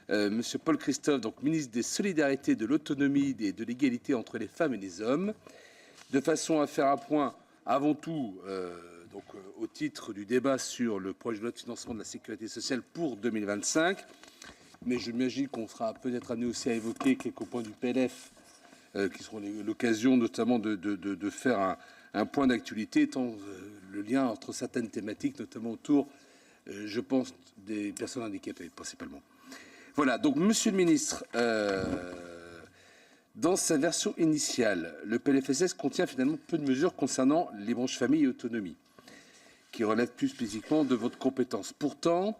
Monsieur Paul Christophe, donc ministre des Solidarités, de l'Autonomie et de l'égalité entre les femmes et les hommes, de façon à faire un point avant tout au titre du débat sur le projet de loi de financement de la sécurité sociale pour 2025. Mais j'imagine qu'on sera peut-être amené aussi à évoquer quelques points du PLF qui seront l'occasion notamment de faire un point d'actualité, étant le lien entre certaines thématiques, notamment autour, je pense, des personnes handicapées principalement. Voilà, donc Monsieur le Ministre, dans sa version initiale, le PLFSS contient finalement peu de mesures concernant les branches famille et autonomie, qui relèvent plus spécifiquement de votre compétence. Pourtant,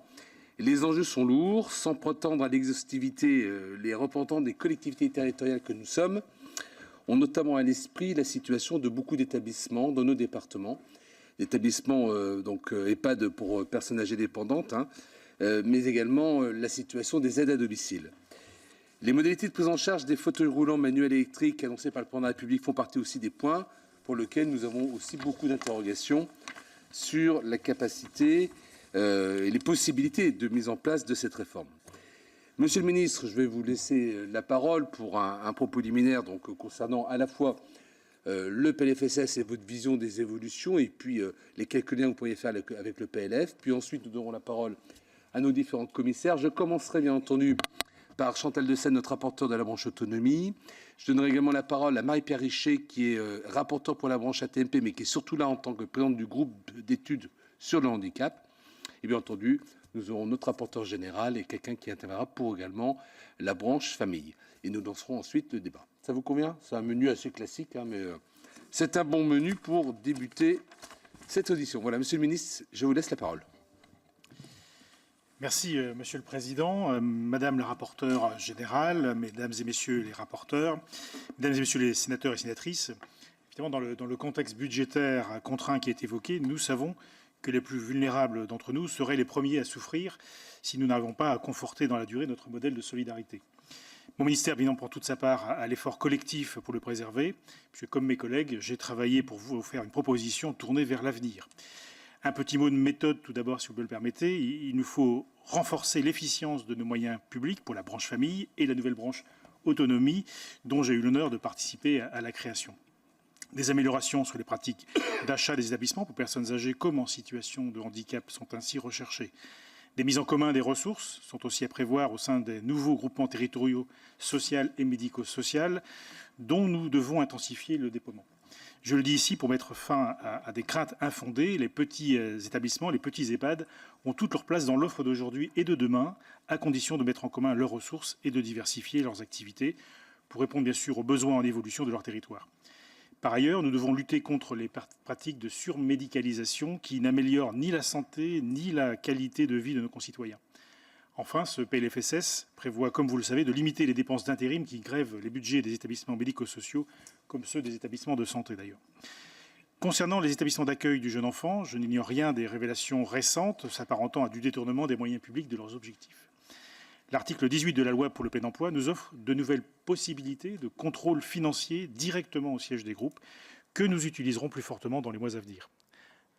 les enjeux sont lourds. Sans prétendre à l'exhaustivité, les représentants des collectivités territoriales que nous sommes ont notamment à l'esprit la situation de beaucoup d'établissements dans nos départements, d'établissements EHPAD pour personnes âgées dépendantes, mais également la situation des aides à domicile. Les modalités de prise en charge des fauteuils roulants manuels électriques annoncés par le président de la République font partie aussi des points pour lesquels nous avons aussi beaucoup d'interrogations sur la capacité et les possibilités de mise en place de cette réforme. Monsieur le ministre, je vais vous laisser la parole pour un propos liminaire concernant à la fois le PLFSS et votre vision des évolutions et puis les quelques liens que vous pourriez faire avec le PLF. Puis ensuite, nous donnerons la parole à nos différents commissaires. Je commencerai bien entendu par Chantal Deseyne, notre rapporteur de la branche autonomie. Je donnerai également la parole à Marie-Pierre Richer, qui est rapporteur pour la branche AT-MP, mais qui est surtout là en tant que présidente du groupe d'études sur le handicap. Et bien entendu, nous aurons notre rapporteur général et quelqu'un qui interviendra pour également la branche famille. Et nous lancerons ensuite le débat. Ça vous convient? C'est un menu assez classique, mais c'est un bon menu pour débuter cette audition. Voilà, Monsieur le ministre, je vous laisse la parole. Merci, Monsieur le Président, Madame la rapporteure générale, Mesdames et Messieurs les rapporteurs, Mesdames et Messieurs les sénateurs et sénatrices. Évidemment, dans le contexte budgétaire contraint qui est évoqué, nous savons que les plus vulnérables d'entre nous seraient les premiers à souffrir si nous n'arrivons pas à conforter dans la durée notre modèle de solidarité. Mon ministère, bien, prend toute sa part à l'effort collectif pour le préserver, puisque, comme mes collègues, j'ai travaillé pour vous faire une proposition tournée vers l'avenir. Un petit mot de méthode, tout d'abord, si vous me le permettez. Il nous faut renforcer l'efficience de nos moyens publics pour la branche famille et la nouvelle branche autonomie, dont j'ai eu l'honneur de participer à la création. Des améliorations sur les pratiques d'achat des établissements pour personnes âgées comme en situation de handicap sont ainsi recherchées. Des mises en commun des ressources sont aussi à prévoir au sein des nouveaux groupements territoriaux social et médico-social dont nous devons intensifier le déploiement. Je le dis ici pour mettre fin à des craintes infondées. Les petits établissements, les petits EHPAD ont toute leur place dans l'offre d'aujourd'hui et de demain, à condition de mettre en commun leurs ressources et de diversifier leurs activités pour répondre bien sûr aux besoins en évolution de leur territoire. Par ailleurs, nous devons lutter contre les pratiques de surmédicalisation qui n'améliorent ni la santé ni la qualité de vie de nos concitoyens. Enfin, ce PLFSS prévoit, comme vous le savez, de limiter les dépenses d'intérim qui grèvent les budgets des établissements médico-sociaux, comme ceux des établissements de santé d'ailleurs. Concernant les établissements d'accueil du jeune enfant, je n'ignore rien des révélations récentes s'apparentant à du détournement des moyens publics de leurs objectifs. L'article 18 de la loi pour le plein emploi nous offre de nouvelles possibilités de contrôle financier directement au siège des groupes que nous utiliserons plus fortement dans les mois à venir.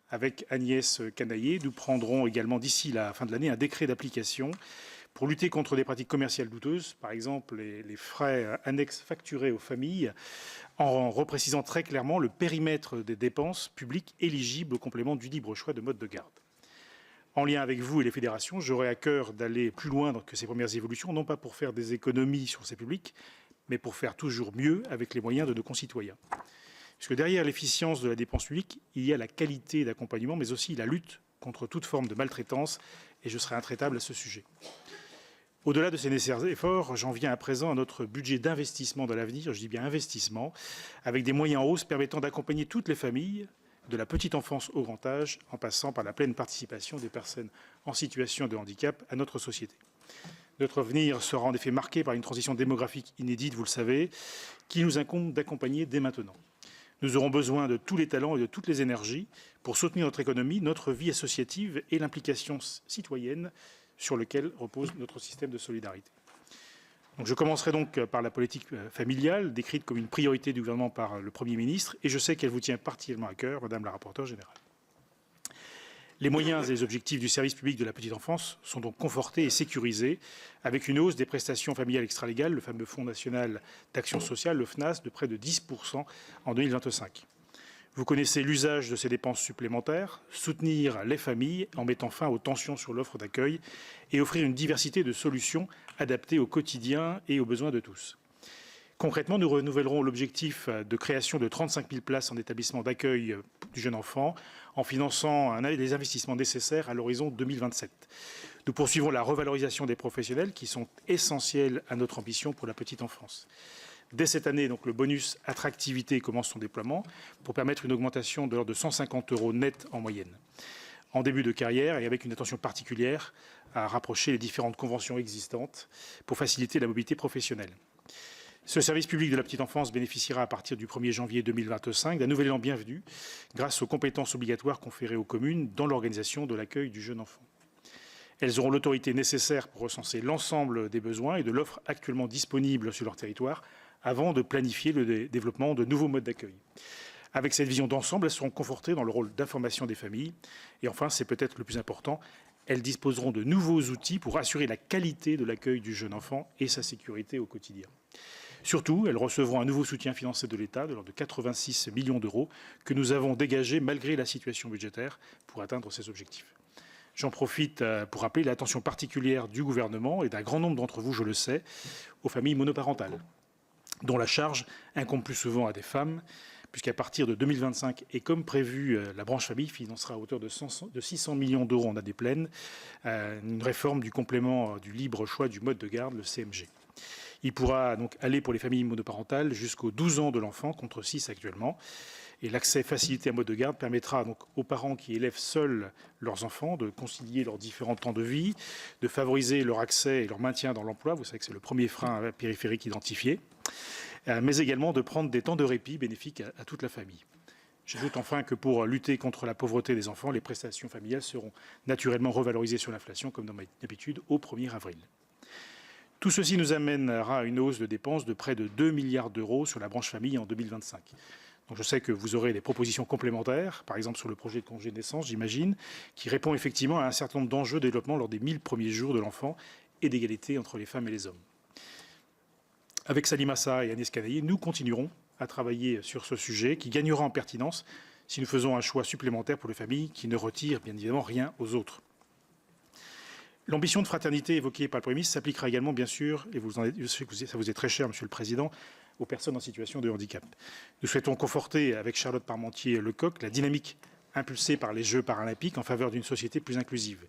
Avec Agnès Canaillé, nous prendrons également d'ici la fin de l'année un décret d'application pour lutter contre des pratiques commerciales douteuses, par exemple les frais annexes facturés aux familles, en reprécisant très clairement le périmètre des dépenses publiques éligibles au complément du libre choix de mode de garde. En lien avec vous et les fédérations, j'aurai à cœur d'aller plus loin que ces premières évolutions, non pas pour faire des économies sur ces publics, mais pour faire toujours mieux avec les moyens de nos concitoyens. Puisque derrière l'efficience de la dépense publique, il y a la qualité d'accompagnement, mais aussi la lutte contre toute forme de maltraitance, et je serai intraitable à ce sujet. Au-delà de ces nécessaires efforts, j'en viens à présent à notre budget d'investissement dans l'avenir, je dis bien investissement, avec des moyens en hausse permettant d'accompagner toutes les familles, de la petite enfance au grand âge, en passant par la pleine participation des personnes en situation de handicap à notre société. Notre avenir sera en effet marqué par une transition démographique inédite, vous le savez, qui nous incombe d'accompagner dès maintenant. Nous aurons besoin de tous les talents et de toutes les énergies pour soutenir notre économie, notre vie associative et l'implication citoyenne sur lequel repose notre système de solidarité. Donc je commencerai donc par la politique familiale, décrite comme une priorité du gouvernement par le Premier ministre, et je sais qu'elle vous tient particulièrement à cœur, Madame la rapporteure générale. Les moyens et les objectifs du service public de la petite enfance sont donc confortés et sécurisés avec une hausse des prestations familiales extralégales, le fameux Fonds national d'action sociale, le FNAS, de près de 10% en 2025. Vous connaissez l'usage de ces dépenses supplémentaires, soutenir les familles en mettant fin aux tensions sur l'offre d'accueil et offrir une diversité de solutions adaptées au quotidien et aux besoins de tous. Concrètement, nous renouvellerons l'objectif de création de 35 000 places en établissement d'accueil du jeune enfant en finançant les investissements nécessaires à l'horizon 2027. Nous poursuivrons la revalorisation des professionnels qui sont essentiels à notre ambition pour la petite enfance. Dès cette année, donc, le bonus attractivité commence son déploiement pour permettre une augmentation de l'ordre de 150 € net en moyenne en début de carrière et avec une attention particulière à rapprocher les différentes conventions existantes pour faciliter la mobilité professionnelle. Ce service public de la petite enfance bénéficiera à partir du 1er janvier 2025 d'un nouvel élan bienvenu grâce aux compétences obligatoires conférées aux communes dans l'organisation de l'accueil du jeune enfant. Elles auront l'autorité nécessaire pour recenser l'ensemble des besoins et de l'offre actuellement disponible sur leur territoire avant de planifier le développement de nouveaux modes d'accueil. Avec cette vision d'ensemble, elles seront confortées dans le rôle d'information des familles. Et enfin, c'est peut-être le plus important, elles disposeront de nouveaux outils pour assurer la qualité de l'accueil du jeune enfant et sa sécurité au quotidien. Surtout, elles recevront un nouveau soutien financier de l'État de l'ordre de 86 millions d'euros que nous avons dégagé malgré la situation budgétaire pour atteindre ces objectifs. J'en profite pour rappeler l'attention particulière du gouvernement et d'un grand nombre d'entre vous, je le sais, aux familles monoparentales, dont la charge incombe plus souvent à des femmes, puisqu'à partir de 2025, et comme prévu, la branche famille financera à hauteur de 600 millions d'euros en année pleine une réforme du complément du libre choix du mode de garde, le CMG. Il pourra donc aller pour les familles monoparentales jusqu'aux 12 ans de l'enfant, contre 6 actuellement. Et l'accès facilité à mode de garde permettra donc aux parents qui élèvent seuls leurs enfants de concilier leurs différents temps de vie, de favoriser leur accès et leur maintien dans l'emploi. Vous savez que c'est le premier frein périphérique identifié, mais également de prendre des temps de répit bénéfiques à toute la famille. J'ajoute enfin que pour lutter contre la pauvreté des enfants, les prestations familiales seront naturellement revalorisées sur l'inflation, comme d'habitude, au 1er avril. Tout ceci nous amènera à une hausse de dépenses de près de 2 milliards d'euros sur la branche famille en 2025. Donc je sais que vous aurez des propositions complémentaires, par exemple sur le projet de congé de naissance, j'imagine, qui répond effectivement à un certain nombre d'enjeux de développement lors des 1000 premiers jours de l'enfant et d'égalité entre les femmes et les hommes. Avec Salim Assa et Agnès Canayer, nous continuerons à travailler sur ce sujet qui gagnera en pertinence si nous faisons un choix supplémentaire pour les familles qui ne retirent bien évidemment rien aux autres. L'ambition de fraternité évoquée par le Premier ministre s'appliquera également, bien sûr, et je sais que ça vous est très cher, Monsieur le Président, aux personnes en situation de handicap. Nous souhaitons conforter, avec Charlotte Parmentier-Lecoq, la dynamique impulsée par les Jeux paralympiques en faveur d'une société plus inclusive.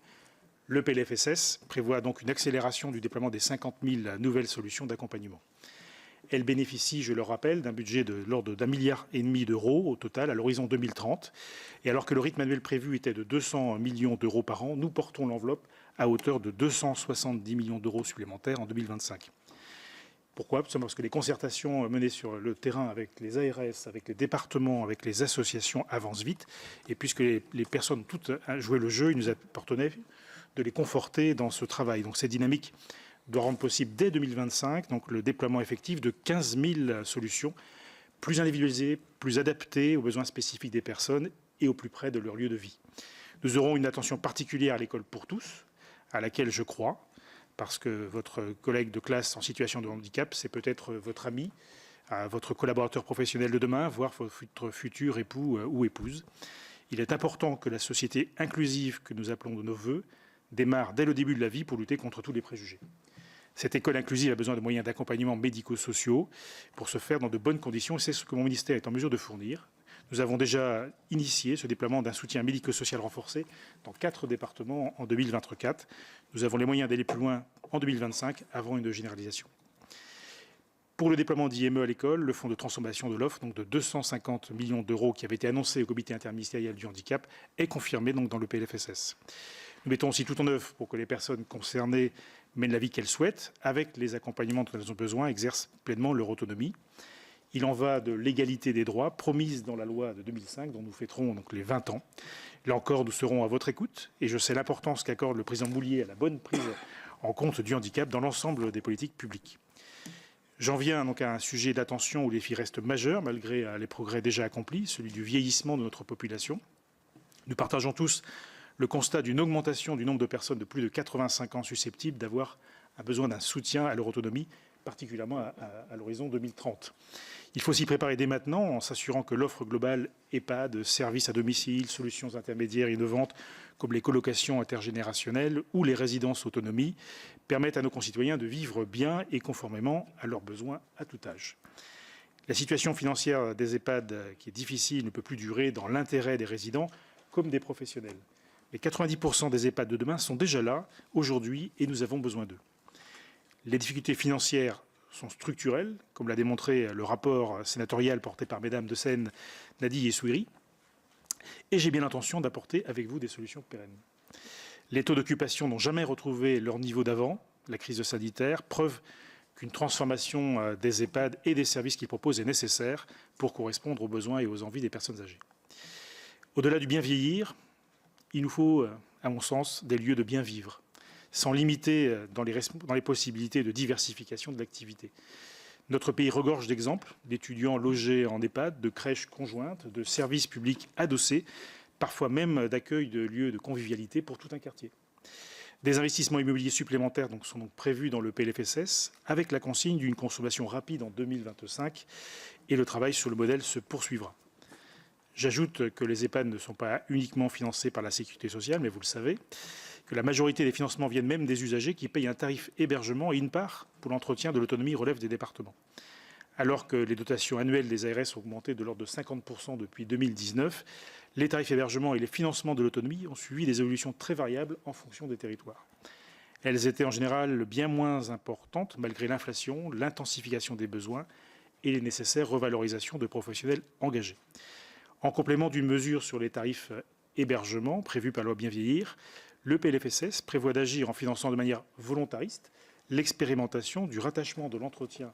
Le PLFSS prévoit donc une accélération du déploiement des 50 000 nouvelles solutions d'accompagnement. Elle bénéficie, je le rappelle, d'un budget de l'ordre d'1,5 milliard d'euros au total à l'horizon 2030. Et alors que le rythme annuel prévu était de 200 millions d'euros par an, nous portons l'enveloppe à hauteur de 270 millions d'euros supplémentaires en 2025. Pourquoi ? Parce que les concertations menées sur le terrain avec les ARS, avec les départements, avec les associations avancent vite. Et puisque les personnes toutes jouaient le jeu, il nous appartenait de les conforter dans ce travail. Donc cette dynamique doit rendre possible dès 2025 donc le déploiement effectif de 15 000 solutions plus individualisées, plus adaptées aux besoins spécifiques des personnes et au plus près de leur lieu de vie. Nous aurons une attention particulière à l'école pour tous, à laquelle je crois, parce que votre collègue de classe en situation de handicap, c'est peut-être votre ami, votre collaborateur professionnel de demain, voire votre futur époux ou épouse. Il est important que la société inclusive que nous appelons de nos vœux démarre dès le début de la vie pour lutter contre tous les préjugés. Cette école inclusive a besoin de moyens d'accompagnement médico-sociaux pour se faire dans de bonnes conditions et c'est ce que mon ministère est en mesure de fournir. Nous avons déjà initié ce déploiement d'un soutien médico-social renforcé dans 4 départements en 2024. Nous avons les moyens d'aller plus loin en 2025 avant une généralisation. Pour le déploiement d'IME à l'école, le fonds de transformation de l'offre, donc de 250 millions d'euros qui avait été annoncé au comité interministériel du handicap, est confirmé donc dans le PLFSS. Nous mettons aussi tout en œuvre pour que les personnes concernées mènent la vie qu'elles souhaitent, avec les accompagnements dont elles ont besoin, exercent pleinement leur autonomie. Il en va de l'égalité des droits promise dans la loi de 2005, dont nous fêterons donc les 20 ans. Là encore, nous serons à votre écoute et je sais l'importance qu'accorde le président Boulier à la bonne prise en compte du handicap dans l'ensemble des politiques publiques. J'en viens donc à un sujet d'attention où les défis restent majeurs malgré les progrès déjà accomplis, celui du vieillissement de notre population. Nous partageons tous le constat d'une augmentation du nombre de personnes de plus de 85 ans susceptibles d'avoir un besoin d'un soutien à leur autonomie, particulièrement à l'horizon 2030. Il faut s'y préparer dès maintenant en s'assurant que l'offre globale EHPAD, services à domicile, solutions intermédiaires innovantes comme les colocations intergénérationnelles ou les résidences autonomie permettent à nos concitoyens de vivre bien et conformément à leurs besoins à tout âge. La situation financière des EHPAD, qui est difficile, ne peut plus durer dans l'intérêt des résidents comme des professionnels. Les 90% des EHPAD de demain sont déjà là aujourd'hui et nous avons besoin d'eux. Les difficultés financières sont structurelles, comme l'a démontré le rapport sénatorial porté par Mesdames de Seine, Nadi et Souiri. Et j'ai bien l'intention d'apporter avec vous des solutions pérennes. Les taux d'occupation n'ont jamais retrouvé leur niveau d'avant la crise sanitaire, preuve qu'une transformation des EHPAD et des services qu'ils proposent est nécessaire pour correspondre aux besoins et aux envies des personnes âgées. Au-delà du bien vieillir, il nous faut, à mon sens, des lieux de bien vivre, sans limiter dans les possibilités de diversification de l'activité. Notre pays regorge d'exemples d'étudiants logés en EHPAD, de crèches conjointes, de services publics adossés, parfois même d'accueil de lieux de convivialité pour tout un quartier. Des investissements immobiliers supplémentaires sont donc prévus dans le PLFSS, avec la consigne d'une consommation rapide en 2025, et le travail sur le modèle se poursuivra. J'ajoute que les EHPAD ne sont pas uniquement financés par la sécurité sociale, mais vous le savez, que la majorité des financements viennent même des usagers qui payent un tarif hébergement et une part pour l'entretien de l'autonomie relève des départements. Alors que les dotations annuelles des ARS ont augmenté de l'ordre de 50% depuis 2019, les tarifs hébergement et les financements de l'autonomie ont suivi des évolutions très variables en fonction des territoires. Elles étaient en général bien moins importantes malgré l'inflation, l'intensification des besoins et les nécessaires revalorisations de professionnels engagés. En complément d'une mesure sur les tarifs hébergement prévue par la loi Bien vieillir, le PLFSS prévoit d'agir en finançant de manière volontariste l'expérimentation du rattachement de l'entretien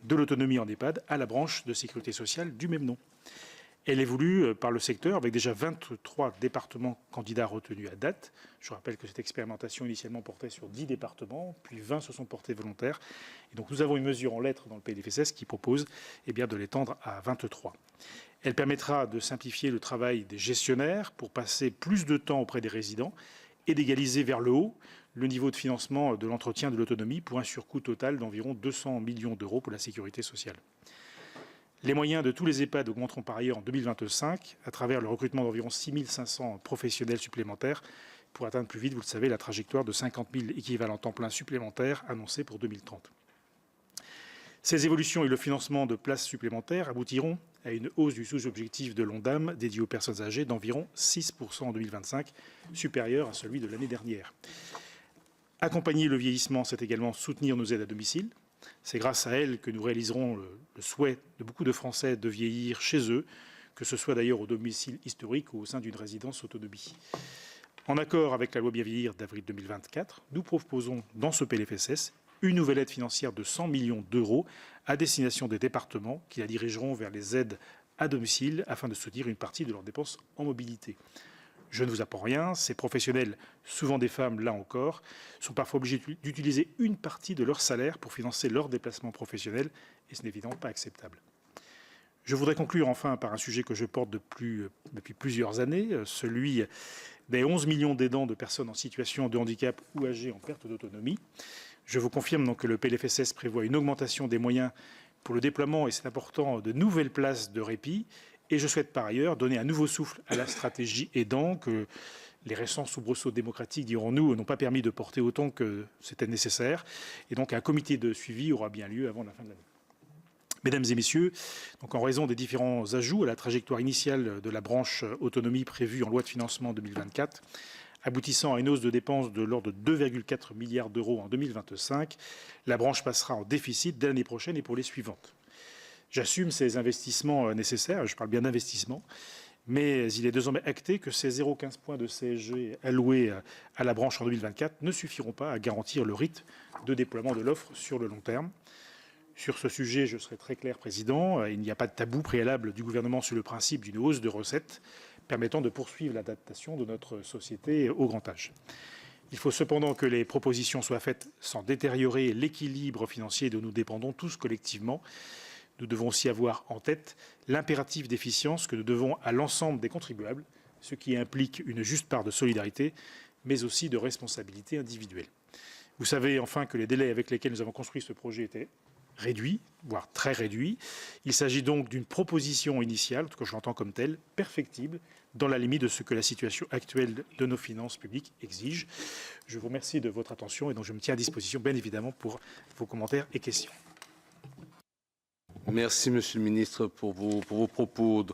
de l'autonomie en EHPAD à la branche de sécurité sociale du même nom. Elle est voulue par le secteur avec déjà 23 départements candidats retenus à date. Je rappelle que cette expérimentation initialement portait sur 10 départements, puis 20 se sont portés volontaires. Et donc nous avons une mesure en lettres dans le PLFSS qui propose de l'étendre à 23. Elle permettra de simplifier le travail des gestionnaires pour passer plus de temps auprès des résidents et d'égaliser vers le haut le niveau de financement de l'entretien de l'autonomie pour un surcoût total d'environ 200 millions d'euros pour la sécurité sociale. Les moyens de tous les EHPAD augmenteront par ailleurs en 2025 à travers le recrutement d'environ 6 500 professionnels supplémentaires pour atteindre plus vite, vous le savez, la trajectoire de 50 000 équivalents temps plein supplémentaires annoncés pour 2030. Ces évolutions et le financement de places supplémentaires aboutiront à une hausse du sous-objectif de l'ONDAM dédié aux personnes âgées d'environ 6% en 2025, supérieur à celui de l'année dernière. Accompagner le vieillissement, c'est également soutenir nos aides à domicile. C'est grâce à elles que nous réaliserons le souhait de beaucoup de Français de vieillir chez eux, que ce soit d'ailleurs au domicile historique ou au sein d'une résidence autonomie. En accord avec la loi Bien vieillir d'avril 2024, nous proposons dans ce PLFSS une nouvelle aide financière de 100 millions d'euros à destination des départements qui la dirigeront vers les aides à domicile afin de soutenir une partie de leurs dépenses en mobilité. Je ne vous apprends rien, ces professionnels, souvent des femmes là encore, sont parfois obligés d'utiliser une partie de leur salaire pour financer leurs déplacements professionnels et ce n'est évidemment pas acceptable. Je voudrais conclure enfin par un sujet que je porte depuis plusieurs années, celui des 11 millions d'aidants de personnes en situation de handicap ou âgées en perte d'autonomie. Je vous confirme donc que le PLFSS prévoit une augmentation des moyens pour le déploiement, et c'est important, de nouvelles places de répit. Et je souhaite par ailleurs donner un nouveau souffle à la stratégie aidant que les récents soubresauts démocratiques, dirons-nous, n'ont pas permis de porter autant que c'était nécessaire. Et donc un comité de suivi aura bien lieu avant la fin de l'année. Mesdames et messieurs, donc en raison des différents ajouts à la trajectoire initiale de la branche autonomie prévue en loi de financement 2024, aboutissant à une hausse de dépenses de l'ordre de 2,4 milliards d'euros en 2025, la branche passera en déficit dès l'année prochaine et pour les suivantes. J'assume ces investissements nécessaires, je parle bien d'investissement, mais il est désormais acté que ces 0,15 points de CSG alloués à la branche en 2024 ne suffiront pas à garantir le rythme de déploiement de l'offre sur le long terme. Sur ce sujet, je serai très clair, Président, il n'y a pas de tabou préalable du gouvernement sur le principe d'une hausse de recettes permettant de poursuivre l'adaptation de notre société au grand âge. Il faut cependant que les propositions soient faites sans détériorer l'équilibre financier dont nous dépendons tous collectivement. Nous devons aussi avoir en tête l'impératif d'efficience que nous devons à l'ensemble des contribuables ce qui implique une juste part de solidarité, mais aussi de responsabilité individuelle. Vous savez enfin que les délais avec lesquels nous avons construit ce projet étaient réduits, voire très réduits. Il s'agit donc d'une proposition initiale, en tout cas je l'entends comme telle, perfectible, dans la limite de ce que la situation actuelle de nos finances publiques exige. Je vous remercie de votre attention et donc je me tiens à disposition, bien évidemment, pour vos commentaires et questions. Merci, Monsieur le Ministre, pour vos propos.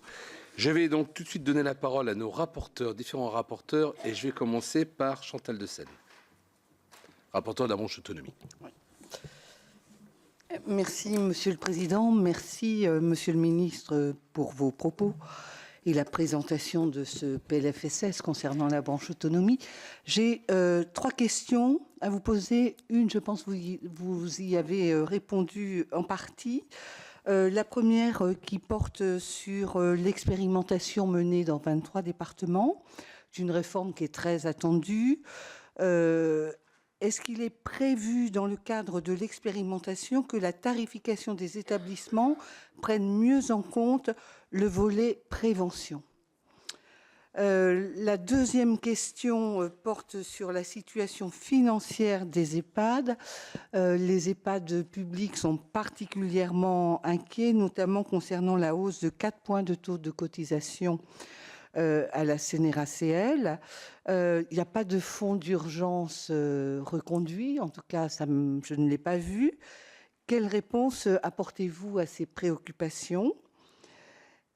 Je vais donc tout de suite donner la parole à nos rapporteurs, différents rapporteurs, et je vais commencer par Chantal Deseyne, rapporteur de la branche autonomie. Oui. Merci, Monsieur le Président. Merci, Monsieur le Ministre, pour vos propos et la présentation de ce PLFSS concernant la branche autonomie. J'ai 3 questions à vous poser. Une, je pense que vous y avez répondu en partie. La première qui porte sur l'expérimentation menée dans 23 départements, d'une réforme qui est très attendue. Est-ce qu'il est prévu dans le cadre de l'expérimentation que la tarification des établissements prenne mieux en compte le volet prévention ? La deuxième question porte sur la situation financière des EHPAD. Les EHPAD publics sont particulièrement inquiets, notamment concernant la hausse de 4 points de taux de cotisation à la CNRACL. Il n'y a pas de fonds d'urgence reconduit, en tout cas je ne l'ai pas vu. Quelle réponse apportez-vous à ces préoccupations ?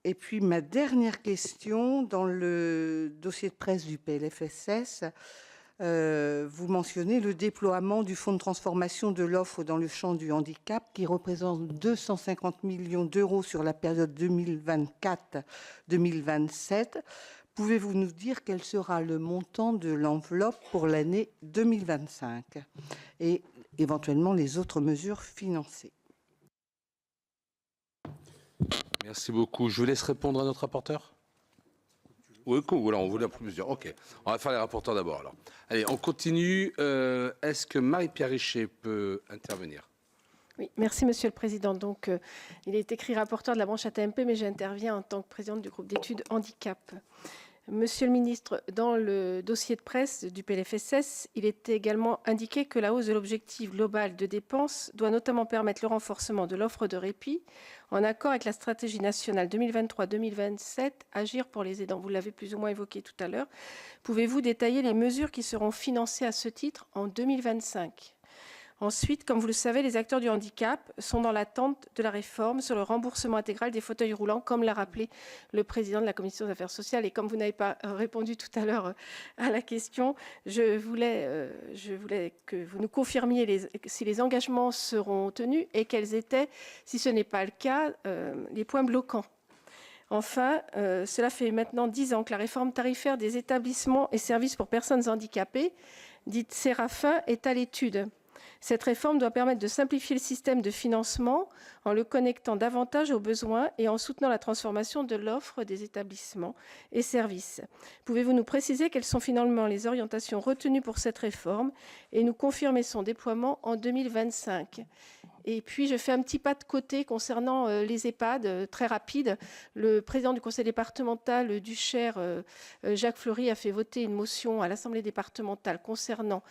Et puis ma dernière question, dans le dossier de presse du PLFSS, vous mentionnez le déploiement du fonds de transformation de l'offre dans le champ du handicap qui représente 250 millions d'euros sur la période 2024-2027. Pouvez-vous nous dire quel sera le montant de l'enveloppe pour l'année 2025 et éventuellement les autres mesures financées ? Merci beaucoup. Je vous laisse répondre à notre rapporteur. Oui, voilà, on voulait plusieurs. OK. On va faire les rapporteurs d'abord. Alors, allez, on continue. Est-ce que Marie-Pierre Richer peut intervenir ? Oui, merci Monsieur le Président. Donc, il est écrit rapporteur de la branche AT-MP, mais j'interviens en tant que présidente du groupe d'études handicap. Monsieur le ministre, dans le dossier de presse du PLFSS, il est également indiqué que la hausse de l'objectif global de dépenses doit notamment permettre le renforcement de l'offre de répit en accord avec la stratégie nationale 2023-2027, Agir pour les aidants. Vous l'avez plus ou moins évoqué tout à l'heure. Pouvez-vous détailler les mesures qui seront financées à ce titre en 2025 ? Ensuite, comme vous le savez, les acteurs du handicap sont dans l'attente de la réforme sur le remboursement intégral des fauteuils roulants, comme l'a rappelé le président de la Commission des affaires sociales. Et comme vous n'avez pas répondu tout à l'heure à la question, je voulais que vous nous confirmiez si les engagements seront tenus et quels étaient, si ce n'est pas le cas, les points bloquants. Enfin, cela fait maintenant 10 ans que la réforme tarifaire des établissements et services pour personnes handicapées, dite Séraphin, est à l'étude. Cette réforme doit permettre de simplifier le système de financement en le connectant davantage aux besoins et en soutenant la transformation de l'offre des établissements et services. Pouvez-vous nous préciser quelles sont finalement les orientations retenues pour cette réforme et nous confirmer son déploiement en 2025 ? Et puis, je fais un petit pas de côté concernant les EHPAD, très rapide. Le président du conseil départemental du Cher, Jacques Fleury, a fait voter une motion à l'Assemblée départementale concernant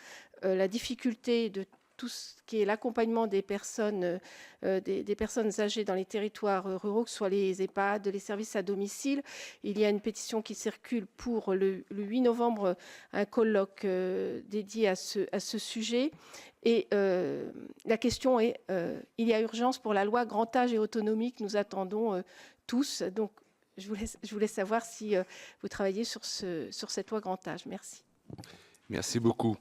la difficulté de tout ce qui est l'accompagnement des personnes âgées dans les territoires ruraux, que ce soit les EHPAD, les services à domicile. Il y a une pétition qui circule pour le 8 novembre, un colloque dédié à ce sujet. Et la question est, il y a urgence pour la loi grand âge et autonomie que nous attendons tous. Donc, je voulais savoir si vous travaillez sur cette loi grand âge. Merci. Merci beaucoup.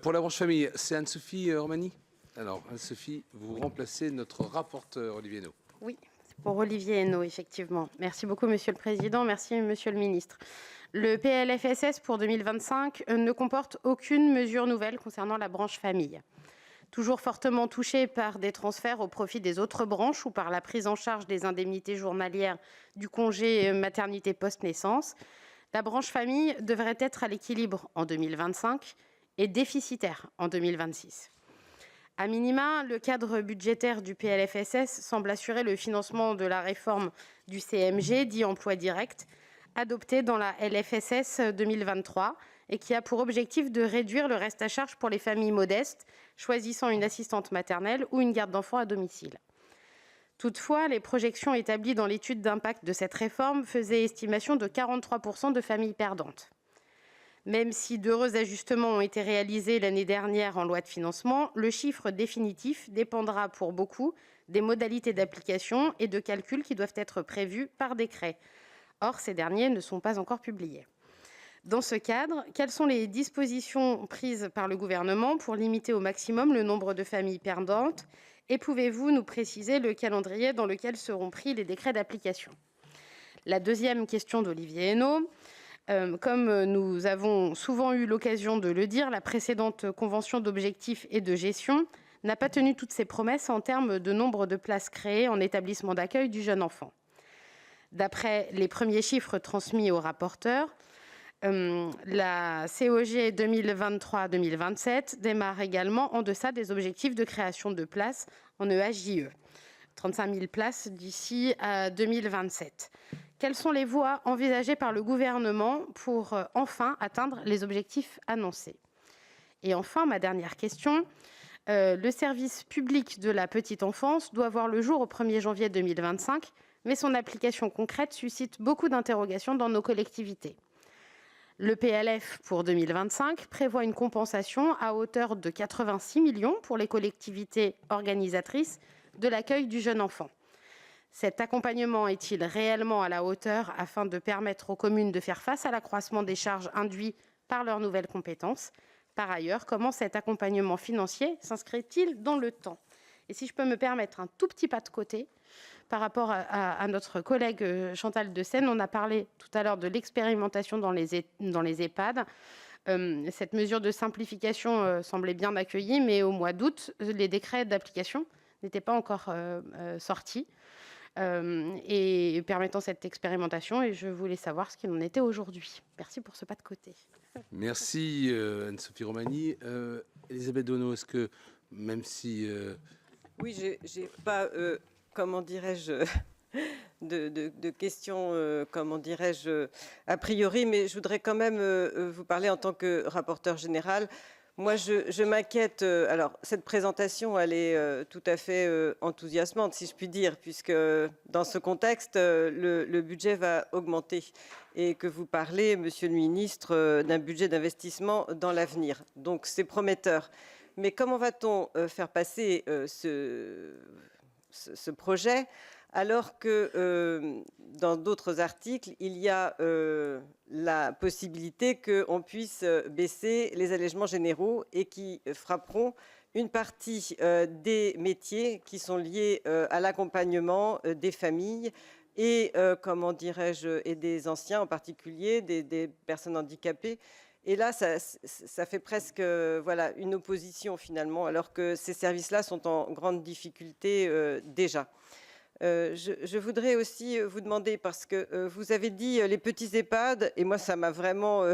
Pour la branche famille, c'est Anne-Sophie Romani. Alors, Anne-Sophie, vous remplacez notre rapporteur Olivier Henno. Oui, c'est pour Olivier Henno, effectivement. Merci beaucoup, Monsieur le Président. Merci, Monsieur le Ministre. Le PLFSS pour 2025 ne comporte aucune mesure nouvelle concernant la branche famille. Toujours fortement touchée par des transferts au profit des autres branches ou par la prise en charge des indemnités journalières du congé maternité post-naissance, la branche famille devrait être à l'équilibre en 2025 et déficitaire en 2026. A minima, le cadre budgétaire du PLFSS semble assurer le financement de la réforme du CMG, dit emploi direct, adoptée dans la LFSS 2023 et qui a pour objectif de réduire le reste à charge pour les familles modestes choisissant une assistante maternelle ou une garde d'enfants à domicile. Toutefois, les projections établies dans l'étude d'impact de cette réforme faisaient estimation de 43% de familles perdantes. Même si d'heureux ajustements ont été réalisés l'année dernière en loi de financement, le chiffre définitif dépendra pour beaucoup des modalités d'application et de calcul qui doivent être prévues par décret. Or, ces derniers ne sont pas encore publiés. Dans ce cadre, quelles sont les dispositions prises par le Gouvernement pour limiter au maximum le nombre de familles perdantes ? Et pouvez-vous nous préciser le calendrier dans lequel seront pris les décrets d'application ? La deuxième question d'Olivier Henno. Comme nous avons souvent eu l'occasion de le dire, la précédente convention d'objectifs et de gestion n'a pas tenu toutes ses promesses en termes de nombre de places créées en établissement d'accueil du jeune enfant. D'après les premiers chiffres transmis au rapporteur, la COG 2023-2027 démarre également en deçà des objectifs de création de places en EHJE, 35 000 places d'ici à 2027. Quelles sont les voies envisagées par le Gouvernement pour enfin atteindre les objectifs annoncés ? Et enfin, ma dernière question, le service public de la petite enfance doit voir le jour au 1er janvier 2025, mais son application concrète suscite beaucoup d'interrogations dans nos collectivités. Le PLF pour 2025 prévoit une compensation à hauteur de 86 millions pour les collectivités organisatrices de l'accueil du jeune enfant. Cet accompagnement est-il réellement à la hauteur afin de permettre aux communes de faire face à l'accroissement des charges induits par leurs nouvelles compétences ? Par ailleurs, comment cet accompagnement financier s'inscrit-il dans le temps ? Et si je peux me permettre un tout petit pas de côté, par rapport à notre collègue Chantal Deseyne, on a parlé tout à l'heure de l'expérimentation dans les EHPAD. Cette mesure de simplification semblait bien accueillie, mais au mois d'août, les décrets d'application n'étaient pas encore sortis et permettant cette expérimentation. Et je voulais savoir ce qu'il en était aujourd'hui. Merci pour ce pas de côté. Merci Anne-Sophie Romagny. Elisabeth Donneau, est-ce que, même si... Oui, j'ai pas... comment dirais-je, de questions, comment dirais-je, a priori, mais je voudrais quand même vous parler en tant que rapporteur général. Moi, je m'inquiète. Alors, cette présentation, elle est tout à fait enthousiasmante, si je puis dire, puisque dans ce contexte, le budget va augmenter et que vous parlez, Monsieur le Ministre, d'un budget d'investissement dans l'avenir. Donc, c'est prometteur. Mais comment va-t-on faire passer ce projet, alors que dans d'autres articles, il y a la possibilité qu'on puisse baisser les allègements généraux et qui frapperont une partie des métiers qui sont liés à l'accompagnement des familles et, comment dirais-je, et des anciens en particulier, des personnes handicapées. Et là, ça fait presque voilà, une opposition finalement, alors que ces services-là sont en grande difficulté déjà. Je voudrais aussi vous demander, parce que vous avez dit les petits EHPAD, et moi ça m'a vraiment,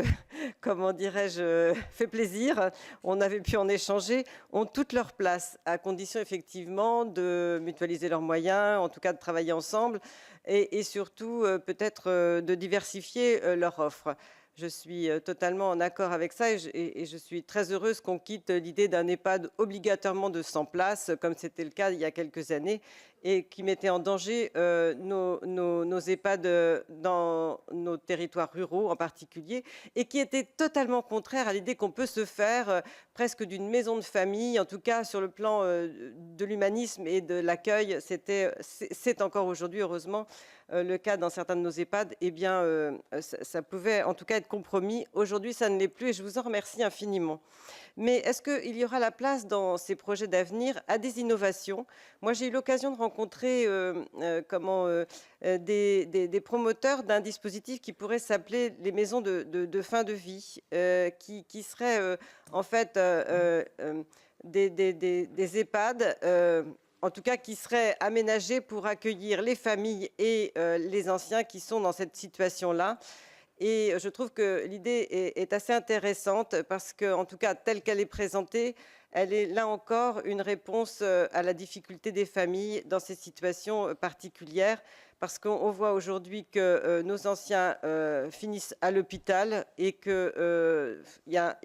comment dirais-je, fait plaisir, on avait pu en échanger, ont toute leur place, à condition effectivement de mutualiser leurs moyens, en tout cas de travailler ensemble, et surtout peut-être de diversifier leur offre. Je suis totalement en accord avec ça et je suis très heureuse qu'on quitte l'idée d'un EHPAD obligatoirement de 100 places, comme c'était le cas il y a quelques années, et qui mettait en danger nos EHPAD dans nos territoires ruraux en particulier, et qui était totalement contraire à l'idée qu'on peut se faire presque d'une maison de famille, en tout cas sur le plan de l'humanisme et de l'accueil. C'est encore aujourd'hui, heureusement, le cas dans certains de nos EHPAD, eh bien, ça pouvait en tout cas être compromis. Aujourd'hui, ça ne l'est plus et je vous en remercie infiniment. Mais est-ce qu'il y aura la place dans ces projets d'avenir à des innovations ? Moi, j'ai eu l'occasion de rencontrer des promoteurs d'un dispositif qui pourrait s'appeler les maisons de fin de vie, qui seraient en fait des EHPAD, en tout cas qui seraient aménagés pour accueillir les familles et les anciens qui sont dans cette situation-là. Et je trouve que l'idée est assez intéressante parce que, en tout cas, telle qu'elle est présentée, elle est là encore une réponse à la difficulté des familles dans ces situations particulières. Parce qu'on voit aujourd'hui que nos anciens finissent à l'hôpital et qu'il y a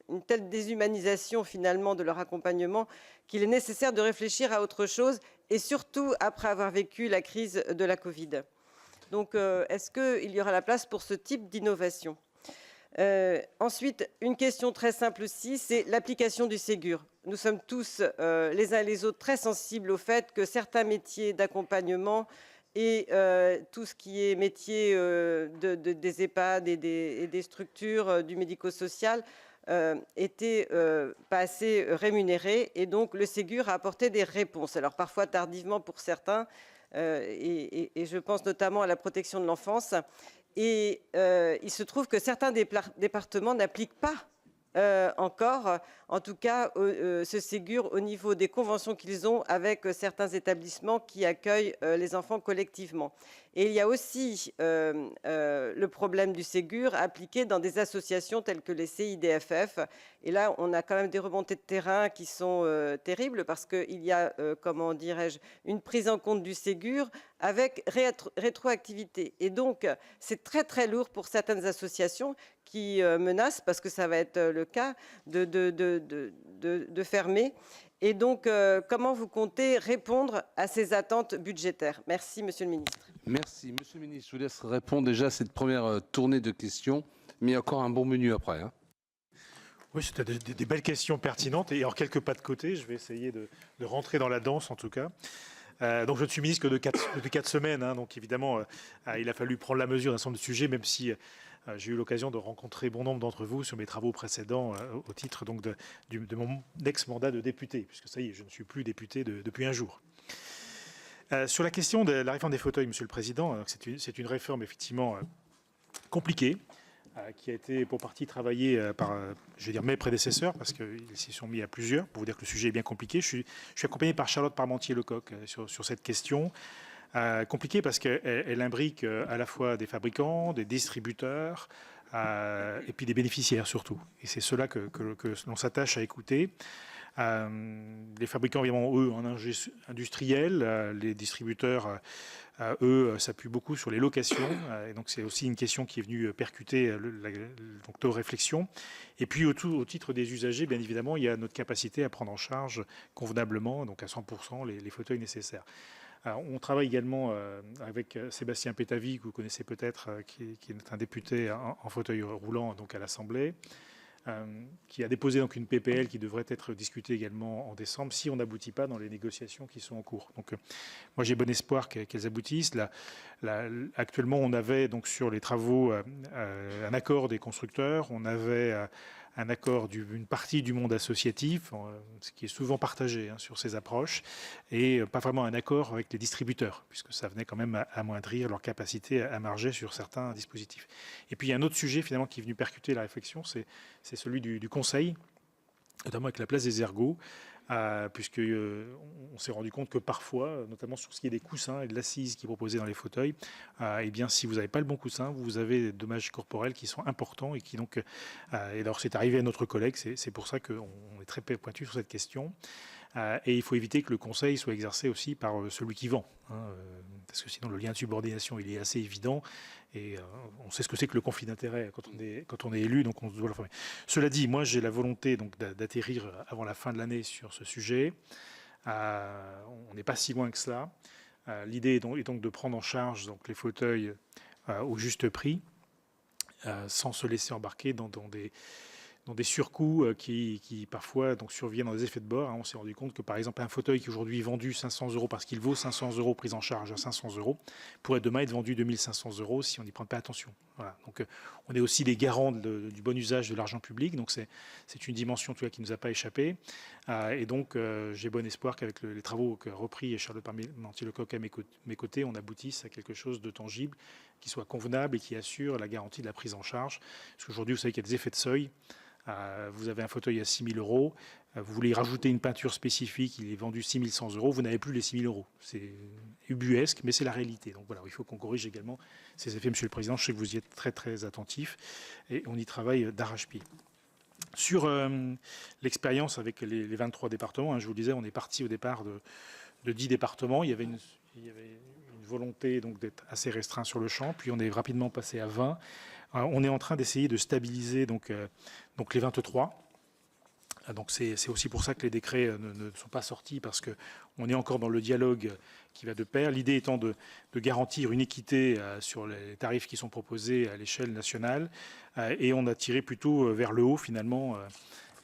une telle déshumanisation finalement de leur accompagnement qu'il est nécessaire de réfléchir à autre chose, et surtout après avoir vécu la crise de la Covid. Donc, est-ce qu'il y aura la place pour ce type d'innovation ? Ensuite, une question très simple aussi, c'est l'application du Ségur. Nous sommes tous, les uns et les autres, très sensibles au fait que certains métiers d'accompagnement et tout ce qui est métier des EHPAD et des structures du médico-social étaient pas assez rémunérés. Et donc, le Ségur a apporté des réponses. Alors, parfois tardivement pour certains, et je pense notamment à la protection de l'enfance. Et il se trouve que certains départements n'appliquent pas encore, en tout cas, ce Ségur au niveau des conventions qu'ils ont avec certains établissements qui accueillent les enfants collectivement. Et il y a aussi le problème du Ségur appliqué dans des associations telles que les CIDFF. Et là, on a quand même des remontées de terrain qui sont terribles parce qu'il y a, comment dirais-je, une prise en compte du Ségur avec rétroactivité. Et donc, c'est très, très lourd pour certaines associations qui menacent, parce que ça va être le cas, de fermer. Et donc, comment vous comptez répondre à ces attentes budgétaires ? Merci, Monsieur le Ministre. Merci. Monsieur le Ministre, je vous laisse répondre déjà à cette première tournée de questions, mais il y a encore un bon menu après. Oui, c'était des belles questions pertinentes. Et en quelques pas de côté, je vais essayer de rentrer dans la danse, en tout cas. Donc, je ne suis ministre que depuis 4 semaines. Donc, évidemment, il a fallu prendre la mesure d'un certain nombre de sujets, même si j'ai eu l'occasion de rencontrer bon nombre d'entre vous sur mes travaux précédents au titre donc, de mon ex-mandat de député, puisque ça y est, je ne suis plus député depuis un jour. Sur la question de la réforme des fauteuils, Monsieur le Président, c'est une réforme effectivement compliquée, qui a été pour partie travaillée par, je vais dire, mes prédécesseurs, parce qu'ils s'y sont mis à plusieurs, pour vous dire que le sujet est bien compliqué. Je suis accompagné par Charlotte Parmentier-Lecoq sur cette question. Compliquée parce qu'elle imbrique à la fois des fabricants, des distributeurs, et puis des bénéficiaires surtout. Et c'est cela que l'on s'attache à écouter. Les fabricants, évidemment, eux, en industriel, les distributeurs, eux, s'appuient beaucoup sur les locations. Et donc, c'est aussi une question qui est venue percuter nos réflexions. Et puis, au titre des usagers, bien évidemment, il y a notre capacité à prendre en charge convenablement, donc à 100%, les fauteuils nécessaires. Alors, on travaille également avec Sébastien Pétavy, que vous connaissez peut-être, qui est un député en fauteuil roulant donc à l'Assemblée, qui a déposé donc une PPL qui devrait être discutée également en décembre si on n'aboutit pas dans les négociations qui sont en cours. Donc, moi, j'ai bon espoir qu'elles aboutissent. Actuellement, on avait donc sur les travaux un accord des constructeurs, on avait un accord d'une partie du monde associatif, ce qui est souvent partagé sur ces approches, et pas vraiment un accord avec les distributeurs, puisque ça venait quand même amoindrir leur capacité à marger sur certains dispositifs. Et puis il y a un autre sujet finalement qui est venu percuter la réflexion, c'est celui du conseil, notamment avec la place des ergots, puisque on s'est rendu compte que parfois, notamment sur ce qui est des coussins et de l'assise qui est proposée dans les fauteuils, eh bien, si vous n'avez pas le bon coussin, vous avez des dommages corporels qui sont importants et qui donc, et alors c'est arrivé à notre collègue, c'est pour ça qu'on est très pointu sur cette question. Et il faut éviter que le conseil soit exercé aussi par celui qui vend, parce que sinon le lien de subordination il est assez évident et on sait ce que c'est que le conflit d'intérêt quand on est élu, donc on doit le former. Cela dit, moi j'ai la volonté donc d'atterrir avant la fin de l'année sur ce sujet. On n'est pas si loin que cela. L'idée est donc de prendre en charge donc les fauteuils au juste prix, sans se laisser embarquer dans des surcoûts qui parfois donc surviennent dans des effets de bord. On s'est rendu compte que par exemple un fauteuil qui aujourd'hui est vendu 500 € parce qu'il vaut 500 € pris en charge à 500 € pourrait demain être vendu 2500 € si on n'y prend pas attention. Voilà. Donc on est aussi les garants du bon usage de l'argent public, donc c'est une dimension en tout cas qui ne nous a pas échappé. Et donc j'ai bon espoir qu'avec les travaux qu'a repris Charlotte Parmentier-Lecoq à mes côtés, on aboutisse à quelque chose de tangible qui soit convenable et qui assure la garantie de la prise en charge. Parce qu'aujourd'hui, vous savez qu'il y a des effets de seuil. Vous avez un fauteuil à 6 000 €, vous voulez rajouter une peinture spécifique, il est vendu 6 100 €, vous n'avez plus les 6 000 €. C'est ubuesque, mais c'est la réalité. Donc voilà, il faut qu'on corrige également ces effets, Monsieur le Président. Je sais que vous y êtes très très attentif et on y travaille d'arrache-pied. Sur l'expérience avec les 23 départements, je vous le disais, on est parti au départ de 10 départements. Il y avait une volonté donc d'être assez restreint sur le champ, puis on est rapidement passé à 20. On est en train d'essayer de stabiliser donc les 23. Donc c'est aussi pour ça que les décrets ne sont pas sortis, parce qu'on est encore dans le dialogue qui va de pair. L'idée étant de garantir une équité sur les tarifs qui sont proposés à l'échelle nationale, et on a tiré plutôt vers le haut finalement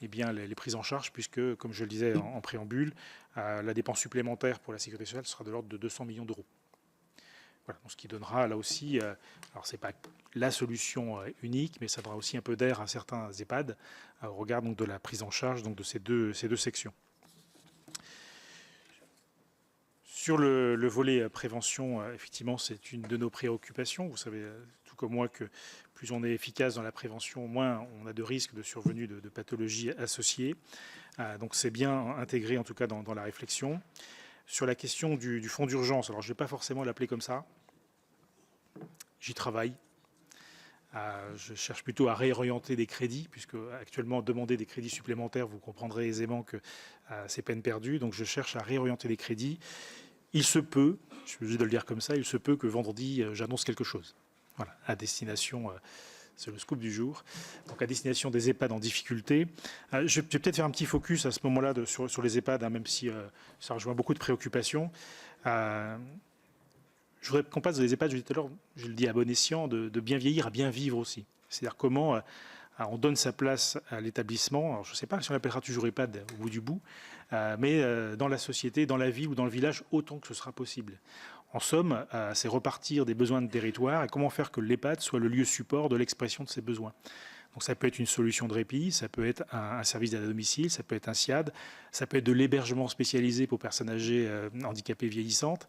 les prises en charge, puisque, comme je le disais en préambule, la dépense supplémentaire pour la sécurité sociale sera de l'ordre de 200 millions d'euros. Voilà, donc ce qui donnera là aussi, alors c'est pas la solution unique, mais ça donnera aussi un peu d'air à certains EHPAD au regard donc de la prise en charge donc de ces deux sections. Sur le volet prévention, effectivement, c'est une de nos préoccupations. Vous savez tout comme moi que plus on est efficace dans la prévention, moins on a de risques de survenue de pathologies associées. Donc c'est bien intégré en tout cas dans la réflexion. Sur la question du fonds d'urgence, alors je ne vais pas forcément l'appeler comme ça. J'y travaille. Je cherche plutôt à réorienter des crédits, puisque actuellement, demander des crédits supplémentaires, vous comprendrez aisément que c'est peine perdue. Donc je cherche à réorienter des crédits. Il se peut, je suis obligé de le dire comme ça, il se peut que vendredi, j'annonce quelque chose. Voilà, à destination, c'est le scoop du jour, donc à destination des EHPAD en difficulté. Je vais peut-être faire un petit focus à ce moment-là sur les EHPAD, même si ça rejoint beaucoup de préoccupations. Je voudrais qu'on passe dans les EHPAD, je le dis à bon escient, de bien vieillir à bien vivre aussi. C'est-à-dire comment on donne sa place à l'établissement. Alors je ne sais pas si on l'appellera toujours EHPAD au bout du bout, mais dans la société, dans la vie ou dans le village, autant que ce sera possible. En somme, c'est repartir des besoins de territoire et comment faire que l'EHPAD soit le lieu support de l'expression de ces besoins. Donc ça peut être une solution de répit, ça peut être un service d'aide à domicile, ça peut être un SIAD, ça peut être de l'hébergement spécialisé pour personnes âgées handicapées vieillissantes,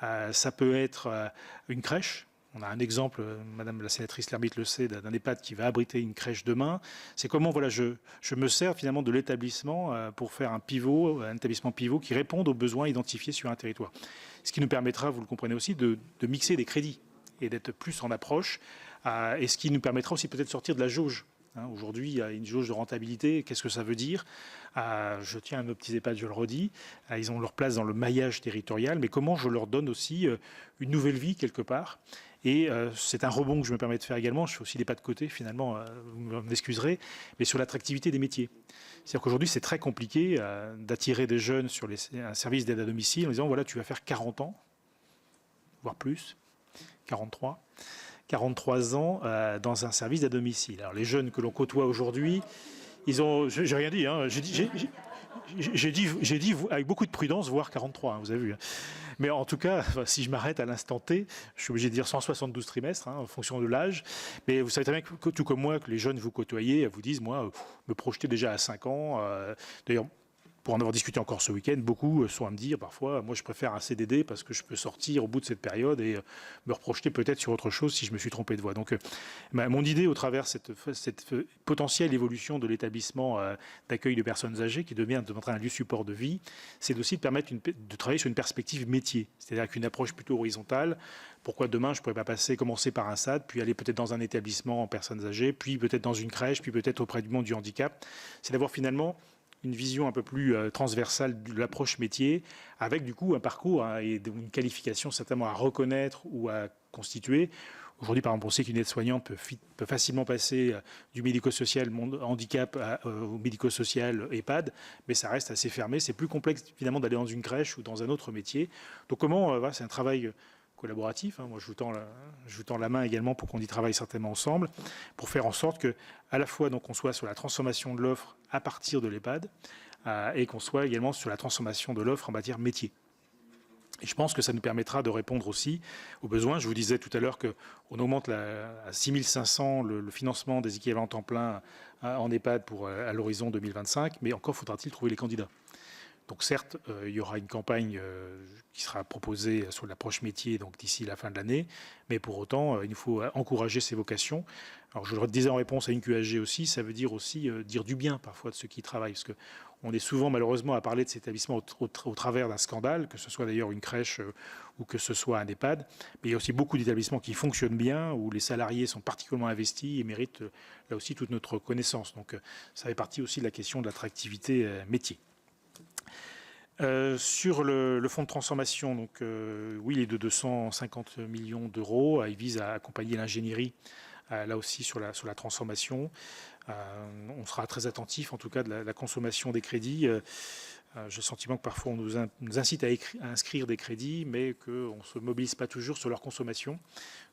ça peut être une crèche. On a un exemple, Madame la sénatrice Lermite le sait, d'un EHPAD qui va abriter une crèche demain. C'est comment voilà, je me sers finalement de l'établissement pour faire un établissement pivot qui réponde aux besoins identifiés sur un territoire. Ce qui nous permettra, vous le comprenez aussi, de mixer des crédits et d'être plus en approche. Et ce qui nous permettra aussi peut-être de sortir de la jauge. Aujourd'hui, il y a une jauge de rentabilité. Qu'est-ce que ça veut dire? Je tiens à nos petits EHPAD, je le redis. Ils ont leur place dans le maillage territorial, mais comment je leur donne aussi une nouvelle vie quelque part? Et c'est un rebond que je me permets de faire également. Je fais aussi des pas de côté, finalement, vous m'excuserez, mais sur l'attractivité des métiers. C'est-à-dire qu'aujourd'hui, c'est très compliqué d'attirer des jeunes sur un service d'aide à domicile en disant, voilà, tu vas faire 40 ans, voire plus, 43 ans dans un service à domicile. Alors les jeunes que l'on côtoie aujourd'hui, ils ont, j'ai rien dit, hein, j'ai dit avec beaucoup de prudence, voire 43, hein, vous avez vu. Hein. Mais en tout cas, si je m'arrête à l'instant T, je suis obligé de dire 172 trimestres, hein, en fonction de l'âge. Mais vous savez très bien que, tout comme moi, que les jeunes vous côtoyez, vous disent, moi, me projeter déjà à 5 ans. D'ailleurs, pour en avoir discuté encore ce week-end, beaucoup sont à me dire parfois, moi je préfère un CDD parce que je peux sortir au bout de cette période et me reprojeter peut-être sur autre chose si je me suis trompé de voie. Donc mon idée au travers cette potentielle évolution de l'établissement d'accueil de personnes âgées qui devient un lieu support de vie, c'est aussi de permettre de travailler sur une perspective métier, c'est-à-dire qu'une approche plutôt horizontale. Pourquoi demain je ne pourrais pas commencer par un SAD, puis aller peut-être dans un établissement en personnes âgées, puis peut-être dans une crèche, puis peut-être auprès du monde du handicap. C'est d'avoir finalement une vision un peu plus transversale de l'approche métier, avec du coup un parcours et une qualification certainement à reconnaître ou à constituer. Aujourd'hui, par exemple, on sait qu'une aide-soignante peut facilement passer du médico-social handicap au médico-social EHPAD, mais ça reste assez fermé. C'est plus complexe finalement d'aller dans une crèche ou dans un autre métier. Donc comment, c'est un travail collaboratif. Moi, je vous tends la main également pour qu'on y travaille certainement ensemble, pour faire en sorte que, à la fois, donc, on soit sur la transformation de l'offre à partir de l'EHPAD et qu'on soit également sur la transformation de l'offre en matière métier. Et je pense que ça nous permettra de répondre aussi aux besoins. Je vous disais tout à l'heure qu'on augmente à 6 500 le financement des équivalents temps plein en EHPAD à l'horizon 2025, mais encore faudra-t-il trouver les candidats. Donc certes, il y aura une campagne qui sera proposée sur l'approche métier donc d'ici la fin de l'année, mais pour autant, il nous faut encourager ces vocations. Alors je le disais en réponse à une QAG aussi, ça veut dire aussi dire du bien parfois de ceux qui travaillent, parce que on est souvent malheureusement à parler de cet établissement au travers d'un scandale, que ce soit d'ailleurs une crèche ou que ce soit un EHPAD, mais il y a aussi beaucoup d'établissements qui fonctionnent bien, où les salariés sont particulièrement investis et méritent là aussi toute notre reconnaissance. Donc ça fait partie aussi de la question de l'attractivité métier. Sur le fonds de transformation, donc, oui, il est de 250 millions d'euros. Il vise à accompagner l'ingénierie, là aussi, sur la transformation. On sera très attentif, en tout cas, de la consommation des crédits. J'ai le sentiment que parfois, on nous incite à inscrire des crédits, mais qu'on ne se mobilise pas toujours sur leur consommation.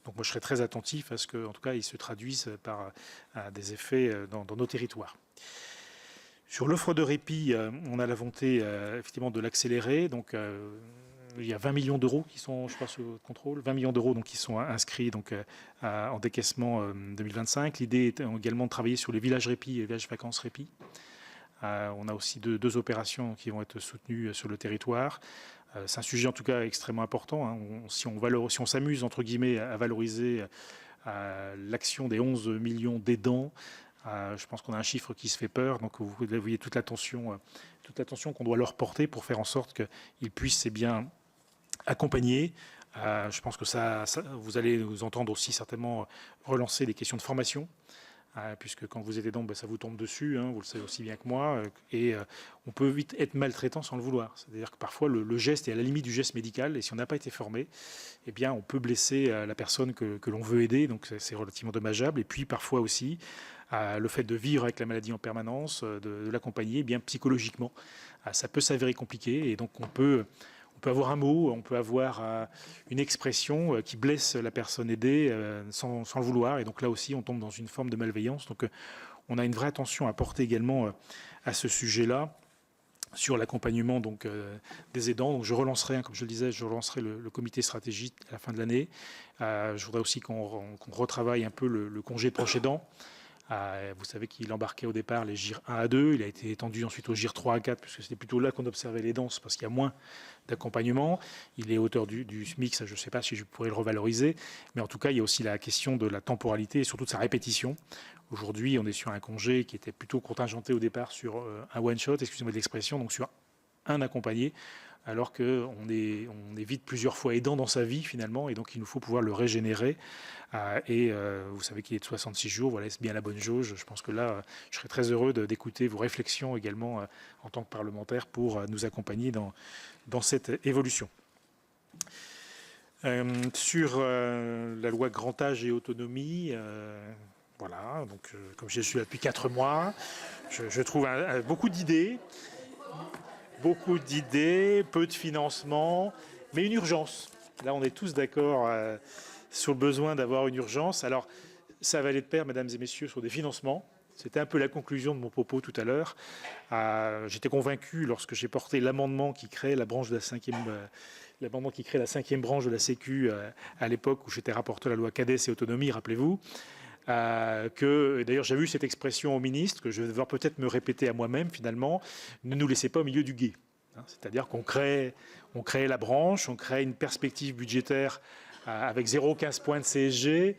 Donc, moi, je serai très attentif à ce qu'en tout cas, ils se traduisent par des effets dans nos territoires. Sur l'offre de répit, on a la volonté effectivement de l'accélérer. Donc, il y a 20 millions d'euros qui sont, je pense, au contrôle, 20 millions d'euros donc, qui sont inscrits donc, en décaissement 2025. L'idée est également de travailler sur les villages répit et les villages vacances répit. On a aussi deux opérations qui vont être soutenues sur le territoire. C'est un sujet en tout cas extrêmement important. Hein. Si on s'amuse entre guillemets à valoriser l'action des 11 millions d'aidants, je pense qu'on a un chiffre qui se fait peur, donc vous voyez toute l'attention qu'on doit leur porter pour faire en sorte qu'ils puissent bien accompagner. Je pense que vous allez nous entendre aussi certainement relancer les questions de formation, puisque quand vous êtes aidant, ça vous tombe dessus, hein, vous le savez aussi bien que moi, et on peut vite être maltraitant sans le vouloir. C'est-à-dire que parfois le geste est à la limite du geste médical, et si on n'a pas été formé, eh bien, on peut blesser la personne que l'on veut aider, donc c'est relativement dommageable. Et puis parfois aussi, le fait de vivre avec la maladie en permanence, de l'accompagner, bien psychologiquement, ça peut s'avérer compliqué, et donc on peut avoir un mot, on peut avoir une expression qui blesse la personne aidée sans le vouloir, et donc là aussi on tombe dans une forme de malveillance. Donc on a une vraie attention à porter également à ce sujet-là sur l'accompagnement donc des aidants. Donc je relancerai, comme je le disais, le comité stratégique à la fin de l'année. Je voudrais aussi qu'on retravaille un peu le congé de proche aidant. Vous savez qu'il embarquait au départ les GIR 1 à 2, il a été étendu ensuite aux GIR 3 à 4, puisque c'était plutôt là qu'on observait les danses, parce qu'il y a moins d'accompagnement. Il est auteur du SMIC, ça, je ne sais pas si je pourrais le revaloriser, mais en tout cas, il y a aussi la question de la temporalité et surtout de sa répétition. Aujourd'hui, on est sur un congé qui était plutôt contingenté au départ sur un one-shot, excusez-moi de l'expression, donc sur un accompagné, alors qu'on est vite plusieurs fois aidant dans sa vie finalement, et donc il nous faut pouvoir le régénérer. Vous savez qu'il est de 66 jours, voilà, c'est bien la bonne jauge. Je pense que là, je serais très heureux d'écouter vos réflexions également en tant que parlementaire pour nous accompagner dans cette évolution. Sur la loi grand âge et autonomie, voilà, donc comme je suis là depuis 4 mois, je trouve beaucoup d'idées. Beaucoup d'idées, peu de financement, mais une urgence. Là, on est tous d'accord sur le besoin d'avoir une urgence. Alors, ça va aller de pair, mesdames et messieurs, sur des financements. C'était un peu la conclusion de mon propos tout à l'heure. J'étais convaincu, lorsque j'ai porté l'amendement qui crée la branche de la cinquième branche de la Sécu à l'époque où j'étais rapporteur de la loi CADES et autonomie, rappelez-vous, d'ailleurs j'avais eu cette expression au ministre, que je vais devoir peut-être me répéter à moi-même finalement, ne nous laissez pas au milieu du gué. C'est-à-dire qu'on crée la branche, on crée une perspective budgétaire avec 0,15 points de CSG.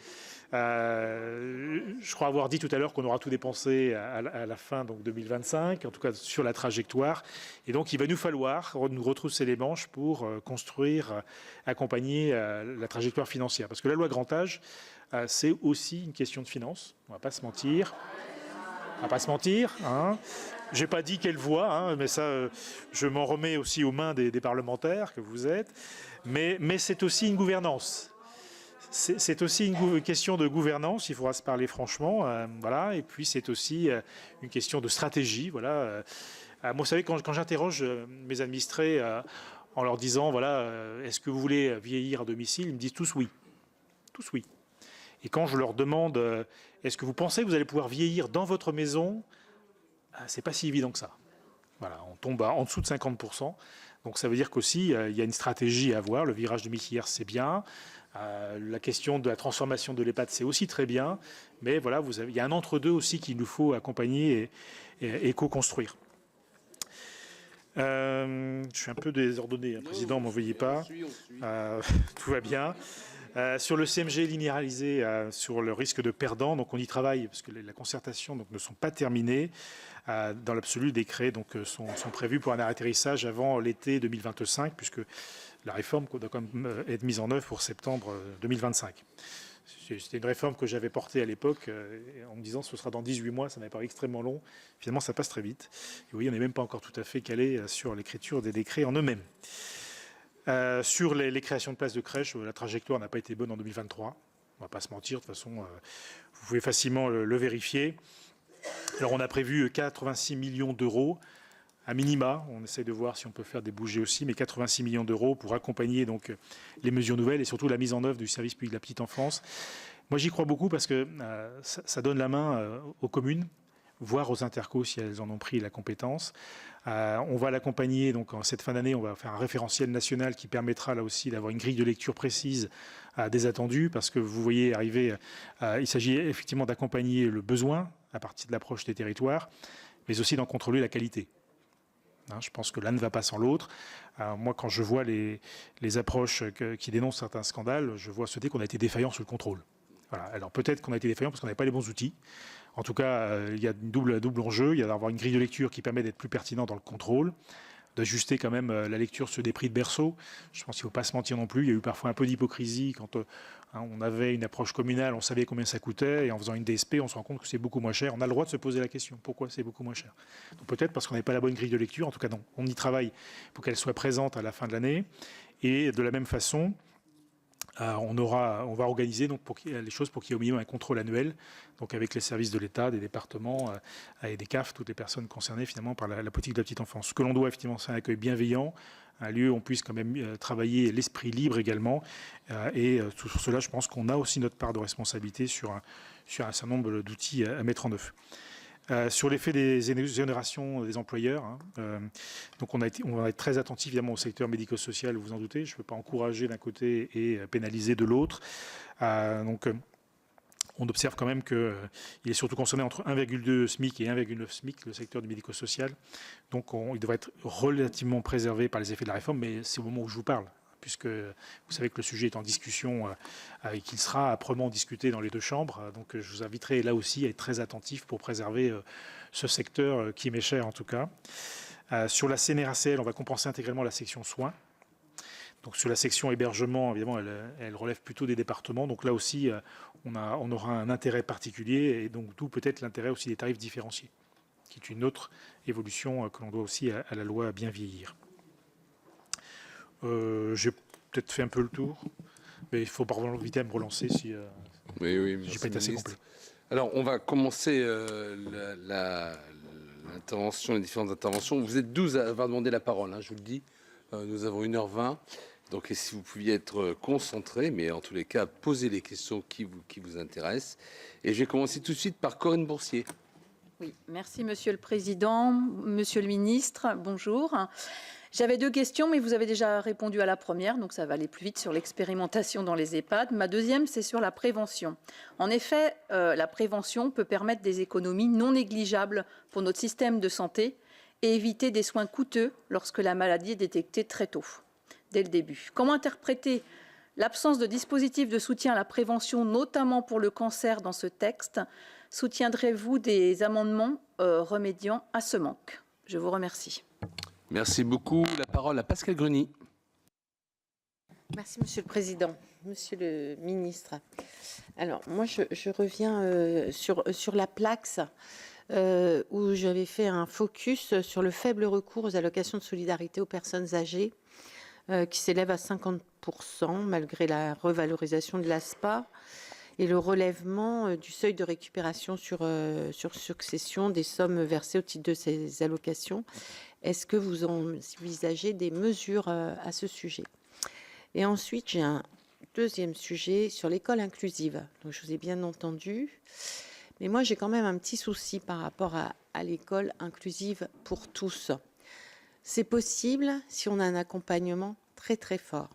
Je crois avoir dit tout à l'heure qu'on aura tout dépensé à la fin donc 2025, en tout cas sur la trajectoire. Et donc il va nous falloir nous retrousser les manches pour construire, accompagner la trajectoire financière. Parce que la loi grand âge, c'est aussi une question de finances, on ne va pas se mentir. Hein. Je n'ai pas dit quelle voie, hein, mais ça, je m'en remets aussi aux mains des parlementaires que vous êtes. Mais c'est aussi une gouvernance. C'est aussi une question de gouvernance, il faudra se parler franchement. Voilà. Et puis c'est aussi une question de stratégie. Voilà. Moi, vous savez, quand j'interroge mes administrés en leur disant, voilà, est-ce que vous voulez vieillir à domicile, ils me disent tous oui. Tous oui. Et quand je leur demande, est-ce que vous pensez que vous allez pouvoir vieillir dans votre maison, c'est pas si évident que ça. Voilà, on tombe en dessous de 50%. Donc ça veut dire qu'aussi, il y a une stratégie à avoir. Le virage domiciliaire, c'est bien. La question de la transformation de l'EHPAD, c'est aussi très bien. Mais voilà, il y a un entre-deux aussi qu'il nous faut accompagner et co-construire. Je suis un peu désordonné, hein, Président, m'en veuillez pas. Tout va bien. Sur le CMG linéarisé, sur le risque de perdant, donc on y travaille parce que la concertation donc, ne sont pas terminées. Dans l'absolu, les décrets donc, sont prévus pour un atterrissage avant l'été 2025, puisque la réforme doit quand même être mise en œuvre pour septembre 2025. C'était une réforme que j'avais portée à l'époque en me disant que ce sera dans 18 mois, ça m'avait paru extrêmement long. Finalement, ça passe très vite. Et oui, on n'est même pas encore tout à fait calé sur l'écriture des décrets en eux-mêmes. Sur les créations de places de crèche, la trajectoire n'a pas été bonne en 2023. On ne va pas se mentir, de toute façon, vous pouvez facilement le vérifier. Alors, on a prévu 86 millions d'euros. À minima, on essaie de voir si on peut faire des bougies aussi, mais 86 millions d'euros pour accompagner donc les mesures nouvelles et surtout la mise en œuvre du service public de la petite enfance. Moi, j'y crois beaucoup parce que ça donne la main aux communes, voire aux intercos si elles en ont pris la compétence. On va l'accompagner, donc en cette fin d'année, on va faire un référentiel national qui permettra là aussi d'avoir une grille de lecture précise des attendus, parce que vous voyez arriver, il s'agit effectivement d'accompagner le besoin à partir de l'approche des territoires, mais aussi d'en contrôler la qualité. Je pense que l'un ne va pas sans l'autre. Moi, quand je vois les approches qui dénoncent certains scandales, je vois se dire qu'on a été défaillant sur le contrôle. Voilà. Alors peut-être qu'on a été défaillant parce qu'on n'avait pas les bons outils. En tout cas, il y a un double enjeu. Il y a d'avoir une grille de lecture qui permet d'être plus pertinent dans le contrôle, d'ajuster quand même la lecture sur des prix de berceau. Je pense qu'il ne faut pas se mentir non plus. Il y a eu parfois un peu d'hypocrisie quand on avait une approche communale, on savait combien ça coûtait, et en faisant une DSP, on se rend compte que c'est beaucoup moins cher. On a le droit de se poser la question, pourquoi c'est beaucoup moins cher? Donc peut-être parce qu'on n'avait pas la bonne grille de lecture. En tout cas, non. On y travaille pour qu'elle soit présente à la fin de l'année. Et de la même façon, on va organiser donc les choses pour qu'il y ait au minimum un contrôle annuel, donc avec les services de l'État, des départements et des CAF, toutes les personnes concernées finalement par la politique de la petite enfance. Ce que l'on doit effectivement, c'est un accueil bienveillant, un lieu où on puisse quand même travailler l'esprit libre également. Et sur cela, je pense qu'on a aussi notre part de responsabilité sur un certain nombre d'outils à mettre en œuvre. Sur l'effet des exonérations des employeurs, donc on va être très attentif évidemment au secteur médico-social, vous en doutez. Je ne peux pas encourager d'un côté et pénaliser de l'autre. Donc on observe quand même qu'il est surtout concerné entre 1,2 SMIC et 1,9 SMIC, le secteur du médico-social. Donc il devrait être relativement préservé par les effets de la réforme, mais c'est au moment où je vous parle, puisque vous savez que le sujet est en discussion et qu'il sera âprement discuté dans les deux chambres. Donc je vous inviterai là aussi à être très attentif pour préserver ce secteur qui m'est cher en tout cas. Sur la CNRACL, on va compenser intégralement la section soins. Donc sur la section hébergement, évidemment, elle relève plutôt des départements. Donc là aussi, on aura un intérêt particulier, et donc d'où peut-être l'intérêt aussi des tarifs différenciés, qui est une autre évolution que l'on doit aussi à la loi Bien vieillir. J'ai peut-être fait un peu le tour, mais il faut par inviter à me relancer si oui, j'ai pas été assez complet. Alors, on va commencer l'intervention, les différentes interventions. Vous êtes 12 à avoir demandé la parole, hein, je vous le dis. Nous avons 1h20. Donc, et si vous pouviez être concentrés, mais en tous les cas, poser les questions qui vous intéressent. Et je vais commencer tout de suite par Corinne Boursier. Oui, merci Monsieur le Président. Monsieur le Ministre, bonjour. J'avais deux questions, mais vous avez déjà répondu à la première, donc ça va aller plus vite sur l'expérimentation dans les EHPAD. Ma deuxième, c'est sur la prévention. En effet, la prévention peut permettre des économies non négligeables pour notre système de santé et éviter des soins coûteux lorsque la maladie est détectée très tôt, dès le début. Comment interpréter l'absence de dispositifs de soutien à la prévention, notamment pour le cancer, dans ce texte? Soutiendrez-vous des amendements remédiant à ce manque? Je vous remercie. Merci beaucoup. La parole à Pascale Gruny. Merci Monsieur le Président. Monsieur le Ministre. Alors moi je reviens sur la Plax où j'avais fait un focus sur le faible recours aux allocations de solidarité aux personnes âgées qui s'élève à 50% malgré la revalorisation de l'ASPA et le relèvement du seuil de récupération sur succession des sommes versées au titre de ces allocations. Est-ce que vous envisagez des mesures à ce sujet? Et ensuite, j'ai un deuxième sujet sur l'école inclusive. Donc, je vous ai bien entendu, mais moi, j'ai quand même un petit souci par rapport à l'école inclusive pour tous. C'est possible si on a un accompagnement très, très fort.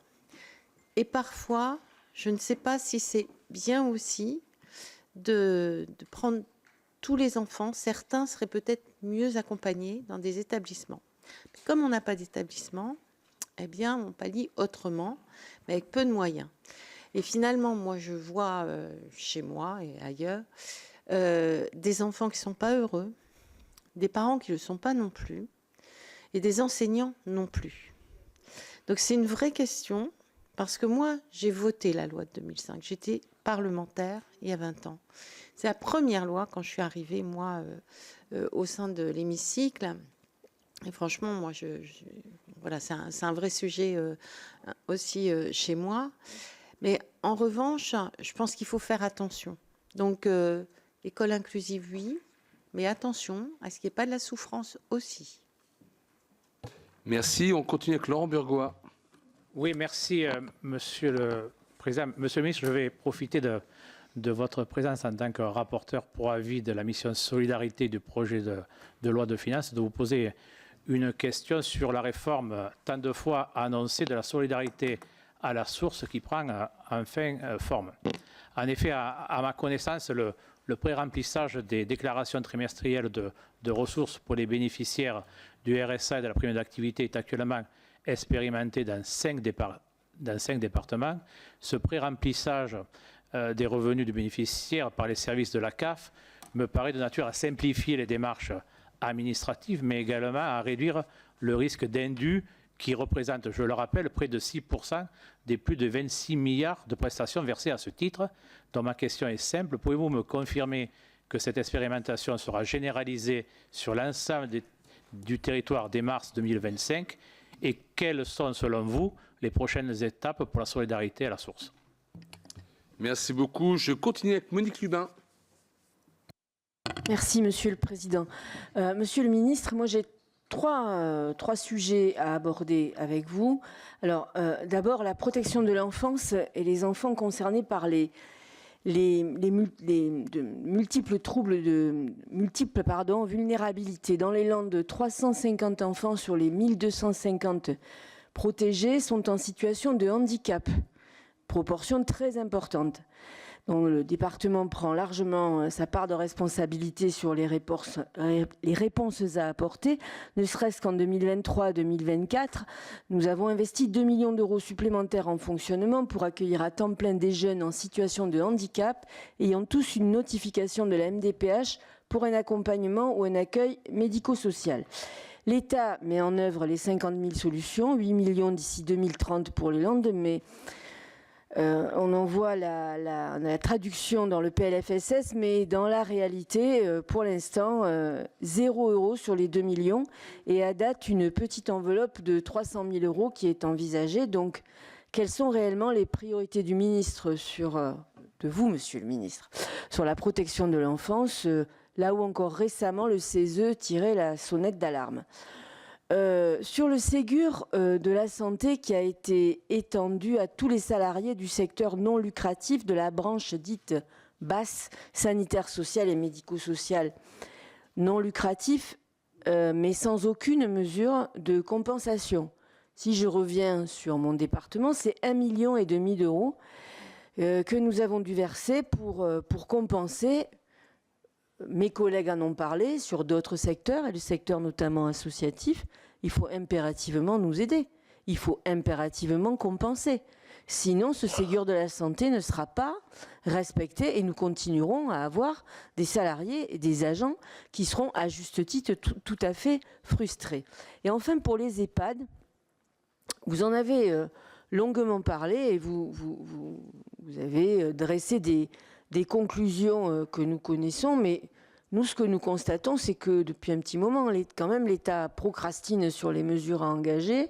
Et parfois, je ne sais pas si c'est bien aussi de prendre tous les enfants. Certains seraient peut-être mieux accompagnés dans des établissements. Comme on n'a pas d'établissement, eh bien, on pallie autrement, mais avec peu de moyens. Et finalement, moi, je vois chez moi et ailleurs des enfants qui ne sont pas heureux, des parents qui ne le sont pas non plus, et des enseignants non plus. Donc c'est une vraie question, parce que moi, j'ai voté la loi de 2005. J'étais parlementaire il y a 20 ans. C'est la première loi quand je suis arrivée, moi, au sein de l'hémicycle. Et franchement, moi, voilà, c'est un vrai sujet aussi chez moi. Mais en revanche, je pense qu'il faut faire attention. Donc, école inclusive, oui, mais attention à ce qu'il n'y ait pas de la souffrance aussi. Merci. On continue avec Laurent Burgoa. Oui, merci, Monsieur le Président. Monsieur le Ministre, je vais profiter de votre présence en tant que rapporteur pour avis de la mission Solidarité du projet de loi de finances, de vous poser une question sur la réforme tant de fois annoncée de la solidarité à la source qui prend enfin forme. En effet, à ma connaissance, le pré-remplissage des déclarations trimestrielles de ressources pour les bénéficiaires du RSA et de la prime d'activité est actuellement expérimenté dans 5 départements. Ce pré-remplissage des revenus du bénéficiaire par les services de la CAF me paraît de nature à simplifier les démarches administratives, mais également à réduire le risque d'indu qui représente, je le rappelle, près de 6% des plus de 26 milliards de prestations versées à ce titre. Donc ma question est simple, pouvez-vous me confirmer que cette expérimentation sera généralisée sur l'ensemble du territoire dès mars 2025 et quelles sont, selon vous, les prochaines étapes pour la solidarité à la source? Merci beaucoup. Je continue avec Monique Lubin. Merci, Monsieur le Président. Monsieur le Ministre, moi j'ai trois sujets à aborder avec vous. Alors, d'abord, la protection de l'enfance et les enfants concernés par les multiples vulnérabilités. Dans les Landes, 350 enfants sur les 1250 protégés sont en situation de handicap, proportion très importante. Donc, le département prend largement sa part de responsabilité sur les réponses à apporter, ne serait-ce qu'en 2023-2024. Nous avons investi 2 millions d'euros supplémentaires en fonctionnement pour accueillir à temps plein des jeunes en situation de handicap ayant tous une notification de la MDPH pour un accompagnement ou un accueil médico-social. L'État met en œuvre les 50 000 solutions, 8 millions d'ici 2030 pour les Landes, mais on en voit la traduction dans le PLFSS, mais dans la réalité, pour l'instant, 0 € sur les 2 millions et à date, une petite enveloppe de 300 000 € qui est envisagée. Donc, quelles sont réellement les priorités du ministre de vous, Monsieur le Ministre, sur la protection de l'enfance, là où encore récemment le CESE tirait la sonnette d'alarme? Sur le Ségur de la santé qui a été étendu à tous les salariés du secteur non lucratif de la branche dite basse, sanitaire, sociale et médico-sociale non lucratif, mais sans aucune mesure de compensation. Si je reviens sur mon département, c'est 1,5 million d'euros que nous avons dû verser pour compenser. Mes collègues en ont parlé sur d'autres secteurs, et le secteur notamment associatif. Il faut impérativement nous aider. Il faut impérativement compenser. Sinon, ce Ségur de la santé ne sera pas respecté et nous continuerons à avoir des salariés et des agents qui seront à juste titre tout à fait frustrés. Et enfin, pour les EHPAD, vous en avez longuement parlé et vous avez dressé des conclusions que nous connaissons, mais nous, ce que nous constatons, c'est que depuis un petit moment, quand même, l'État procrastine sur les mesures à engager,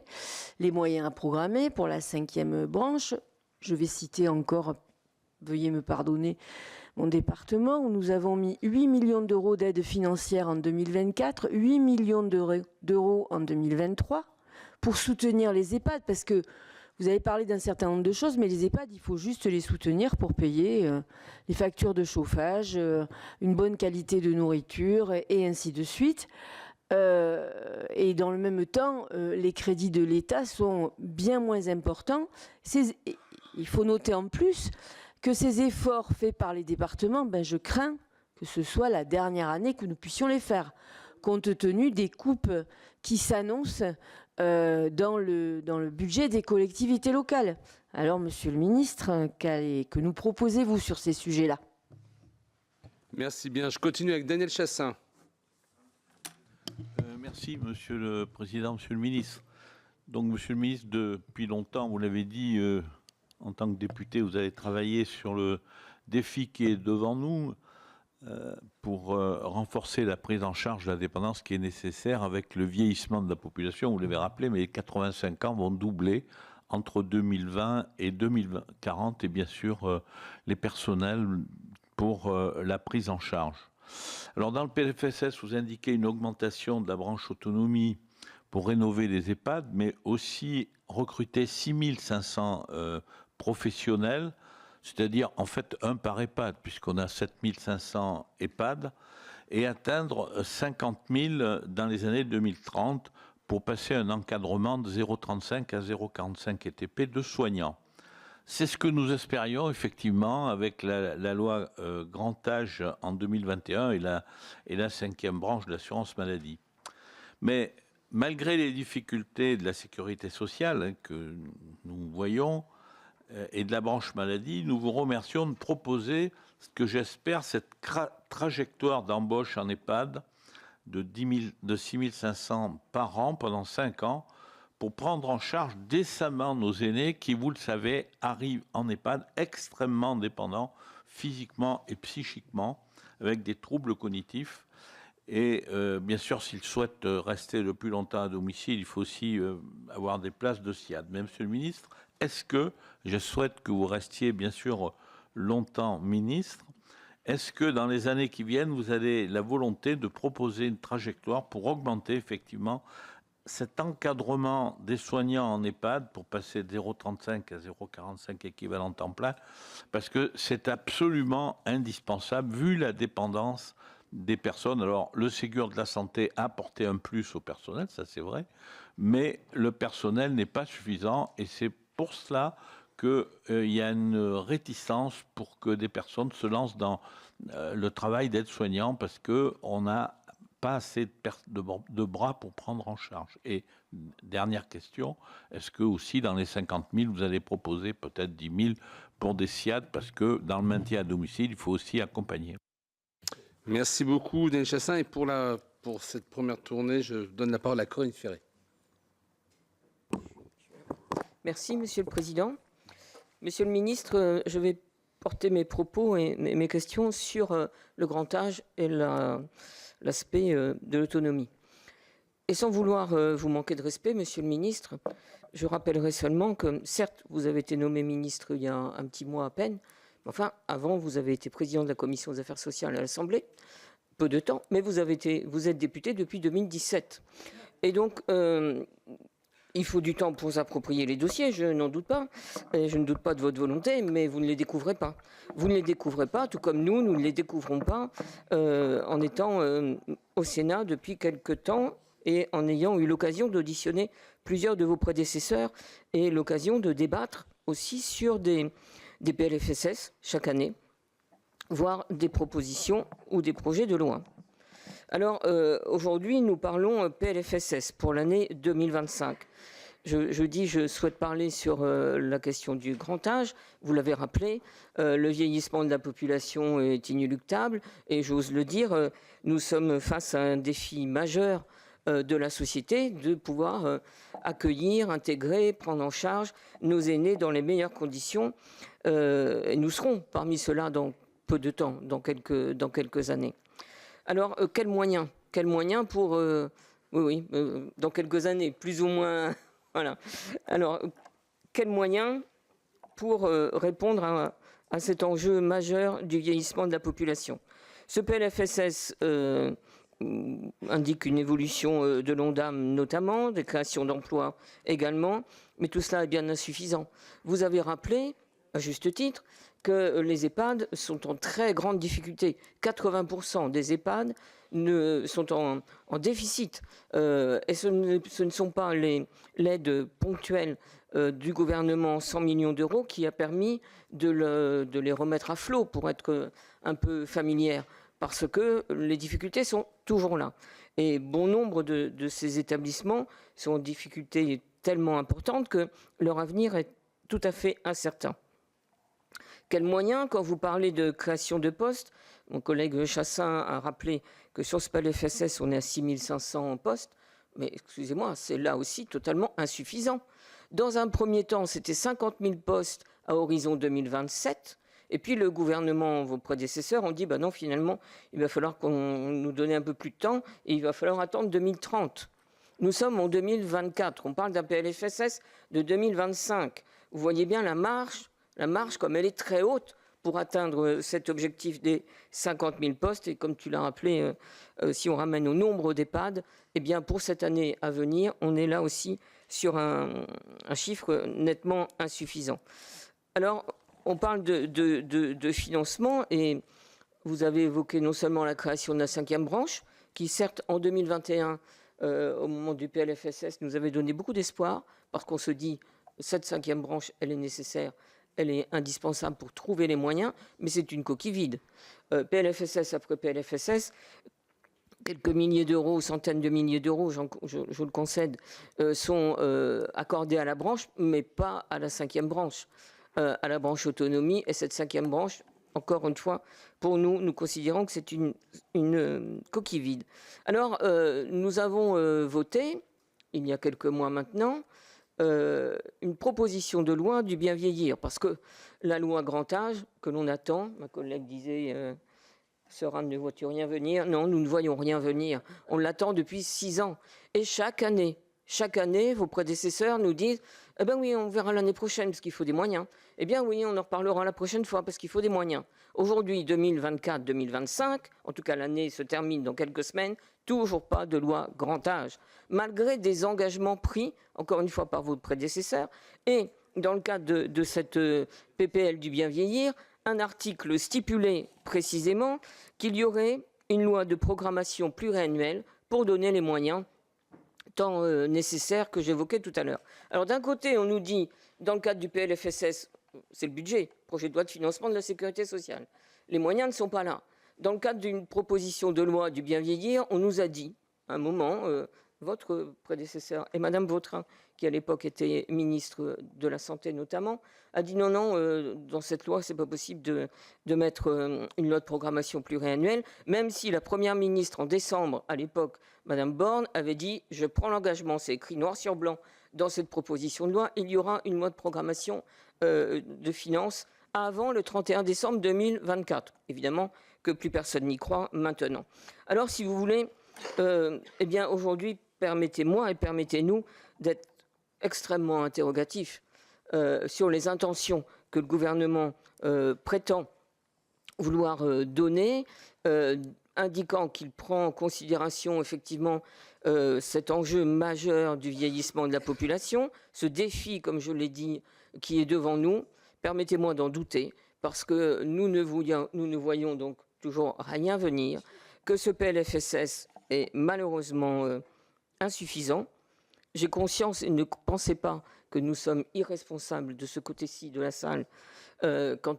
les moyens à programmer pour la 5e branche. Je vais citer encore, veuillez me pardonner, mon département, où nous avons mis 8 millions d'euros d'aide financière en 2024, 8 millions d'euros en 2023 pour soutenir les EHPAD, parce que vous avez parlé d'un certain nombre de choses, mais les EHPAD, il faut juste les soutenir pour payer les factures de chauffage, une bonne qualité de nourriture et ainsi de suite. Et dans le même temps, les crédits de l'État sont bien moins importants. Il faut noter en plus que ces efforts faits par les départements, je crains que ce soit la dernière année que nous puissions les faire, compte tenu des coupes qui s'annoncent dans le budget des collectivités locales. Alors, Monsieur le ministre, que nous proposez-vous sur ces sujets-là? Merci bien. Je continue avec Daniel Chassaing. Merci, Monsieur le Président, Monsieur le Ministre. Donc, Monsieur le Ministre, depuis longtemps, vous l'avez dit, en tant que député, vous avez travaillé sur le défi qui est devant nous pour renforcer la prise en charge de la dépendance qui est nécessaire avec le vieillissement de la population. Vous l'avez rappelé, mais les 85 ans vont doubler entre 2020 et 2040 et bien sûr les personnels pour la prise en charge. Alors dans le PLFSS, vous indiquez une augmentation de la branche autonomie pour rénover les EHPAD, mais aussi recruter 6500 professionnels, c'est-à-dire en fait un par EHPAD, puisqu'on a 7500 EHPAD, et atteindre 50 000 dans les années 2030 pour passer un encadrement de 0,35 à 0,45 ETP de soignants. C'est ce que nous espérions effectivement avec la loi grand âge en 2021 et la 5e branche de l'assurance maladie. Mais malgré les difficultés de la sécurité sociale que nous voyons et de la branche maladie, nous vous remercions de proposer ce que j'espère cette trajectoire d'embauche en EHPAD de 6 500 par an pendant 5 ans pour prendre en charge décemment nos aînés qui, vous le savez, arrivent en EHPAD extrêmement dépendants physiquement et psychiquement avec des troubles cognitifs. Et bien sûr, s'ils souhaitent rester le plus longtemps à domicile, il faut aussi avoir des places de SIAD. Mais Monsieur le Ministre, est-ce que, je souhaite que vous restiez bien sûr longtemps ministre, est-ce que dans les années qui viennent, vous avez la volonté de proposer une trajectoire pour augmenter effectivement cet encadrement des soignants en EHPAD pour passer de 0,35 à 0,45 équivalent temps plein, parce que c'est absolument indispensable vu la dépendance des personnes. Alors, le Ségur de la santé a apporté un plus au personnel, ça c'est vrai, mais le personnel n'est pas suffisant et c'est pour cela qu'il y a une réticence pour que des personnes se lancent dans le travail d'aide-soignant parce qu'on n'a pas assez de bras pour prendre en charge. Et dernière question, est-ce que aussi dans les 50 000, vous allez proposer peut-être 10 000 pour des SIAD parce que dans le maintien à domicile, il faut aussi accompagner. Merci beaucoup, Daniel Chassaing. Et pour cette première tournée, je donne la parole à Corinne Ferré. Merci, Monsieur le Président. Monsieur le Ministre, je vais porter mes propos et mes questions sur le grand âge et l'aspect de l'autonomie. Et sans vouloir vous manquer de respect, Monsieur le Ministre, je rappellerai seulement que, certes, vous avez été nommé ministre il y a un petit mois à peine, mais enfin, avant, vous avez été président de la Commission des affaires sociales à l'Assemblée, peu de temps, mais vous êtes député depuis 2017. Et donc, il faut du temps pour s'approprier les dossiers, je n'en doute pas. Et je ne doute pas de votre volonté, mais vous ne les découvrez pas. Vous ne les découvrez pas, tout comme nous ne les découvrons pas en étant au Sénat depuis quelque temps et en ayant eu l'occasion d'auditionner plusieurs de vos prédécesseurs et l'occasion de débattre aussi sur des PLFSS chaque année, voire des propositions ou des projets de loi. Alors, aujourd'hui, nous parlons PLFSS pour l'année 2025. Je souhaite parler sur la question du grand âge. Vous l'avez rappelé, le vieillissement de la population est inéluctable et j'ose le dire, nous sommes face à un défi majeur de la société de pouvoir accueillir, intégrer, prendre en charge nos aînés dans les meilleures conditions. Et nous serons parmi ceux-là dans peu de temps, dans quelques années. Alors, quels moyens pour... dans quelques années, plus ou moins... Voilà. Alors, quels moyens pour répondre à cet enjeu majeur du vieillissement de la population? Ce PLFSS indique une évolution de l'ONDAM notamment, des créations d'emplois également, mais tout cela est bien insuffisant. Vous avez rappelé, à juste titre, que les EHPAD sont en très grande difficulté. 80% des EHPAD sont en déficit. Et ce ne sont pas l'aide ponctuelle du gouvernement, 100 millions d'euros, qui a permis de les remettre à flot, pour être un peu familière. parce que les difficultés sont toujours là. Et bon nombre de ces établissements sont en difficulté tellement importante que leur avenir est tout à fait incertain. Quels moyens, quand vous parlez de création de postes, mon collègue Chassaing a rappelé que sur ce PLFSS, on est à 6500 postes, mais excusez-moi, c'est là aussi totalement insuffisant. Dans un premier temps, c'était 50 000 postes à horizon 2027, et puis le gouvernement, vos prédécesseurs, ont dit non, finalement, il va falloir qu'on nous donne un peu plus de temps, et il va falloir attendre 2030. Nous sommes en 2024, on parle d'un PLFSS de 2025. Vous voyez bien la marge comme elle est très haute pour atteindre cet objectif des 50 000 postes. Et comme tu l'as rappelé, si on ramène au nombre d'EHPAD, eh bien pour cette année à venir, on est là aussi sur un chiffre nettement insuffisant. Alors, on parle de financement et vous avez évoqué non seulement la création de la 5e branche, qui certes en 2021, au moment du PLFSS, nous avait donné beaucoup d'espoir, parce qu'on se dit cette 5e branche, elle est nécessaire, elle est indispensable pour trouver les moyens, mais c'est une coquille vide. PLFSS après PLFSS, quelques milliers d'euros, centaines de milliers d'euros, je le concède, sont accordés à la branche, mais pas à la 5e branche, à la branche autonomie. Et cette 5e branche, encore une fois, pour nous, nous considérons que c'est une coquille vide. Alors, nous avons voté, il y a quelques mois maintenant, une proposition de loi du bien vieillir, parce que la loi grand âge que l'on attend, ma collègue disait, Sera, ne vois-tu rien venir? Non, nous ne voyons rien venir. On l'attend depuis 6 ans. Et chaque année, vos prédécesseurs nous disent « Eh bien oui, on verra l'année prochaine parce qu'il faut des moyens. Eh bien oui, on en reparlera la prochaine fois parce qu'il faut des moyens. » Aujourd'hui, 2024-2025, en tout cas l'année se termine dans quelques semaines, toujours pas de loi grand âge. Malgré des engagements pris, encore une fois, par vos prédécesseurs. Et dans le cadre de cette PPL du bien vieillir, un article stipulait précisément qu'il y aurait une loi de programmation pluriannuelle pour donner les moyens tant nécessaires que j'évoquais tout à l'heure. Alors d'un côté, on nous dit, dans le cadre du PLFSS, c'est le budget, projet de loi de financement de la sécurité sociale. Les moyens ne sont pas là. Dans le cadre d'une proposition de loi du bien vieillir, on nous a dit, à un moment, votre prédécesseur et Madame Vautrin, qui à l'époque était ministre de la Santé notamment, a dit non, dans cette loi, c'est pas possible de mettre une loi de programmation pluriannuelle, même si la première ministre en décembre, à l'époque, Madame Borne, avait dit je prends l'engagement, c'est écrit noir sur blanc dans cette proposition de loi, il y aura une loi de programmation de finances avant le 31 décembre 2024. Évidemment que plus personne n'y croit maintenant. Alors, si vous voulez, eh bien aujourd'hui, permettez-moi et permettez-nous d'être extrêmement interrogatifs sur les intentions que le gouvernement prétend vouloir donner, indiquant qu'il prend en considération effectivement cet enjeu majeur du vieillissement de la population, ce défi, comme je l'ai dit, qui est devant nous. Permettez-moi d'en douter, parce que nous ne voyons donc toujours rien venir, que ce PLFSS est malheureusement insuffisant. J'ai conscience et ne pensez pas que nous sommes irresponsables de ce côté-ci de la salle quant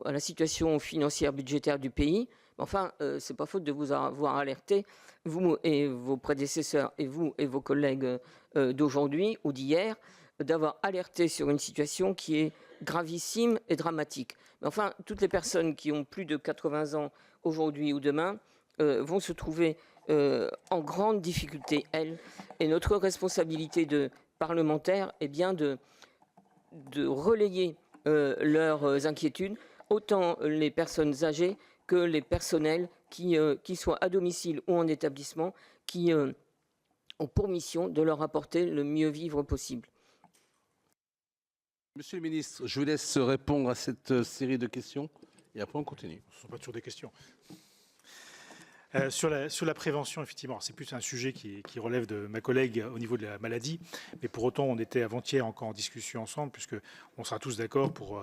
à la situation financière budgétaire du pays. Enfin, c'est pas faute de vous avoir alerté, vous et vos prédécesseurs et vous et vos collègues d'aujourd'hui ou d'hier, d'avoir alerté sur une situation qui est gravissime et dramatique. Mais enfin, toutes les personnes qui ont plus de 80 ans aujourd'hui ou demain vont se trouver en grande difficulté, elles. Et notre responsabilité de parlementaires est bien de relayer leurs inquiétudes, autant les personnes âgées que les personnels qui soient à domicile ou en établissement, qui ont pour mission de leur apporter le mieux vivre possible. Monsieur le ministre, je vous laisse répondre à cette série de questions et après on continue. Ce ne sont pas toujours des questions. Sur la prévention, effectivement, c'est plus un sujet qui relève de ma collègue au niveau de la maladie, mais pour autant, on était avant-hier encore en discussion ensemble, puisqu'on sera tous d'accord pour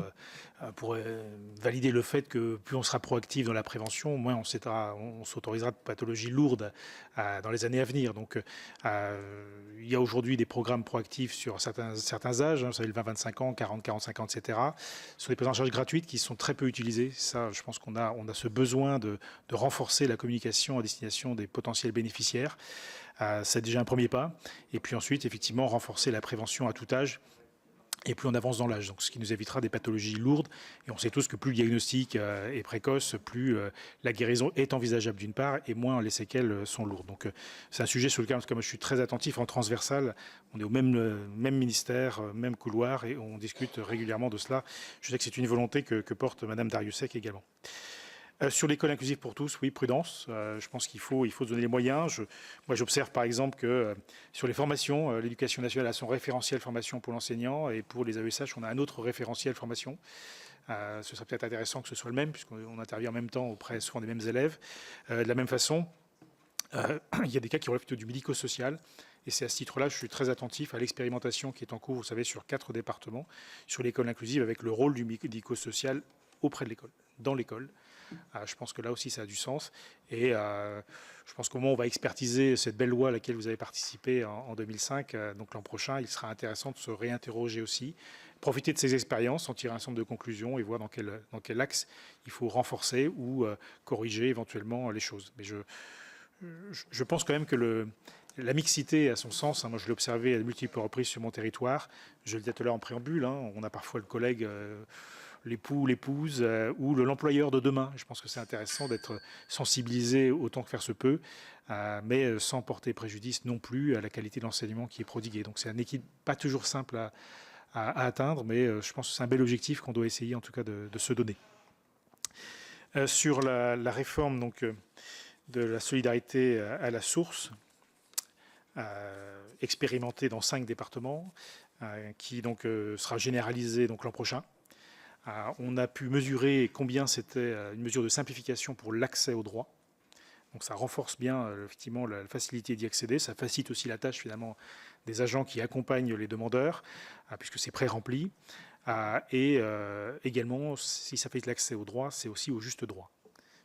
valider le fait que plus on sera proactif dans la prévention, moins on s'autorisera de pathologies lourdes dans les années à venir. Donc, il y a aujourd'hui des programmes proactifs sur certains âges, vous savez, le 20-25 ans, 40-45 ans, etc. Ce sont des prises en charge gratuites qui sont très peu utilisées. Ça, je pense qu'on a ce besoin de renforcer la communication à destination des potentiels bénéficiaires. C'est déjà un premier pas. Et puis ensuite, effectivement, renforcer la prévention à tout âge et plus on avance dans l'âge. Donc, ce qui nous évitera des pathologies lourdes. Et on sait tous que plus le diagnostic est précoce, plus la guérison est envisageable d'une part et moins les séquelles sont lourdes. Donc, c'est un sujet sur lequel, en tout cas, moi, je suis très attentif en transversal. On est au même ministère, même couloir et on discute régulièrement de cela. Je sais que c'est une volonté que porte Madame Dariussec également. Sur l'école inclusive pour tous, oui, prudence. Je pense qu'il faut se donner les moyens. Moi, j'observe par exemple que sur les formations, l'éducation nationale a son référentiel formation pour l'enseignant et pour les AESH, on a un autre référentiel formation. Ce serait peut-être intéressant que ce soit le même puisqu'on intervient en même temps auprès souvent des mêmes élèves. De la même façon, il y a des cas qui relèvent plutôt du médico-social. Et c'est à ce titre-là, je suis très attentif à l'expérimentation qui est en cours, vous savez, sur 4 départements, sur l'école inclusive avec le rôle du médico-social auprès de l'école, dans l'école. Je pense que là aussi, ça a du sens. Et je pense qu'au moment où on va expertiser cette belle loi à laquelle vous avez participé en 2005, donc l'an prochain, il sera intéressant de se réinterroger aussi, profiter de ces expériences, en tirer un certain nombre de conclusions et voir dans quel axe il faut renforcer ou corriger éventuellement les choses. Mais je pense quand même que la mixité a son sens. Moi, je l'ai observé à de multiples reprises sur mon territoire. Je le disais tout à l'heure en préambule. On a parfois le collègue... l'époux, l'épouse ou l'employeur de demain. Je pense que c'est intéressant d'être sensibilisé autant que faire se peut, mais sans porter préjudice non plus à la qualité de l'enseignement qui est prodigué. Donc c'est un équilibre pas toujours simple à atteindre, mais je pense que c'est un bel objectif qu'on doit essayer en tout cas de se donner. Sur la réforme donc, de la solidarité à la source, expérimentée dans 5 départements, qui donc sera généralisée donc l'an prochain. On a pu mesurer combien c'était une mesure de simplification pour l'accès au droit. Donc ça renforce bien effectivement la facilité d'y accéder. Ça facilite aussi la tâche finalement des agents qui accompagnent les demandeurs, puisque c'est pré-rempli. Et également, si ça fait l'accès au droit, c'est aussi au juste droit.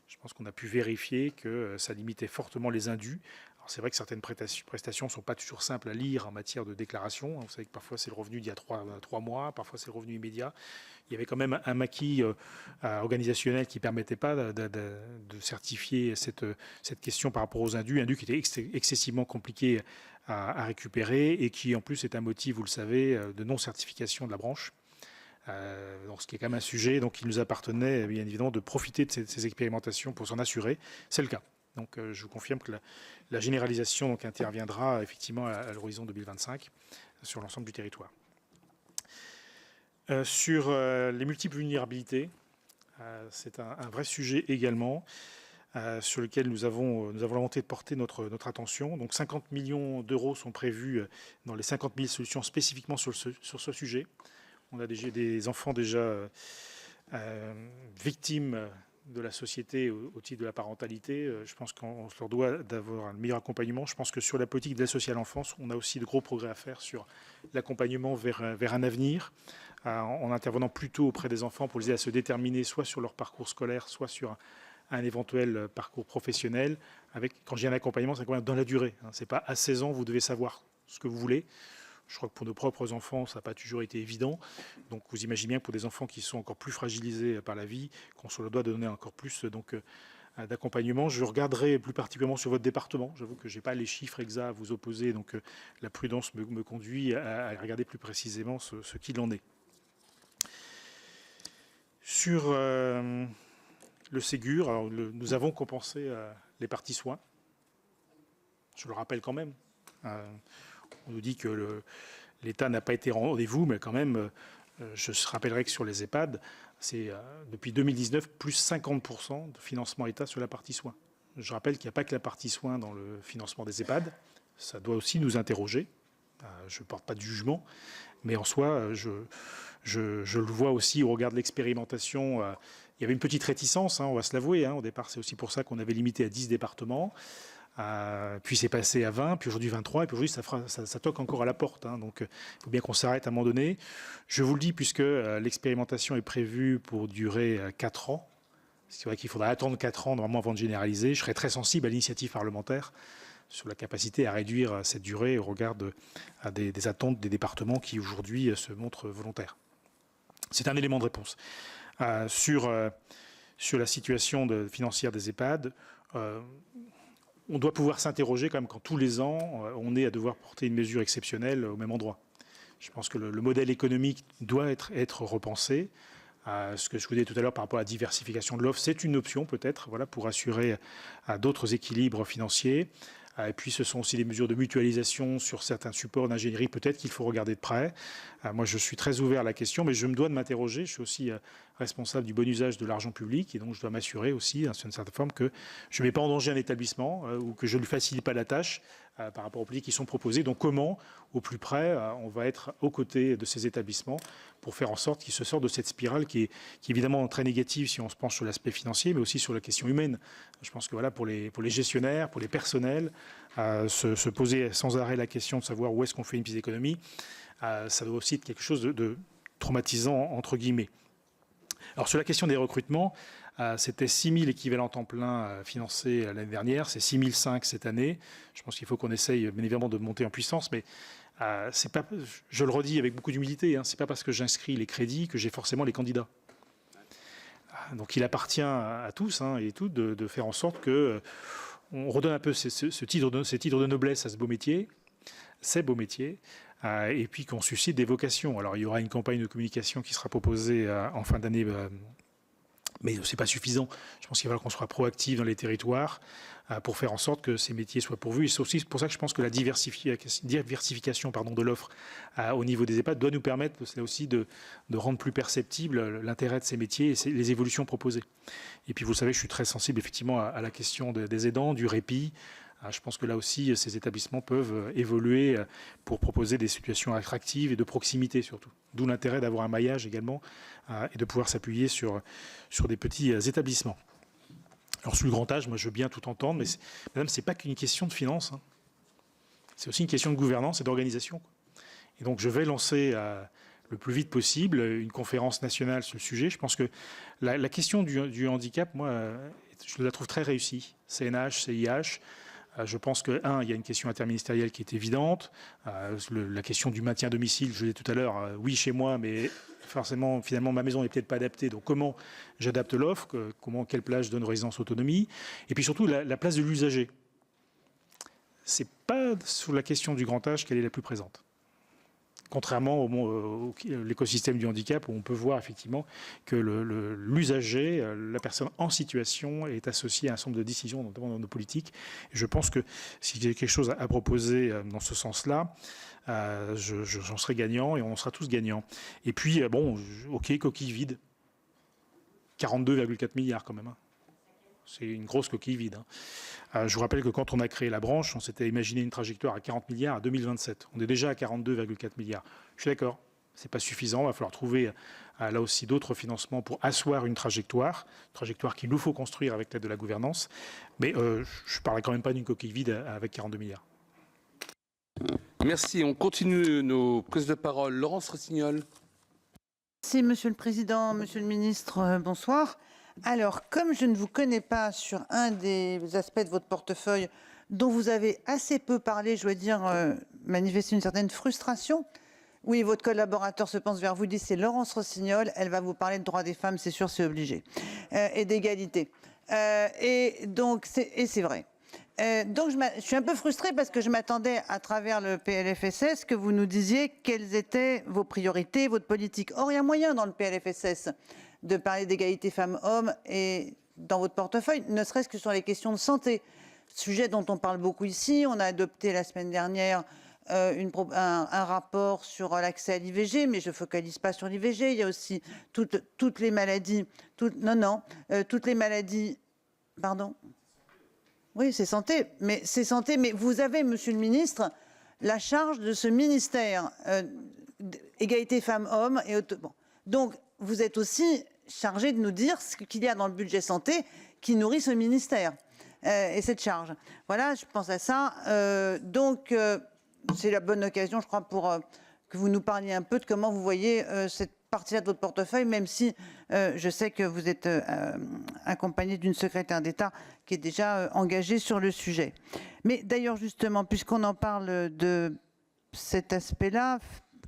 Je pense qu'on a pu vérifier que ça limitait fortement les indus. C'est vrai que certaines prestations ne sont pas toujours simples à lire en matière de déclaration. Vous savez que parfois c'est le revenu d'il y a 3 mois, parfois c'est le revenu immédiat. Il y avait quand même un maquis organisationnel qui ne permettait pas de certifier cette question par rapport aux indus qui était excessivement compliqué à récupérer et qui en plus est un motif, vous le savez, de non-certification de la branche. Donc, ce qui est quand même un sujet, donc il nous appartenait bien évidemment de profiter de ces expérimentations pour s'en assurer. C'est le cas. Donc, je vous confirme que la généralisation donc, interviendra effectivement à l'horizon 2025 sur l'ensemble du territoire. Sur les multiples vulnérabilités, c'est un vrai sujet également sur lequel nous avons la volonté de porter notre attention. Donc, 50 millions d'euros sont prévus dans les 50 000 solutions spécifiquement sur ce sujet. On a des enfants déjà victimes de la société au titre de la parentalité. Je pense qu'on se leur doit d'avoir un meilleur accompagnement. Je pense que sur la politique d'aide sociale à l'enfance, on a aussi de gros progrès à faire sur l'accompagnement vers un avenir, en intervenant plutôt auprès des enfants pour les aider à se déterminer soit sur leur parcours scolaire, soit sur un éventuel parcours professionnel. Quand j'ai un accompagnement, c'est quand même dans la durée. Ce n'est pas à 16 ans, vous devez savoir ce que vous voulez. Je crois que pour nos propres enfants, ça n'a pas toujours été évident. Donc, vous imaginez bien que pour des enfants qui sont encore plus fragilisés par la vie, qu'on se le doit de donner encore plus d'accompagnement. Je regarderai plus particulièrement sur votre département. J'avoue que je n'ai pas les chiffres exacts à vous opposer, donc la prudence me conduit à regarder plus précisément ce qu'il en est. Sur le Ségur, alors, nous avons compensé les parties soins. Je le rappelle quand même. On nous dit que l'État n'a pas été au rendez-vous, mais quand même, je rappellerai que sur les EHPAD, c'est depuis 2019, plus 50% de financement État sur la partie soins. Je rappelle qu'il n'y a pas que la partie soins dans le financement des EHPAD. Ça doit aussi nous interroger. Je ne porte pas de jugement, mais en soi, je le vois aussi au regard de l'expérimentation Il y avait une petite réticence, on va se l'avouer. Au départ, c'est aussi pour ça qu'on avait limité à 10 départements. Puis c'est passé à 20, puis aujourd'hui 23, et puis aujourd'hui ça toque encore à la porte. Donc il faut bien qu'on s'arrête à un moment donné. Je vous le dis puisque l'expérimentation est prévue pour durer 4 ans. C'est vrai qu'il faudra attendre 4 ans normalement avant de généraliser. Je serais très sensible à l'initiative parlementaire sur la capacité à réduire cette durée au regard des attentes des départements qui aujourd'hui se montrent volontaires. C'est un élément de réponse. Sur la situation financière des EHPAD, on doit pouvoir s'interroger quand même quand tous les ans, on est à devoir porter une mesure exceptionnelle au même endroit. Je pense que le modèle économique doit être repensé. Ce que je vous disais tout à l'heure par rapport à la diversification de l'offre, c'est une option peut-être pour assurer d'autres équilibres financiers. Et puis ce sont aussi des mesures de mutualisation sur certains supports d'ingénierie, peut-être qu'il faut regarder de près. Moi je suis très ouvert à la question, mais je me dois de m'interroger. Je suis aussi responsable du bon usage de l'argent public et donc je dois m'assurer aussi, dans une certaine forme, que je ne mets pas en danger un établissement ou que je ne lui facilite pas la tâche par rapport aux politiques qui sont proposées. Donc comment, au plus près, on va être aux côtés de ces établissements pour faire en sorte qu'ils se sortent de cette spirale qui est évidemment très négative si on se penche sur l'aspect financier, mais aussi sur la question humaine. Je pense que pour les gestionnaires, pour les personnels, se poser sans arrêt la question de savoir où est-ce qu'on fait une petite économie, ça doit aussi être quelque chose de traumatisant, entre guillemets. Alors sur la question des recrutements, c'était 6 000 équivalents temps plein financés l'année dernière, c'est 6 500 cette année. Je pense qu'il faut qu'on essaye bien évidemment de monter en puissance, mais c'est pas, je le redis avec beaucoup d'humilité, c'est pas parce que j'inscris les crédits que j'ai forcément les candidats. Donc il appartient à tous et toutes de faire en sorte que on redonne un peu ces titres de noblesse à ce beau métier, ces beaux métiers, et puis qu'on suscite des vocations. Alors il y aura une campagne de communication qui sera proposée en fin d'année, mais ce n'est pas suffisant. Je pense qu'il va falloir qu'on soit proactif dans les territoires pour faire en sorte que ces métiers soient pourvus. Et c'est aussi pour ça que je pense que la diversification de l'offre au niveau des EHPAD doit nous permettre aussi de rendre plus perceptible l'intérêt de ces métiers et les évolutions proposées. Et puis vous le savez, je suis très sensible effectivement à la question des aidants, du répit. Je pense que là aussi, ces établissements peuvent évoluer pour proposer des situations attractives et de proximité surtout. D'où l'intérêt d'avoir un maillage également et de pouvoir s'appuyer sur des petits établissements. Alors sur le grand âge, moi je veux bien tout entendre, mais madame, ce n'est pas qu'une question de finances. C'est aussi une question de gouvernance et d'organisation. Et donc je vais lancer le plus vite possible une conférence nationale sur le sujet. Je pense que la question du handicap, moi, je la trouve très réussie. CNH, CIH. Je pense que, il y a une question interministérielle qui est évidente. La question du maintien à domicile, je l'ai dit tout à l'heure, oui chez moi, mais forcément, finalement, ma maison n'est peut-être pas adaptée. Donc comment j'adapte l'offre, quelle place je donne aux résidences autonomie. Et puis surtout, la place de l'usager. Ce n'est pas sur la question du grand âge qu'elle est la plus présente. Contrairement à l'écosystème du handicap, où on peut voir effectivement que l'usager, la personne en situation, est associée à un certain nombre de décisions, notamment dans nos politiques. Et je pense que s'il y a quelque chose à proposer dans ce sens-là, j'en serai gagnant et on sera tous gagnants. Et puis, OK, coquille vide. 42,4 milliards quand même. C'est une grosse coquille vide. Je vous rappelle que quand on a créé la branche, on s'était imaginé une trajectoire à 40 milliards à 2027. On est déjà à 42,4 milliards. Je suis d'accord, ce n'est pas suffisant. Il va falloir trouver là aussi d'autres financements pour asseoir une trajectoire qu'il nous faut construire avec l'aide de la gouvernance. Mais je ne parlerai quand même pas d'une coquille vide avec 42 milliards. Merci. On continue nos prises de parole. Laurence Rossignol. Merci, Monsieur le Président. Monsieur le Ministre, bonsoir. Alors, comme je ne vous connais pas sur un des aspects de votre portefeuille dont vous avez assez peu parlé, je dois dire, manifester une certaine frustration. Oui, votre collaborateur se pense vers vous, dit c'est Laurence Rossignol, elle va vous parler de droits des femmes, c'est sûr, c'est obligé, et d'égalité. Et c'est vrai. Donc, je suis un peu frustrée parce que je m'attendais, à travers le PLFSS, que vous nous disiez quelles étaient vos priorités, votre politique. Or, il y a moyen dans le PLFSS de parler d'égalité femmes-hommes et dans votre portefeuille, ne serait-ce que sur les questions de santé. Sujet dont on parle beaucoup ici. On a adopté la semaine dernière un rapport sur l'accès à l'IVG, mais je ne focalise pas sur l'IVG. Il y a aussi toutes les maladies. Toutes les maladies. Pardon ? Oui, c'est santé. Mais c'est santé. Mais vous avez, Monsieur le Ministre, la charge de ce ministère égalité femmes-hommes. Bon. Donc, vous êtes aussi chargé de nous dire ce qu'il y a dans le budget santé qui nourrit ce ministère et cette charge. Voilà, je pense à ça. Donc, c'est la bonne occasion, je crois, pour que vous nous parliez un peu de comment vous voyez cette partie-là de votre portefeuille, même si je sais que vous êtes accompagné d'une secrétaire d'État qui est déjà engagée sur le sujet. Mais d'ailleurs, justement, puisqu'on en parle de cet aspect-là,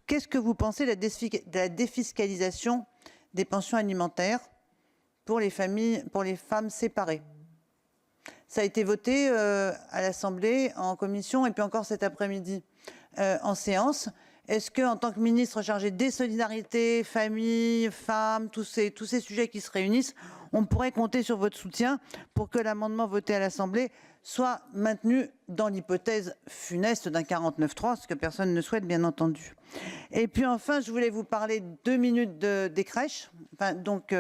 qu'est-ce que vous pensez de la défiscalisation des pensions alimentaires pour les familles, pour les femmes séparées? Ça a été voté à l'Assemblée, en commission, et puis encore cet après-midi en séance. Est-ce que, en tant que ministre chargé des solidarités, familles, femmes, tous ces sujets qui se réunissent, on pourrait compter sur votre soutien pour que l'amendement voté à l'Assemblée soit maintenu dans l'hypothèse funeste d'un 49.3, ce que personne ne souhaite, bien entendu. Et puis enfin, je voulais vous parler 2 minutes des crèches. Enfin, donc,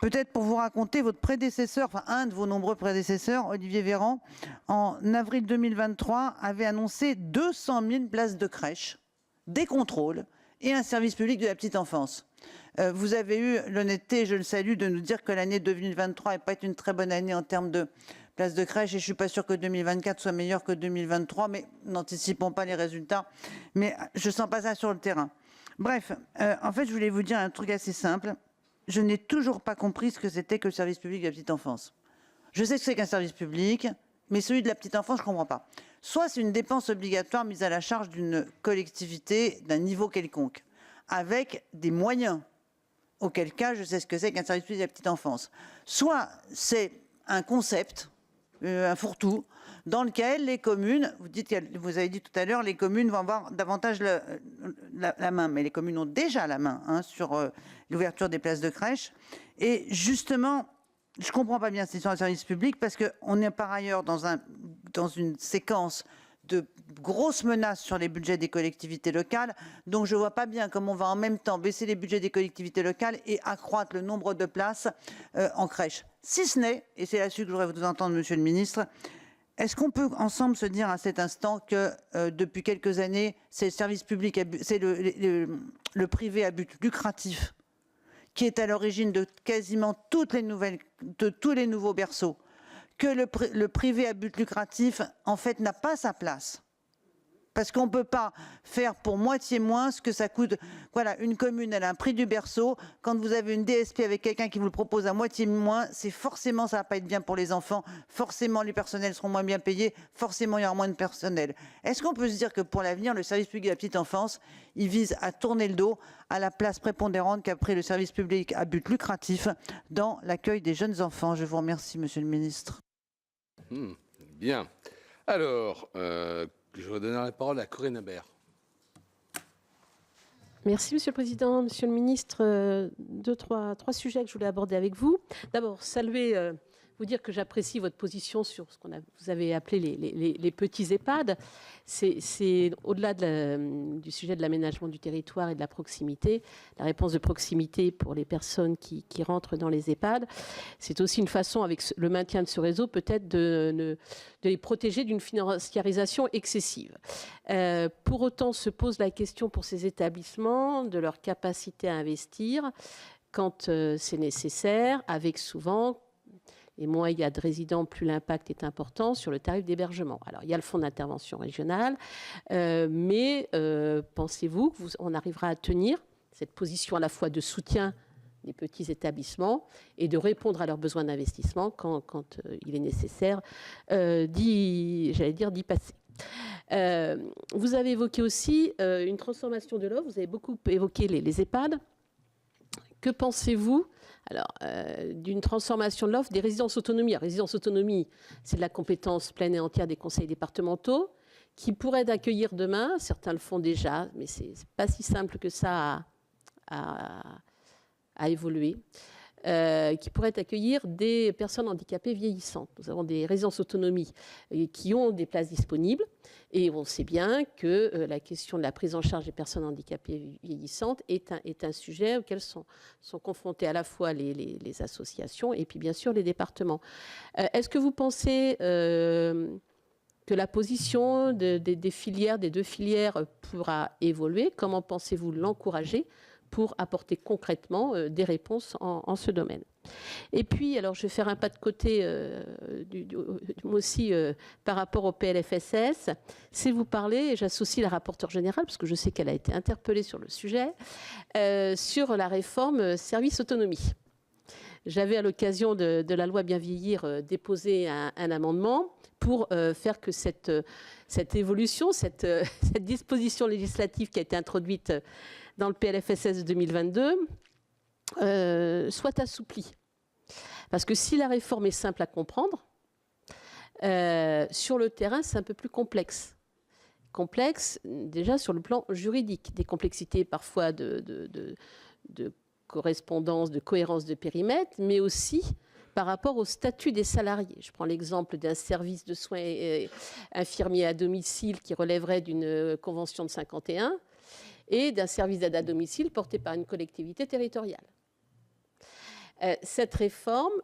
peut-être pour vous raconter, votre prédécesseur, enfin un de vos nombreux prédécesseurs, Olivier Véran, en avril 2023, avait annoncé 200 000 places de crèche, des contrôles et un service public de la petite enfance. Vous avez eu l'honnêteté, je le salue, de nous dire que l'année 2023 n'est pas une très bonne année en termes de places de crèche, et je ne suis pas sûre que 2024 soit meilleur que 2023, mais n'anticipons pas les résultats. Mais je ne sens pas ça sur le terrain. Bref, en fait, je voulais vous dire un truc assez simple. Je n'ai toujours pas compris ce que c'était que le service public de la petite enfance. Je sais ce que c'est qu'un service public, mais celui de la petite enfance, je ne comprends pas. Soit c'est une dépense obligatoire mise à la charge d'une collectivité d'un niveau quelconque, avec des moyens, auquel cas je sais ce que c'est qu'un service public de la petite enfance. Soit c'est un concept, un fourre-tout, dans lequel les communes, vous avez dit tout à l'heure, les communes vont avoir davantage la main, mais les communes ont déjà la main sur l'ouverture des places de crèche. Et justement, je ne comprends pas bien cette histoire de service public, parce qu'on est par ailleurs dans une séquence de grosses menaces sur les budgets des collectivités locales. Donc je ne vois pas bien comment on va en même temps baisser les budgets des collectivités locales et accroître le nombre de places en crèche. Si ce n'est, et c'est là-dessus que je voudrais vous entendre, Monsieur le Ministre, est-ce qu'on peut ensemble se dire à cet instant que depuis quelques années, c'est le service public, c'est le privé à but lucratif qui est à l'origine de quasiment tous les nouveaux berceaux, que le privé à but lucratif, en fait, n'a pas sa place. Parce qu'on ne peut pas faire pour moitié moins ce que ça coûte. Voilà, une commune, elle a un prix du berceau. Quand vous avez une DSP avec quelqu'un qui vous le propose à moitié moins, c'est forcément, ça ne va pas être bien pour les enfants. Forcément, les personnels seront moins bien payés. Forcément, il y aura moins de personnel. Est-ce qu'on peut se dire que pour l'avenir, le service public de la petite enfance, il vise à tourner le dos à la place prépondérante qu'a pris le service public à but lucratif dans l'accueil des jeunes enfants? Je vous remercie, Monsieur le Ministre. Bien. Alors, je vais donner la parole à Corinne Imbert. Merci, Monsieur le Président. Monsieur le Ministre, trois sujets que je voulais aborder avec vous. D'abord, saluer, vous dire que j'apprécie votre position sur ce vous avez appelé les petits EHPAD. C'est au-delà du sujet de l'aménagement du territoire et de la proximité, la réponse de proximité pour les personnes qui rentrent dans les EHPAD. C'est aussi une façon, avec le maintien de ce réseau, peut-être de les protéger d'une financiarisation excessive. Pour autant, se pose la question pour ces établissements de leur capacité à investir quand c'est nécessaire, avec souvent, et moins il y a de résidents, plus l'impact est important sur le tarif d'hébergement. Alors, il y a le fonds d'intervention régional, mais pensez-vous qu'on arrivera à tenir cette position à la fois de soutien des petits établissements et de répondre à leurs besoins d'investissement quand il est nécessaire d'y passer. Vous avez évoqué aussi une transformation de l'offre, vous avez beaucoup évoqué les EHPAD. Que pensez-vous d'une transformation de l'offre des résidences autonomie? La résidence autonomie, c'est de la compétence pleine et entière des conseils départementaux qui pourraient accueillir demain, certains le font déjà, mais ce n'est pas si simple que ça à évoluer, qui pourraient accueillir des personnes handicapées vieillissantes. Nous avons des résidences autonomie qui ont des places disponibles et on sait bien que la question de la prise en charge des personnes handicapées vieillissantes est un sujet auquel sont confrontés à la fois les associations et puis bien sûr les départements. Est-ce que vous pensez que la position des deux filières pourra évoluer? Comment pensez-vous l'encourager pour apporter concrètement des réponses en ce domaine. Et puis, alors je vais faire un pas de côté moi aussi par rapport au PLFSS, c'est vous parler, et j'associe la rapporteure générale, parce que je sais qu'elle a été interpellée sur le sujet, sur la réforme service autonomie. J'avais à l'occasion de la loi Bien vieillir déposé un amendement pour faire que cette évolution, cette disposition législative qui a été introduite dans le PLFSS 2022 soit assouplie. Parce que si la réforme est simple à comprendre, sur le terrain, c'est un peu plus complexe. Complexe déjà sur le plan juridique, des complexités parfois de correspondance, de cohérence de périmètre, mais aussi par rapport au statut des salariés. Je prends l'exemple d'un service de soins infirmiers à domicile qui relèverait d'une convention de 51 et d'un service d'aide à domicile porté par une collectivité territoriale. Cette réforme,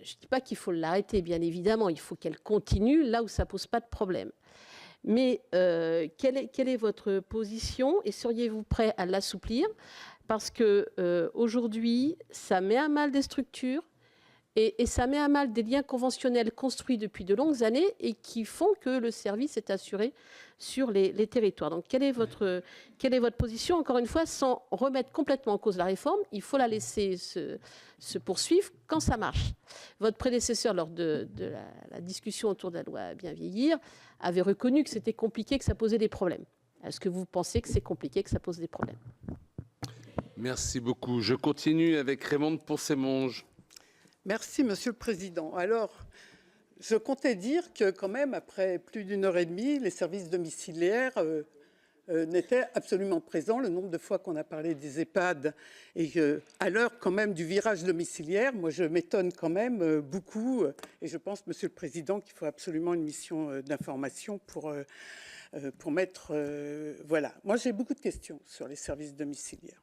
je ne dis pas qu'il faut l'arrêter, bien évidemment, il faut qu'elle continue là où ça ne pose pas de problème. Mais quelle est votre position et seriez-vous prêt à l'assouplir? Parce qu'aujourd'hui, ça met à mal des structures et ça met à mal des liens conventionnels construits depuis de longues années et qui font que le service est assuré sur les territoires. Donc, quelle est votre position? Encore une fois, sans remettre complètement en cause la réforme, il faut la laisser se poursuivre quand ça marche. Votre prédécesseur, lors de la discussion autour de la loi Bien vieillir, avait reconnu que c'était compliqué, que ça posait des problèmes. Est-ce que vous pensez que c'est compliqué, que ça pose des problèmes? Merci beaucoup. Je continue avec Raymond Poncet-Monge. Merci, Monsieur le Président. Alors, je comptais dire que quand même, après plus d'une heure et demie, les services domiciliaires n'étaient absolument présents. Le nombre de fois qu'on a parlé des EHPAD et à l'heure quand même du virage domiciliaire, moi je m'étonne quand même beaucoup. Et je pense, Monsieur le Président, qu'il faut absolument une mission d'information pour mettre... voilà. Moi j'ai beaucoup de questions sur les services domiciliaires.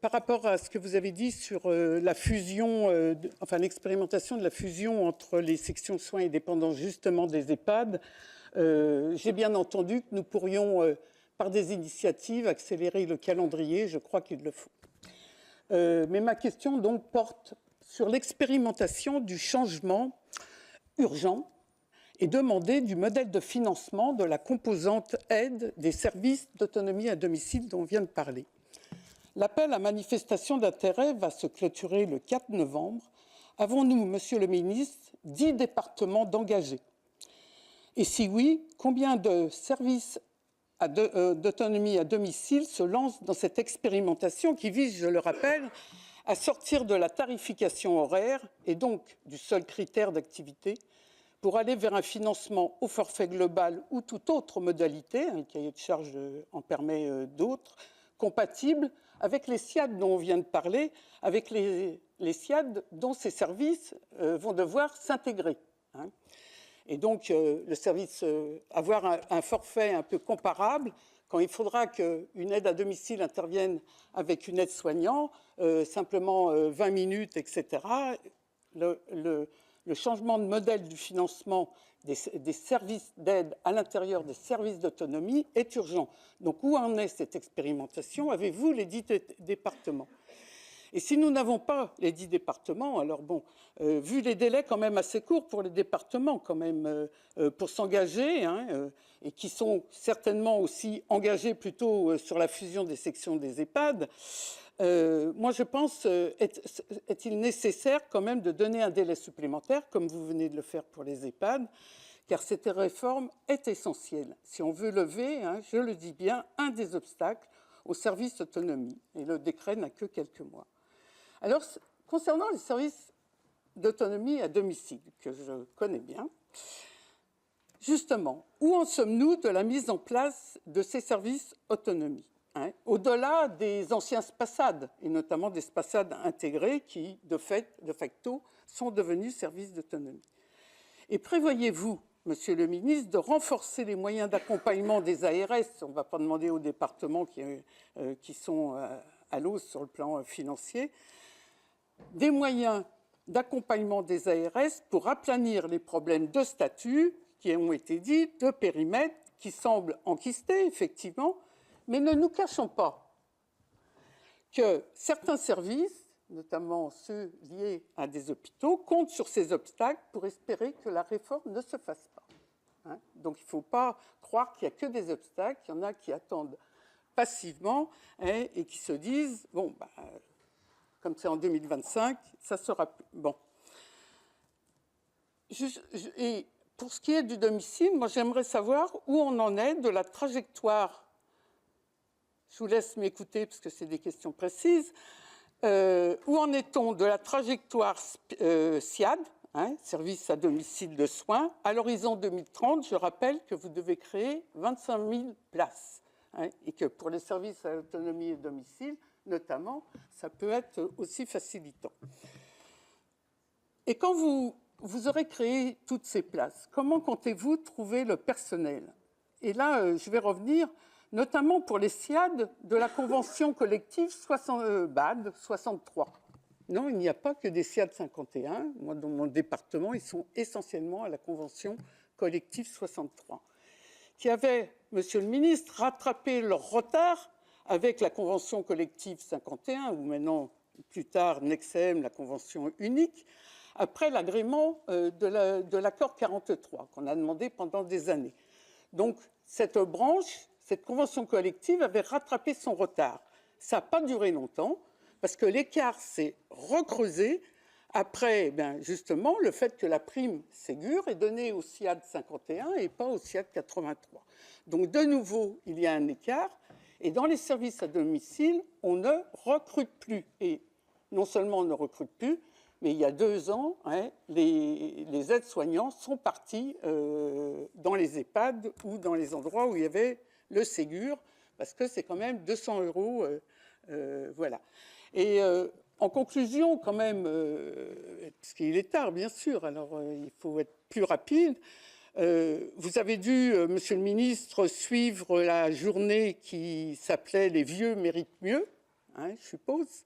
Par rapport à ce que vous avez dit sur la fusion, l'expérimentation de la fusion entre les sections soins et dépendance justement des EHPAD, j'ai bien entendu que nous pourrions, par des initiatives, accélérer le calendrier. Je crois qu'il le faut. Mais ma question donc porte sur l'expérimentation du changement urgent et demandé du modèle de financement de la composante aide des services d'autonomie à domicile dont on vient de parler. L'appel à manifestation d'intérêt va se clôturer le 4 novembre. Avons-nous, Monsieur le Ministre, 10 départements d'engagés? Et si oui, combien de services d'autonomie à domicile se lancent dans cette expérimentation qui vise, je le rappelle, à sortir de la tarification horaire et donc du seul critère d'activité pour aller vers un financement au forfait global ou toute autre modalité, un cahier de charge en permet d'autres, compatible avec les SIAD dont on vient de parler, avec les SIAD dont ces services vont devoir s'intégrer. Et donc, le service, avoir un forfait un peu comparable, quand il faudra qu'une aide à domicile intervienne avec une aide-soignant, simplement 20 minutes, etc., le changement de modèle du financement des services d'aide à l'intérieur des services d'autonomie est urgent. Donc, où en est cette expérimentation? Avez-vous les 10 départements? Et si nous n'avons pas les 10 départements, alors bon, vu les délais quand même assez courts pour les départements quand même pour s'engager, et qui sont certainement aussi engagés plutôt sur la fusion des sections des EHPAD, moi je pense, est-il nécessaire quand même de donner un délai supplémentaire, comme vous venez de le faire pour les EHPAD, car cette réforme est essentielle. Si on veut lever, je le dis bien, un des obstacles au service d'autonomie, et le décret n'a que quelques mois. Alors, concernant les services d'autonomie à domicile, que je connais bien, justement, où en sommes-nous de la mise en place de ces services autonomie, au-delà des anciens SPASAD, et notamment des SPASAD intégrés qui, de facto, sont devenus services d'autonomie. Et prévoyez-vous, Monsieur le ministre, de renforcer les moyens d'accompagnement des ARS, on ne va pas demander aux départements qui sont à l'os sur le plan financier, des moyens d'accompagnement des ARS pour aplanir les problèmes de statut qui ont été dits, de périmètre, qui semblent enquistés, effectivement, mais ne nous cachons pas que certains services, notamment ceux liés à des hôpitaux, comptent sur ces obstacles pour espérer que la réforme ne se fasse pas. Hein, donc il ne faut pas croire qu'il n'y a que des obstacles, il y en a qui attendent passivement et qui se disent, bon, comme c'est en 2025, ça sera plus. Bon. Et pour ce qui est du domicile, moi j'aimerais savoir où on en est de la trajectoire. Je vous laisse m'écouter parce que c'est des questions précises. Où en est-on de la trajectoire SIAD, service à domicile de soins, à l'horizon 2030? Je rappelle que vous devez créer 25 000 places et que pour les services à autonomie et domicile, notamment, ça peut être aussi facilitant. Et quand vous aurez créé toutes ces places, comment comptez-vous trouver le personnel? Et là, je vais revenir notamment pour les SIAD de la convention collective BAD 63. Non, il n'y a pas que des SIAD 51. Moi, dans mon département, ils sont essentiellement à la convention collective 63, qui avait, monsieur le ministre, rattrapé leur retard avec la convention collective 51, ou maintenant, plus tard, NEXEM, la convention unique, après l'agrément de l'accord 43, qu'on a demandé pendant des années. Donc, cette branche, cette convention collective avait rattrapé son retard. Ça n'a pas duré longtemps, parce que l'écart s'est recreusé après, justement, le fait que la prime Ségur est donnée au SIAD 51 et pas au SIAD 83. Donc, de nouveau, il y a un écart. Et dans les services à domicile, on ne recrute plus. Et non seulement on ne recrute plus, mais il y a 2 ans, les aides-soignants sont partis dans les EHPAD ou dans les endroits où il y avait le Ségur, parce que c'est quand même 200 €. Voilà. Et en conclusion, quand même, parce qu'il est tard, bien sûr, alors il faut être plus rapide, vous avez dû, monsieur le ministre, suivre la journée qui s'appelait « Les vieux méritent mieux », je suppose.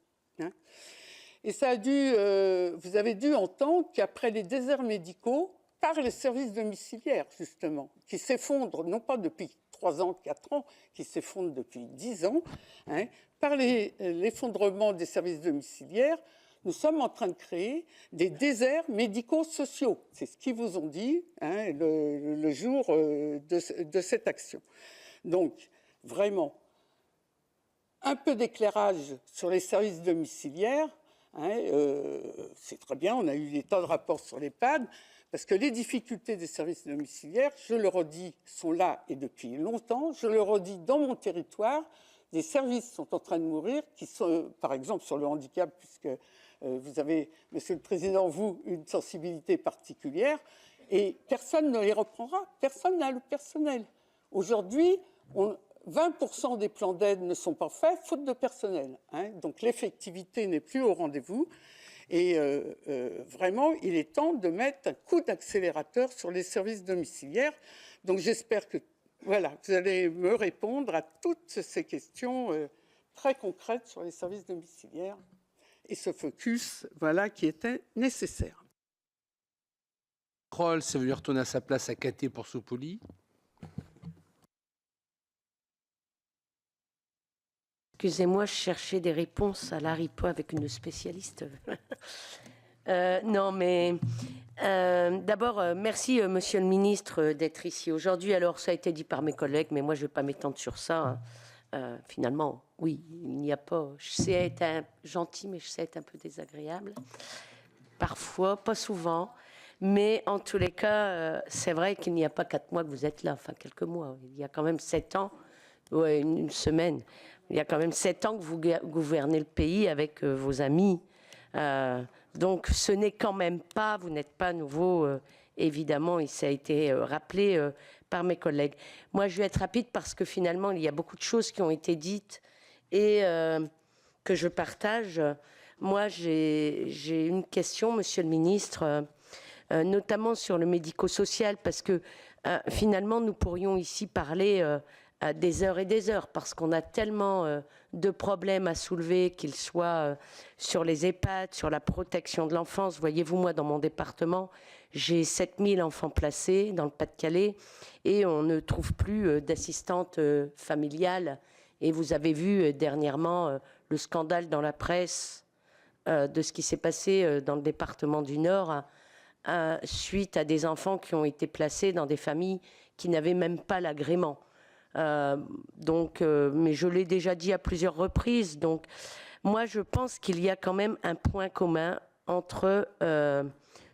Et ça a dû, vous avez dû entendre qu'après les déserts médicaux, par les services domiciliaires, justement, qui s'effondrent, non pas depuis 3 ans, 4 ans, qui s'effondrent depuis 10 ans, par l'effondrement des services domiciliaires, nous sommes en train de créer des déserts médico-sociaux. C'est ce qu'ils vous ont dit le jour de cette action. Donc, vraiment, un peu d'éclairage sur les services domiciliaires. C'est très bien, on a eu des tas de rapports sur l'EHPAD, parce que les difficultés des services domiciliaires, je le redis, sont là et depuis longtemps. Je le redis, dans mon territoire, des services sont en train de mourir, qui sont, par exemple, sur le handicap, puisque vous avez, Monsieur le Président, vous, une sensibilité particulière, et personne ne les reprendra, personne n'a le personnel. Aujourd'hui, 20% des plans d'aide ne sont pas faits, faute de personnel. Donc l'effectivité n'est plus au rendez-vous. Et vraiment, il est temps de mettre un coup d'accélérateur sur les services domiciliaires. Donc j'espère que voilà, vous allez me répondre à toutes ces questions très concrètes sur les services domiciliaires et ce focus voilà, qui était nécessaire. Kroll, c'est venu retourner à sa place à Caté pour Sopoli. Excusez-moi, je cherchais des réponses à l'haricot avec une spécialiste. Non, mais d'abord, merci, Monsieur le Ministre, d'être ici aujourd'hui. Alors, ça a été dit par mes collègues, mais moi, je ne vais pas m'étendre sur ça. Finalement, oui, il n'y a pas... Je sais être gentil, mais je sais être un peu désagréable. Parfois, pas souvent. Mais en tous les cas, c'est vrai qu'il n'y a pas 4 mois que vous êtes là, enfin quelques mois. Il y a quand même 7 ans, ouais, une semaine. Il y a quand même 7 ans que vous gouvernez le pays avec vos amis. Donc ce n'est quand même pas, vous n'êtes pas nouveau, évidemment, et ça a été rappelé par mes collègues. Moi, je vais être rapide parce que finalement, il y a beaucoup de choses qui ont été dites et que je partage. Moi, j'ai une question, Monsieur le Ministre, notamment sur le médico-social, parce que finalement, nous pourrions ici parler des heures et des heures, parce qu'on a tellement de problèmes à soulever, qu'ils soient sur les EHPAD, sur la protection de l'enfance. Voyez-vous, moi, dans mon département, j'ai 7000 enfants placés dans le Pas-de-Calais et on ne trouve plus d'assistante familiale Et vous avez vu dernièrement le scandale dans la presse de ce qui s'est passé dans le département du Nord suite à des enfants qui ont été placés dans des familles qui n'avaient même pas l'agrément. Mais je l'ai déjà dit à plusieurs reprises. Donc, moi, je pense qu'il y a quand même un point commun entre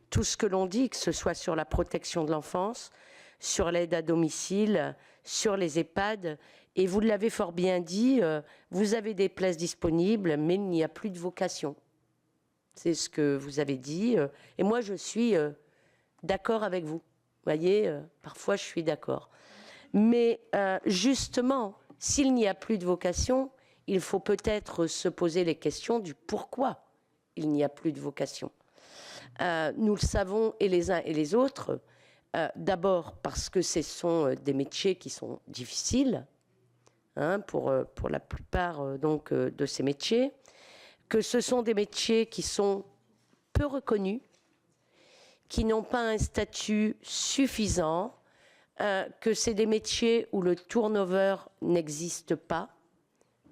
tout ce que l'on dit, que ce soit sur la protection de l'enfance, sur l'aide à domicile, sur les EHPAD. Et vous l'avez fort bien dit, vous avez des places disponibles, mais il n'y a plus de vocation. C'est ce que vous avez dit. Et moi, je suis d'accord avec vous. Vous voyez, parfois, je suis d'accord. Mais justement, s'il n'y a plus de vocation, il faut peut-être se poser les questions du pourquoi il n'y a plus de vocation. Nous le savons, et les uns et les autres, d'abord parce que ce sont des métiers qui sont difficiles, pour la plupart de ces métiers, que ce sont des métiers qui sont peu reconnus, qui n'ont pas un statut suffisant, que c'est des métiers où le turnover n'existe pas.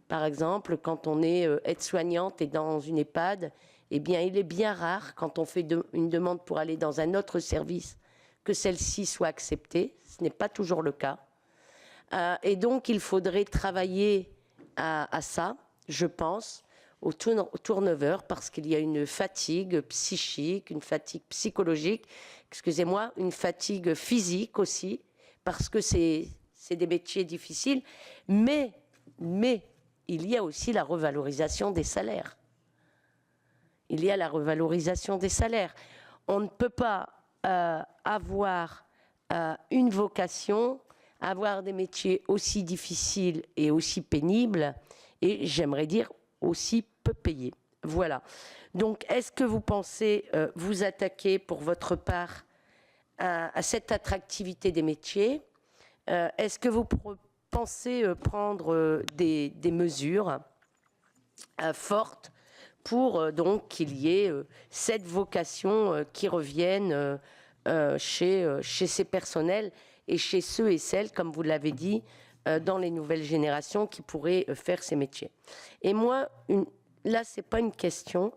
Par exemple, quand on est aide-soignante et dans une EHPAD, eh bien, il est bien rare, quand on fait une demande pour aller dans un autre service, que celle-ci soit acceptée. Ce n'est pas toujours le cas. Et donc, il faudrait travailler à ça, je pense, au turnover, parce qu'il y a une fatigue psychique, une fatigue psychologique, excusez-moi, une fatigue physique aussi, parce que c'est des métiers difficiles, mais il y a aussi la revalorisation des salaires. Il y a la revalorisation des salaires. On ne peut pas avoir une vocation, avoir des métiers aussi difficiles et aussi pénibles, et j'aimerais dire aussi peu payés. Voilà. Donc, est-ce que vous pensez vous attaquer pour votre part à cette attractivité des métiers? Est-ce que vous pensez prendre des mesures fortes pour donc qu'il y ait cette vocation qui revienne chez ces personnels et chez ceux et celles, comme vous l'avez dit, dans les nouvelles générations qui pourraient faire ces métiers. Et moi, là, ce n'est pas une question,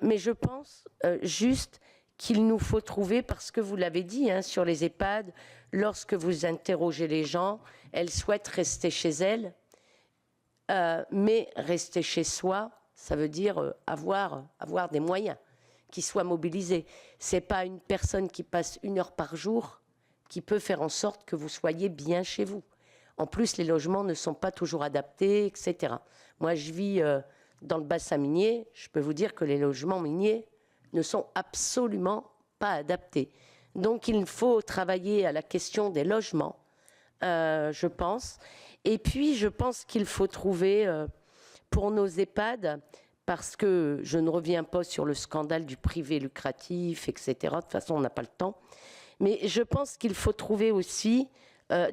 mais je pense juste qu'il nous faut trouver, parce que vous l'avez dit, sur les EHPAD, lorsque vous interrogez les gens, elles souhaitent rester chez elles, mais rester chez soi, ça veut dire avoir des moyens qui soient mobilisés. Ce n'est pas une personne qui passe 1 heure par jour qui peut faire en sorte que vous soyez bien chez vous. En plus, les logements ne sont pas toujours adaptés, etc. Moi, je vis dans le bassin minier. Je peux vous dire que les logements miniers ne sont absolument pas adaptés. Donc, il faut travailler à la question des logements, je pense. Et puis, je pense qu'il faut trouver pour nos EHPAD, parce que je ne reviens pas sur le scandale du privé lucratif, etc. De toute façon, on n'a pas le temps. Mais je pense qu'il faut trouver aussi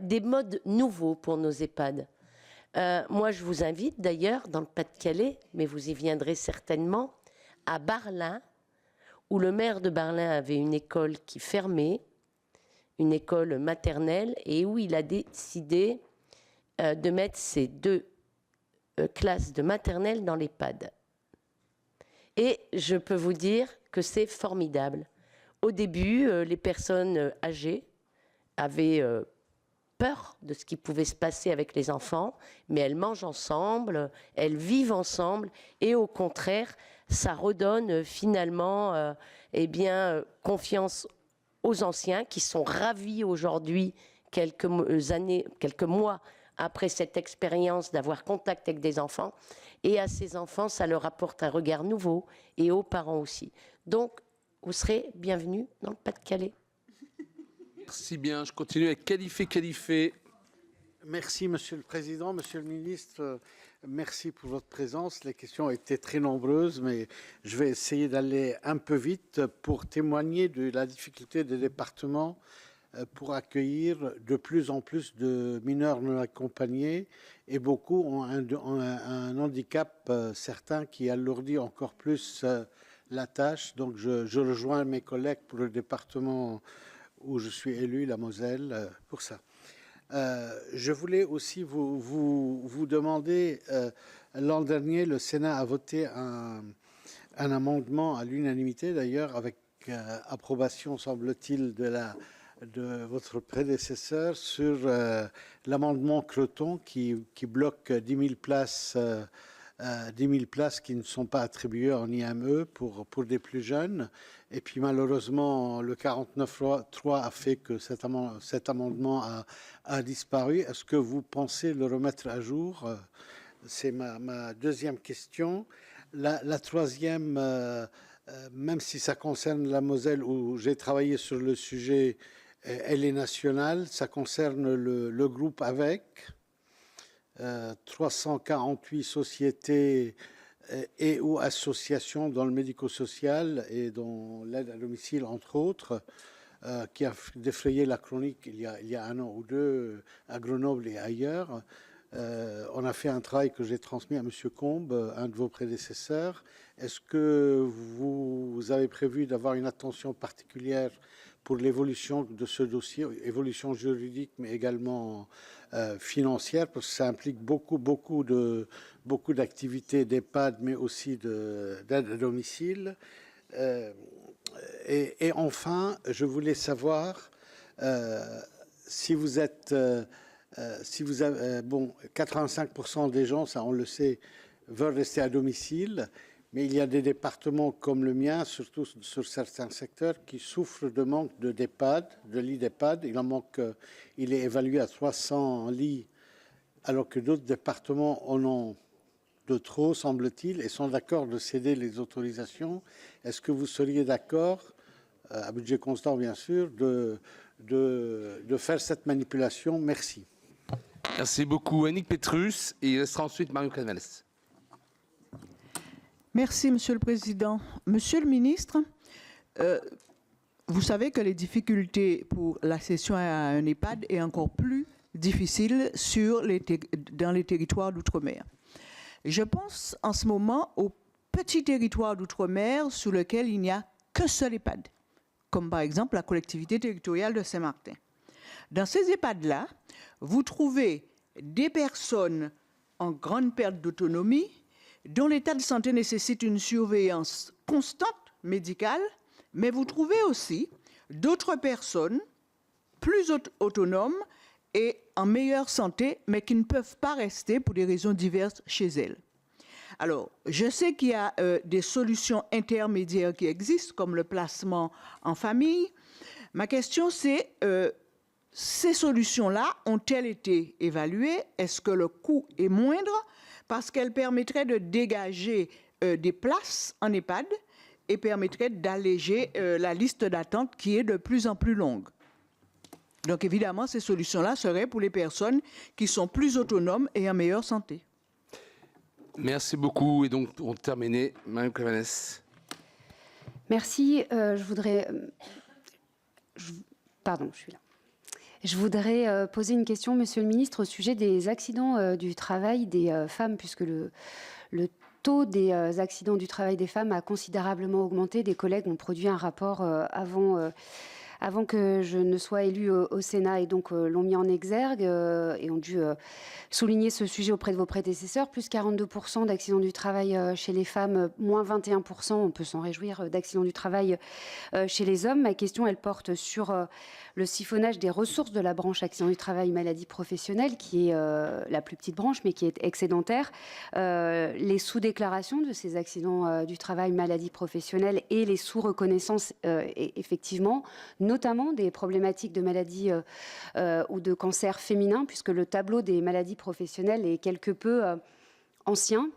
des modes nouveaux pour nos EHPAD. Moi, je vous invite d'ailleurs dans le Pas-de-Calais, mais vous y viendrez certainement, à Barlin, où le maire de Barlin avait une école qui fermait, une école maternelle, et où il a décidé de mettre ces 2 classes de maternelle dans l'EHPAD. Et je peux vous dire que c'est formidable. Au début, les personnes âgées avaient peur de ce qui pouvait se passer avec les enfants, mais elles mangent ensemble, elles vivent ensemble, et au contraire, ça redonne finalement confiance aux anciens qui sont ravis aujourd'hui, quelques mois après cette expérience d'avoir contact avec des enfants, et à ces enfants, ça leur apporte un regard nouveau, et aux parents aussi. Donc, vous serez bienvenus dans le Pas-de-Calais. Merci bien. Je continue avec Khalifé. Merci, Monsieur le Président. Monsieur le Ministre, merci pour votre présence. Les questions étaient très nombreuses, mais je vais essayer d'aller un peu vite pour témoigner de la difficulté des départements pour accueillir de plus en plus de mineurs non accompagnés, et beaucoup ont un handicap certain qui alourdit encore plus la tâche. Donc je rejoins mes collègues pour le département où je suis élu, la Moselle, pour ça. Je voulais aussi vous demander, l'an dernier, le Sénat a voté un amendement à l'unanimité, d'ailleurs, avec approbation, semble-t-il, de votre prédécesseur sur l'amendement Creton qui bloque 10 000 places. 10 000 places qui ne sont pas attribuées en IME pour des plus jeunes. Et puis malheureusement, le 49.3 a fait que cet amendement a disparu. Est-ce que vous pensez le remettre à jour? C'est ma deuxième question. La troisième, même si ça concerne la Moselle où j'ai travaillé sur le sujet, elle est nationale, ça concerne le groupe AVEC. 348 sociétés et ou associations dans le médico-social et dans l'aide à domicile, entre autres, qui a défrayé la chronique il y a un an ou deux à Grenoble et ailleurs. On a fait un travail que j'ai transmis à M. Combes, un de vos prédécesseurs. Est-ce que vous avez prévu d'avoir une attention particulière pour l'évolution de ce dossier, évolution juridique, mais également financière, parce que ça implique beaucoup d'activités d'EHPAD, mais aussi d'aide à domicile. Et enfin, je voulais savoir si vous êtes, bon, 85% des gens, ça on le sait, veulent rester à domicile. Mais il y a des départements comme le mien, surtout sur certains secteurs, qui souffrent de manque de lits d'EHPAD. Il est évalué à 300 lits, alors que d'autres départements en ont de trop, semble-t-il, et sont d'accord de céder les autorisations. Est-ce que vous seriez d'accord, à budget constant bien sûr, de faire cette manipulation? Merci. Merci beaucoup, Annick Petrus, et il sera ensuite Marion Canales. Merci, Monsieur le Président. Monsieur le Ministre, vous savez que les difficultés pour l'accession à un EHPAD est encore plus difficile dans les territoires d'outre-mer. Je pense en ce moment aux petits territoires d'outre-mer sur lesquels il n'y a qu'un seul EHPAD, comme par exemple la collectivité territoriale de Saint-Martin. Dans ces EHPAD-là, vous trouvez des personnes en grande perte d'autonomie, dont l'état de santé nécessite une surveillance constante médicale, mais vous trouvez aussi d'autres personnes plus autonomes et en meilleure santé, mais qui ne peuvent pas rester pour des raisons diverses chez elles. Alors, je sais qu'il y a des solutions intermédiaires qui existent, comme le placement en famille. Ma question, c'est ces solutions-là ont-elles été évaluées? Est-ce que le coût est moindre? Parce qu'elle permettrait de dégager des places en EHPAD et permettrait d'alléger la liste d'attente qui est de plus en plus longue. Donc évidemment, ces solutions-là seraient pour les personnes qui sont plus autonomes et en meilleure santé. Merci beaucoup. Et donc, pour terminer, Mme Canales. Merci. Pardon, je suis là. Je voudrais poser une question, Monsieur le Ministre, au sujet des accidents du travail des femmes, puisque le taux des accidents du travail des femmes a considérablement augmenté. Des collègues ont produit un rapport avant que je ne sois élue au Sénat et donc l'ont mis en exergue et ont dû souligner ce sujet auprès de vos prédécesseurs. Plus 42% d'accidents du travail chez les femmes, moins 21%, on peut s'en réjouir, d'accidents du travail chez les hommes. Ma question, elle porte sur le siphonnage des ressources de la branche accidents du travail maladie professionnelle, qui est la plus petite branche, mais qui est excédentaire. Les sous-déclarations de ces accidents du travail maladie professionnelle et les sous-reconnaissances, effectivement, notamment des problématiques de maladies ou de cancer féminin, puisque le tableau des maladies professionnelles est quelque peu ancien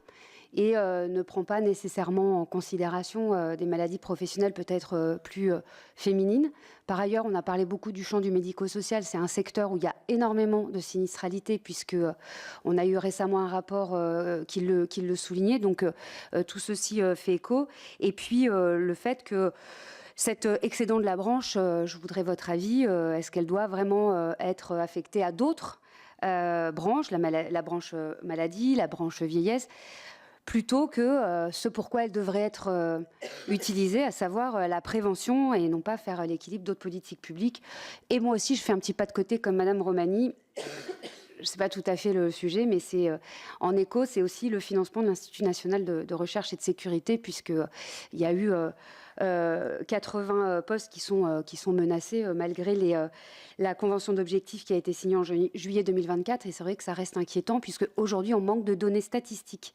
et ne prend pas nécessairement en considération des maladies professionnelles peut-être plus féminines. Par ailleurs, on a parlé beaucoup du champ du médico-social. C'est un secteur où il y a énormément de sinistralité, puisqu'on a eu récemment un rapport qui le soulignait. Donc, tout ceci fait écho. Et puis, le fait que cet excédent de la branche, je voudrais votre avis, est-ce qu'elle doit vraiment être affectée à d'autres branches, la branche maladie, la branche vieillesse? plutôt que ce pourquoi elle devrait être utilisée, à savoir la prévention et non pas faire l'équilibre d'autres politiques publiques. Et moi aussi, je fais un petit pas de côté comme Madame Romani. Je ne sais pas tout à fait le sujet, mais c'est en écho, c'est aussi le financement de l'Institut national de recherche et de sécurité, puisqu'il y a eu 80 postes qui sont menacés malgré la convention d'objectifs qui a été signée en juillet 2024. Et c'est vrai que ça reste inquiétant, puisque aujourd'hui on manque de données statistiques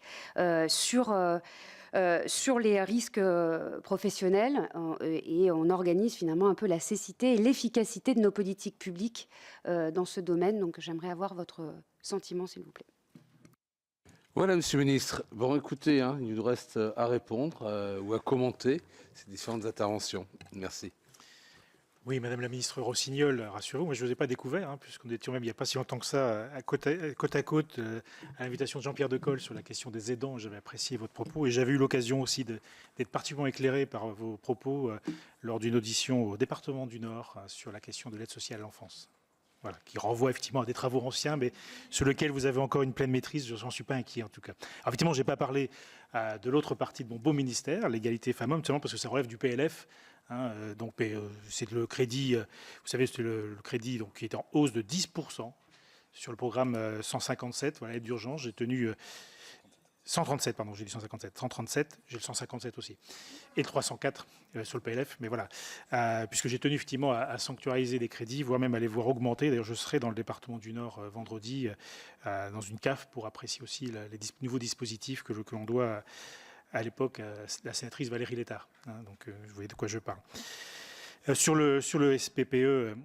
sur les risques professionnels et on organise finalement un peu la cécité et l'efficacité de nos politiques publiques dans ce domaine. Donc j'aimerais avoir votre sentiment, s'il vous plaît. Voilà, Monsieur le Ministre. Bon, écoutez, il nous reste à répondre ou à commenter ces différentes interventions. Merci. Oui, Madame la Ministre Rossignol, rassurez-vous, moi je ne vous ai pas découvert, puisqu'on était même il n'y a pas si longtemps que ça, côte à côte, à l'invitation de Jean-Pierre Decolle sur la question des aidants. J'avais apprécié votre propos et j'avais eu l'occasion aussi d'être particulièrement éclairé par vos propos lors d'une audition au département du Nord sur la question de l'aide sociale à l'enfance. Voilà, qui renvoie effectivement à des travaux anciens, mais sur lesquels vous avez encore une pleine maîtrise, je n'en suis pas inquiet en tout cas. Alors, effectivement, je n'ai pas parlé de l'autre partie de mon beau ministère, l'égalité femmes-hommes, seulement parce que ça relève du PLF. Donc c'est le crédit, vous savez, c'est le crédit donc, qui est en hausse de 10% sur le programme 157, voilà, aide d'urgence. J'ai tenu 137, pardon, j'ai dit 157, 137, j'ai le 157 aussi, et le 304 sur le PLF, mais voilà, puisque j'ai tenu effectivement à sanctuariser des crédits, voire même à les voir augmenter. D'ailleurs, je serai dans le département du Nord vendredi dans une CAF pour apprécier aussi les nouveaux dispositifs que l'on doit à l'époque la sénatrice Valérie Létard. Donc, vous voyez de quoi je parle. Sur le SPPE,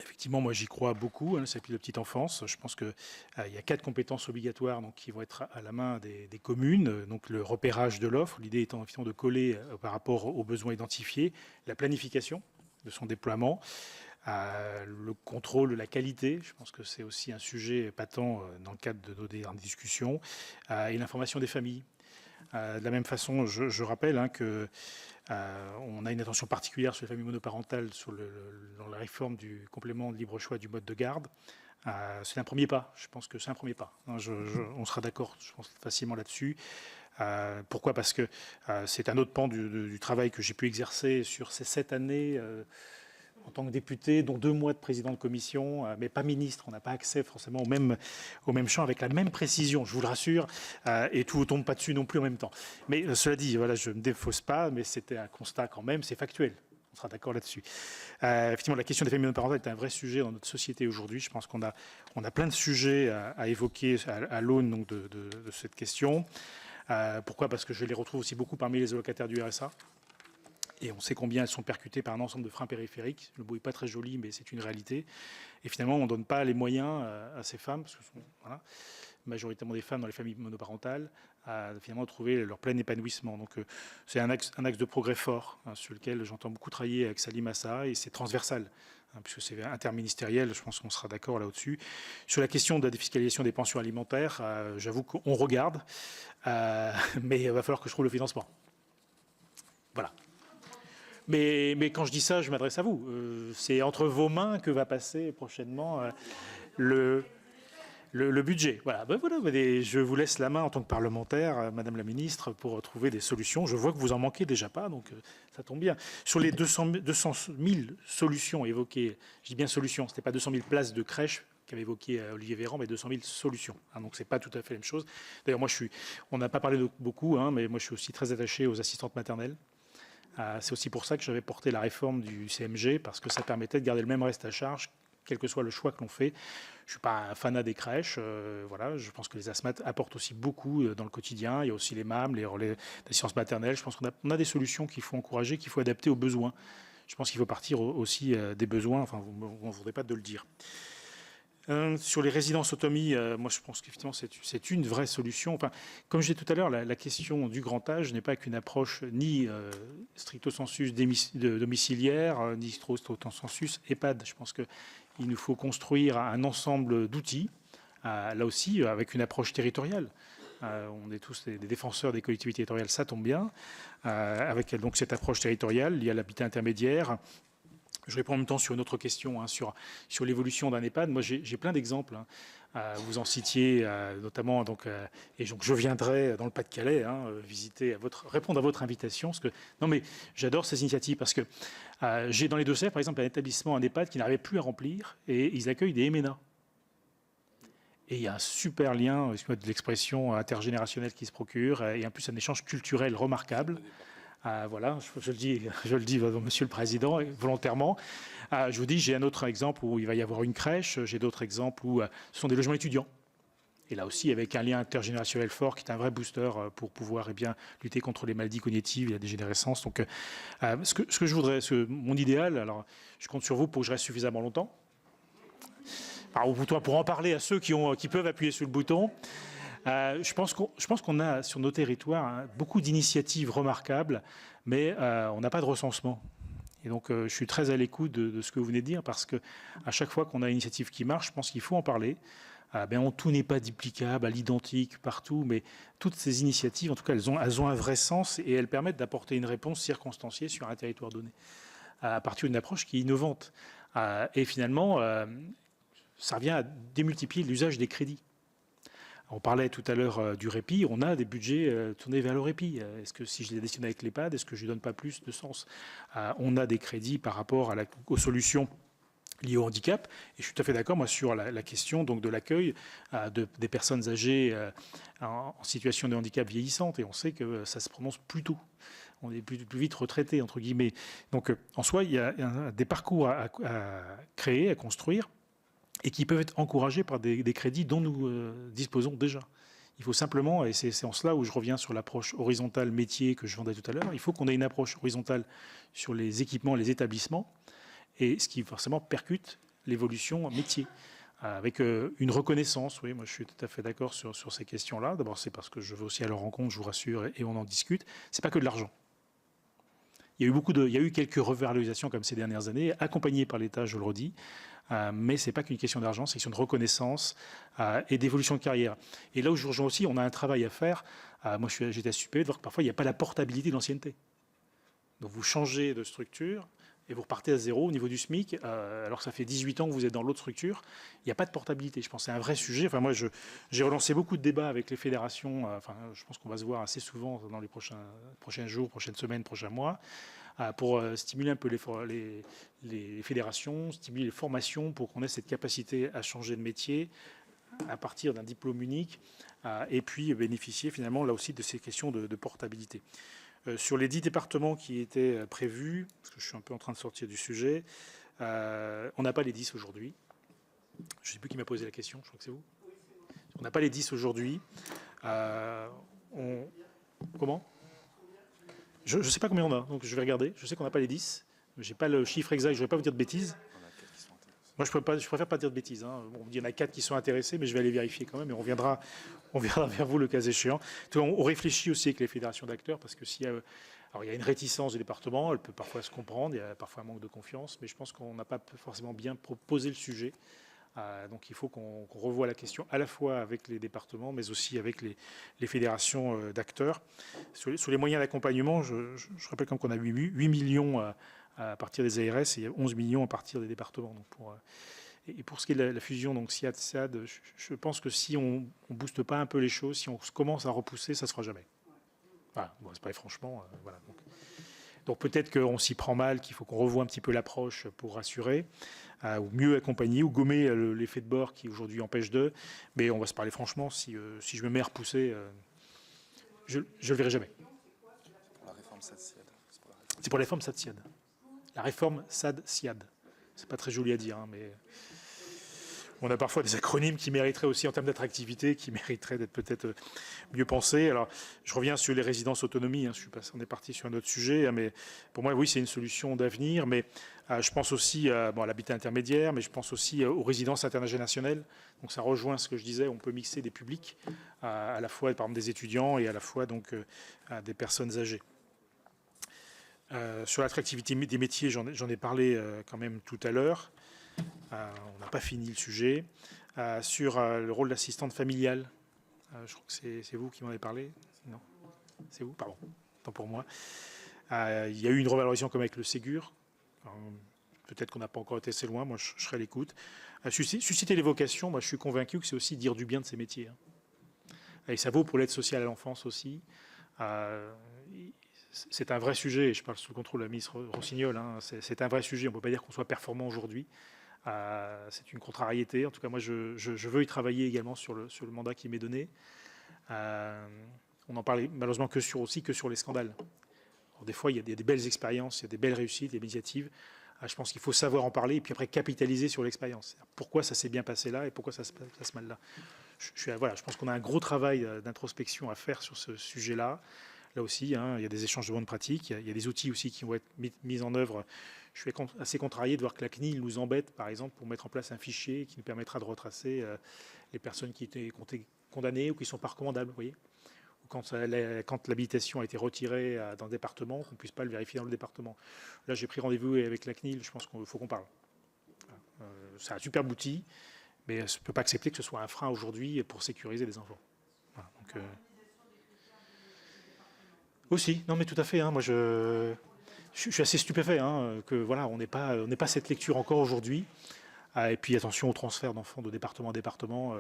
effectivement, moi j'y crois beaucoup, ça s'appelle de petite enfance. Je pense qu'il y a 4 compétences obligatoires donc, qui vont être à la main des communes. Donc le repérage de l'offre, l'idée étant effectivement de coller par rapport aux besoins identifiés, la planification de son déploiement, le contrôle de la qualité, je pense que c'est aussi un sujet patent dans le cadre de nos discussions, et l'information des familles. De la même façon, je rappelle que on a une attention particulière sur les familles monoparentales dans la réforme du complément de libre choix du mode de garde. C'est un premier pas, je pense que c'est un premier pas. On sera d'accord, je pense, facilement là-dessus. Pourquoi ? Parce que c'est un autre pan du travail que j'ai pu exercer sur ces 7 années en tant que député, dont 2 mois de président de commission, mais pas ministre. On n'a pas accès forcément au même champ avec la même précision, je vous le rassure, et tout ne tombe pas dessus non plus en même temps. Mais cela dit, voilà, je ne me défausse pas, mais c'était un constat quand même, c'est factuel. On sera d'accord là-dessus. Effectivement, la question des familles monoparentales est un vrai sujet dans notre société aujourd'hui. Je pense qu'on a plein de sujets à évoquer à l'aune de cette question. Pourquoi ? Parce que je les retrouve aussi beaucoup parmi les allocataires du RSA. Et on sait combien elles sont percutées par un ensemble de freins périphériques. Le mot n'est pas très joli, mais c'est une réalité. Et finalement, on ne donne pas les moyens à ces femmes, parce que ce sont majoritairement des femmes dans les familles monoparentales, à finalement trouver leur plein épanouissement. Donc c'est un axe de progrès fort, sur lequel j'entends beaucoup travailler avec Salim Massa, et c'est transversal, puisque c'est interministériel, je pense qu'on sera d'accord là-dessus. Sur la question de la défiscalisation des pensions alimentaires, j'avoue qu'on regarde, mais il va falloir que je trouve le financement. Voilà. Mais quand je dis ça, je m'adresse à vous. C'est entre vos mains que va passer prochainement le budget. Voilà. Ben voilà, je vous laisse la main en tant que parlementaire, Madame la Ministre, pour trouver des solutions. Je vois que vous en manquez déjà pas, donc ça tombe bien. Sur les 200 000 solutions évoquées, je dis bien solutions, ce n'était pas 200 000 places de crèche qu'avait évoqué Olivier Véran, mais 200 000 solutions. Donc c'est pas tout à fait la même chose. D'ailleurs, moi, on n'a pas parlé beaucoup, mais moi, je suis aussi très attaché aux assistantes maternelles. C'est aussi pour ça que j'avais porté la réforme du CMG, parce que ça permettait de garder le même reste à charge, quel que soit le choix que l'on fait. Je ne suis pas un fanat des crèches. Voilà, je pense que les ASMAT apportent aussi beaucoup dans le quotidien. Il y a aussi les MAM, les relais d'assistance maternelle. Je pense qu'on a des solutions qu'il faut encourager, qu'il faut adapter aux besoins. Je pense qu'il faut partir aussi des besoins. Enfin, on ne voudrait pas de le dire. Sur les résidences autonomie, moi je pense qu'effectivement c'est une vraie solution. Enfin, comme je disais tout à l'heure, la question du grand âge n'est pas qu'une approche ni stricto sensu domiciliaire, ni stricto sensu EHPAD. Je pense qu'il nous faut construire un ensemble d'outils, là aussi avec une approche territoriale. On est tous des défenseurs des collectivités territoriales, ça tombe bien. Avec donc cette approche territoriale, il y a l'habitat intermédiaire. Je réponds en même temps sur une autre question, hein, sur l'évolution d'un EHPAD. Moi, j'ai plein d'exemples. Hein. Vous en citiez notamment, et donc je viendrai dans le Pas-de-Calais visiter, répondre à votre invitation. Non, mais j'adore ces initiatives parce que j'ai dans les Deux-Sèvres, par exemple, un établissement, un EHPAD qui n'arrivait plus à remplir, et ils accueillent des MNA. Et il y a un super lien, excusez-moi de l'expression, intergénérationnelle qui se procure, et en plus un échange culturel remarquable. Voilà, je le dis, Monsieur le Président, volontairement. Je vous dis, j'ai un autre exemple où il va y avoir une crèche, j'ai d'autres exemples où ce sont des logements étudiants. Et là aussi, avec un lien intergénérationnel fort qui est un vrai booster pour pouvoir lutter contre les maladies cognitives et la dégénérescence. Donc, ce que je voudrais, mon idéal, alors je compte sur vous pour que je reste suffisamment longtemps. Alors, pour en parler à ceux qui peuvent appuyer sur le bouton. Je pense qu'on a sur nos territoires beaucoup d'initiatives remarquables, mais on n'a pas de recensement. Et donc, je suis très à l'écoute de ce que vous venez de dire, parce qu'à chaque fois qu'on a une initiative qui marche, je pense qu'il faut en parler. Tout n'est pas duplicable à l'identique partout, mais toutes ces initiatives, en tout cas, elles ont un vrai sens et elles permettent d'apporter une réponse circonstanciée sur un territoire donné, à partir d'une approche qui est innovante. Et finalement, ça revient à démultiplier l'usage des crédits. On parlait tout à l'heure du répit, on a des budgets tournés vers le répit. Est-ce que si je les destine avec l'EHPAD, est-ce que je ne lui donne pas plus de sens? On a des crédits par rapport aux solutions liées au handicap. Et je suis tout à fait d'accord, moi, sur la question donc, de l'accueil des personnes âgées en situation de handicap vieillissante. Et on sait que ça se prononce plus tôt. On est plus vite retraité, entre guillemets. Donc, en soi, il y a des parcours à créer, à construire, et qui peuvent être encouragés par des crédits dont nous disposons déjà. Il faut simplement, et c'est en cela où je reviens sur l'approche horizontale métier que je vendais tout à l'heure, il faut qu'on ait une approche horizontale sur les équipements, les établissements, et ce qui forcément percute l'évolution métier, avec une reconnaissance. Oui, moi je suis tout à fait d'accord sur ces questions-là. D'abord, c'est parce que je vais aussi à leur rencontre, je vous rassure, et on en discute. C'est pas que de l'argent. Il y a eu quelques revalorisations comme ces dernières années, accompagnées par l'État, je le redis, mais ce n'est pas qu'une question d'argent, c'est une question de reconnaissance et d'évolution de carrière. Et là où je rejoins aussi, on a un travail à faire. Moi, j'étais stupéfait de voir que parfois, il n'y a pas la portabilité de l'ancienneté. Donc, vous changez de structure et vous repartez à zéro au niveau du SMIC, alors que ça fait 18 ans que vous êtes dans l'autre structure. Il n'y a pas de portabilité. Je pense que c'est un vrai sujet. Enfin, moi, j'ai relancé beaucoup de débats avec les fédérations. Je pense qu'on va se voir assez souvent dans les prochains jours, prochaines semaines, prochains mois, pour stimuler un peu les fédérations, stimuler les formations pour qu'on ait cette capacité à changer de métier à partir d'un diplôme unique et puis bénéficier finalement là aussi de ces questions de portabilité. Sur les 10 départements qui étaient prévus, parce que je suis un peu en train de sortir du sujet, on n'a pas les 10 aujourd'hui. Je ne sais plus qui m'a posé la question, je crois que c'est vous. On n'a pas les 10 aujourd'hui. Comment ? Je ne sais pas combien on a, donc je vais regarder. Je sais qu'on n'a pas les 10. Je n'ai pas le chiffre exact, je ne vais pas vous dire de bêtises. Moi, je préfère pas dire de bêtises. Hein. Bon, il y en a 4 qui sont intéressés, mais je vais aller vérifier quand même et on viendra vers vous le cas échéant. On réfléchit aussi avec les fédérations d'acteurs parce que il y a une réticence du département, elle peut parfois se comprendre, il y a parfois un manque de confiance, mais je pense qu'on n'a pas forcément bien proposé le sujet. Donc il faut qu'on revoie la question à la fois avec les départements, mais aussi avec les fédérations d'acteurs. Sur les moyens d'accompagnement, je rappelle qu'on a 8 millions à partir des ARS et 11 millions à partir des départements. Donc pour ce qui est de la fusion donc SIAD-SAD, je pense que si on ne booste pas un peu les choses, si on commence à repousser, ça ne se fera jamais. Voilà, bon, c'est pas franchement. Voilà. Donc peut-être qu'on s'y prend mal, qu'il faut qu'on revoie un petit peu l'approche pour rassurer, ou mieux accompagner, ou gommer l'effet de bord qui aujourd'hui empêche d'eux. Mais on va se parler franchement, si je me mets à repousser, je ne le verrai jamais. Pour la réforme SAD-SIAD. C'est pour la réforme SAD-SIAD. La réforme SAD-SIAD. C'est pas très joli à dire, hein, mais on a parfois des acronymes qui mériteraient aussi, en termes d'attractivité, qui mériteraient d'être peut-être mieux pensés. Alors, je reviens sur les résidences autonomie. Hein, on est parti sur un autre sujet, hein, mais pour moi, oui, c'est une solution d'avenir. Mais je pense aussi à l'habitat intermédiaire, mais je pense aussi aux résidences intergénérationnelles. Donc, ça rejoint ce que je disais. On peut mixer des publics, à la fois, par exemple, des étudiants et à la fois donc des personnes âgées. Sur l'attractivité des métiers, j'en ai parlé quand même tout à l'heure. On n'a pas fini le sujet. Sur le rôle d'assistante familiale, je crois que c'est vous qui m'en avez parlé. Non, c'est vous, pardon, tant pour moi. Il y a eu une revalorisation comme avec le Ségur. Peut-être qu'on n'a pas encore été assez loin, moi je serai à l'écoute. Susciter les vocations, moi je suis convaincu que c'est aussi dire du bien de ces métiers. Et ça vaut pour l'aide sociale à l'enfance aussi. C'est un vrai sujet, et je parle sous le contrôle de la ministre Rossignol, c'est un vrai sujet, on ne peut pas dire qu'on soit performant aujourd'hui. C'est une contrariété. En tout cas, moi, je veux y travailler également sur le mandat qui m'est donné. On en parle malheureusement que sur les scandales. Alors, des fois, il y a des belles expériences, il y a des belles réussites, des initiatives. Je pense qu'il faut savoir en parler et puis après capitaliser sur l'expérience. Pourquoi ça s'est bien passé là et pourquoi ça se passe mal là. Je pense qu'on a un gros travail d'introspection à faire sur ce sujet-là. Là aussi, il y a des échanges de bonnes pratiques, il y a des outils aussi qui vont être mis en œuvre. Je suis assez contrarié de voir que la CNIL nous embête, par exemple, pour mettre en place un fichier qui nous permettra de retracer les personnes qui ont été condamnées ou qui ne sont pas recommandables, vous voyez. Ou quand l'habilitation a été retirée dans le département, qu'on ne puisse pas le vérifier dans le département. Là, j'ai pris rendez-vous avec la CNIL, je pense qu'il faut qu'on parle. C'est un superbe outil, mais je ne peux pas accepter que ce soit un frein aujourd'hui pour sécuriser les enfants. Voilà, donc, aussi, non mais tout à fait. Moi, je suis assez stupéfait que voilà, on n'ait pas cette lecture encore aujourd'hui. Et puis attention au transfert d'enfants de département à département.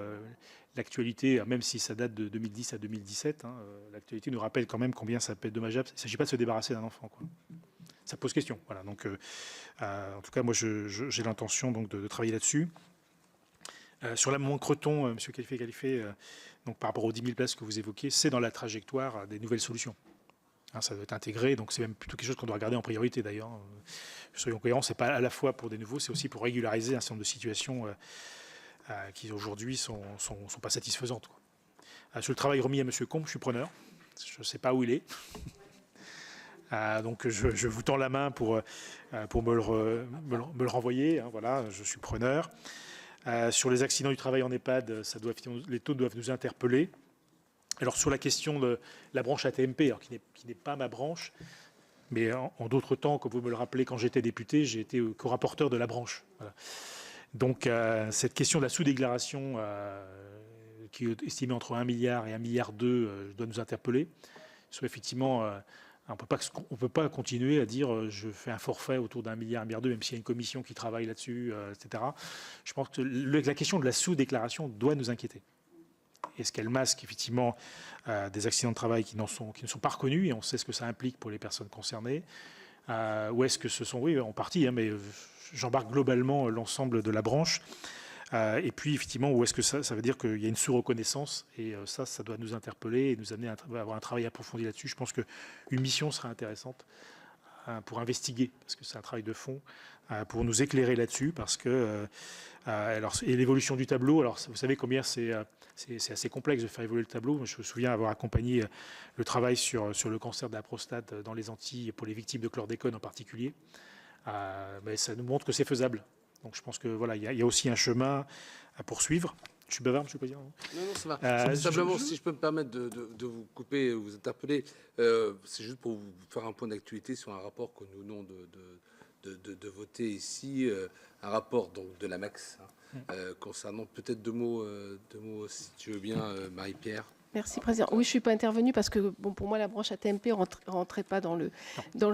L'actualité, même si ça date de 2010 à 2017, l'actualité nous rappelle quand même combien ça peut être dommageable. Il ne s'agit pas de se débarrasser d'un enfant, quoi. Ça pose question. Voilà. Donc, en tout cas, moi, j'ai l'intention donc de travailler là-dessus. Sur l'amendement Creton, M. Khalifé, donc par rapport aux 10 000 places que vous évoquez, c'est dans la trajectoire des nouvelles solutions. Ça doit être intégré, donc c'est même plutôt quelque chose qu'on doit regarder en priorité d'ailleurs. Soyons cohérents, ce n'est pas à la fois pour des nouveaux, c'est aussi pour régulariser un certain nombre de situations qui aujourd'hui sont pas satisfaisantes, quoi. Sur le travail remis à M. Combe, je suis preneur. Je ne sais pas où il est. Donc je vous tends la main pour me le renvoyer. Voilà, je suis preneur. Sur les accidents du travail en EHPAD, les taux doivent nous interpeller. Alors sur la question de la branche AT-MP, alors qui n'est pas ma branche, mais en d'autres temps, comme vous me le rappelez, quand j'étais député, j'ai été co-rapporteur de la branche. Voilà. Donc cette question de la sous-déclaration, qui est estimée entre 1 milliard et 1,2 milliard, doit nous interpeller. Sur effectivement, on ne peut pas continuer à dire je fais un forfait autour d'1 milliard, 1,2 milliard, même s'il y a une commission qui travaille là-dessus, etc. Je pense que la question de la sous-déclaration doit nous inquiéter. Est-ce qu'elle masque effectivement des accidents de travail qui ne sont pas reconnus et on sait ce que ça implique pour les personnes concernées, ou est-ce que ce sont, oui, en partie, mais j'embarque globalement l'ensemble de la branche, et puis effectivement, où est-ce que ça veut dire qu'il y a une sous-reconnaissance, et ça doit nous interpeller et nous amener à avoir un travail approfondi là-dessus. Je pense qu'une mission serait intéressante pour investiguer, parce que c'est un travail de fond, pour nous éclairer là-dessus, parce que et l'évolution du tableau, alors vous savez combien c'est assez complexe de faire évoluer le tableau. Je me souviens avoir accompagné le travail sur le cancer de la prostate dans les Antilles pour les victimes de chlordécone en particulier. Mais ça nous montre que c'est faisable. Donc je pense que voilà, il y a aussi un chemin à poursuivre. Je suis bavard, M. le Président. Non, ça va. Simplement, si je peux me permettre de vous couper, vous interpeller, c'est juste pour vous faire un point d'actualité sur un rapport que nous venons de voter ici, un rapport donc de l'AMEX, concernant peut-être deux mots, si tu veux bien, Marie-Pierre. Merci, Président. Oui, je ne suis pas intervenue parce que pour moi, la branche AT-MP ne rentrait pas dans le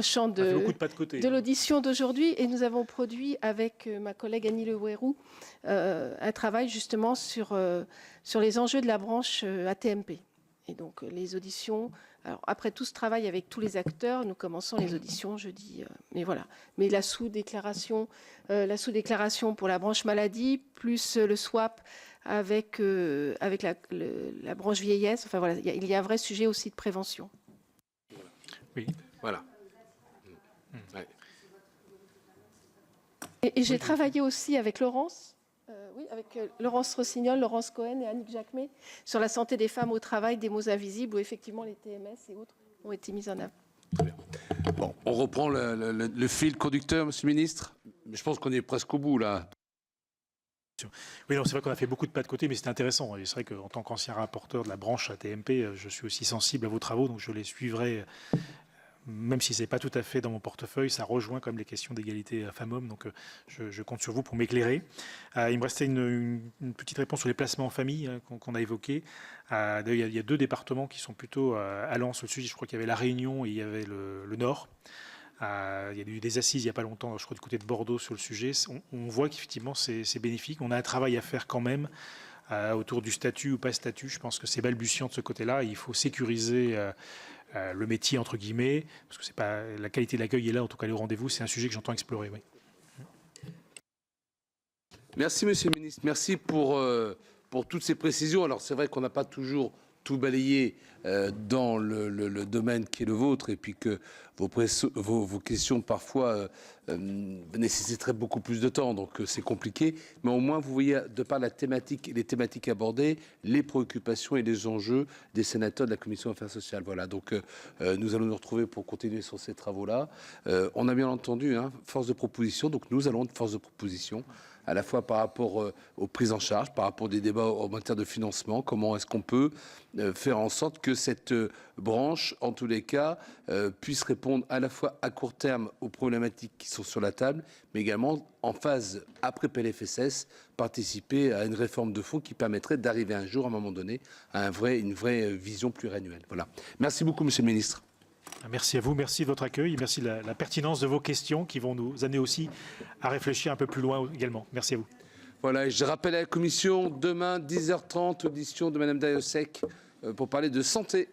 champ de l'audition d'aujourd'hui. Et nous avons produit avec ma collègue Annie Le Houerou un travail justement sur les enjeux de la branche AT-MP. Et donc les auditions, alors après tout ce travail avec tous les acteurs, nous commençons les auditions jeudi. Mais voilà. Mais la sous-déclaration pour la branche maladie, plus le swap avec la branche vieillesse. Enfin voilà, il y a un vrai sujet aussi de prévention. Oui, voilà. Ouais. Et j'ai travaillé aussi avec Laurence. Avec Laurence Rossignol, Laurence Cohen et Annick Jacquemet sur la santé des femmes au travail, des maux invisibles, où effectivement les TMS et autres ont été mis en œuvre. Très bien. Bon, on reprend le fil conducteur, Monsieur le Ministre. Mais je pense qu'on est presque au bout, là. Oui, c'est vrai qu'on a fait beaucoup de pas de côté, mais c'est intéressant. Et c'est vrai qu'en tant qu'ancien rapporteur de la branche AT-MP, je suis aussi sensible à vos travaux, donc je les suivrai. Même si ce n'est pas tout à fait dans mon portefeuille, ça rejoint comme les questions d'égalité femmes-hommes. Donc je compte sur vous pour m'éclairer. Il me restait une petite réponse sur les placements en famille qu'on a évoqués. Il y a deux départements qui sont plutôt allants sur le sujet. Je crois qu'il y avait la Réunion et il y avait le Nord. Il y a eu des assises il n'y a pas longtemps, je crois, du côté de Bordeaux sur le sujet. On voit qu'effectivement, c'est bénéfique. On a un travail à faire quand même autour du statut ou pas statut. Je pense que c'est balbutiant de ce côté-là. Il faut sécuriser le métier, entre guillemets, parce que c'est pas, la qualité de l'accueil est là, en tout cas le rendez-vous. C'est un sujet que j'entends explorer, oui. Merci, Monsieur le Ministre. Merci pour toutes ces précisions. Alors, c'est vrai qu'on n'a pas toujours tout balayé dans le domaine qui est le vôtre, et puis que vos questions, parfois, nécessiteraient beaucoup plus de temps, donc c'est compliqué. Mais au moins, vous voyez, de par la thématique et les thématiques abordées, les préoccupations et les enjeux des sénateurs de la Commission Affaires sociales. Voilà, donc nous allons nous retrouver pour continuer sur ces travaux-là. On a bien entendu, hein, force de proposition, donc nous allons être force de proposition, à la fois par rapport aux prises en charge, par rapport des débats en matière de financement, comment est-ce qu'on peut faire en sorte que cette branche, en tous les cas, puisse répondre à la fois à court terme aux problématiques qui sont sur la table, mais également en phase après PLFSS, participer à une réforme de fond qui permettrait d'arriver un jour, à un moment donné, à une vraie vision pluriannuelle. Voilà. Merci beaucoup, Monsieur le Ministre. Merci à vous, merci de votre accueil, merci de la pertinence de vos questions qui vont nous amener aussi à réfléchir un peu plus loin également. Merci à vous. Voilà, et je rappelle à la Commission, demain, 10h30, audition de Mme Dayosek pour parler de santé.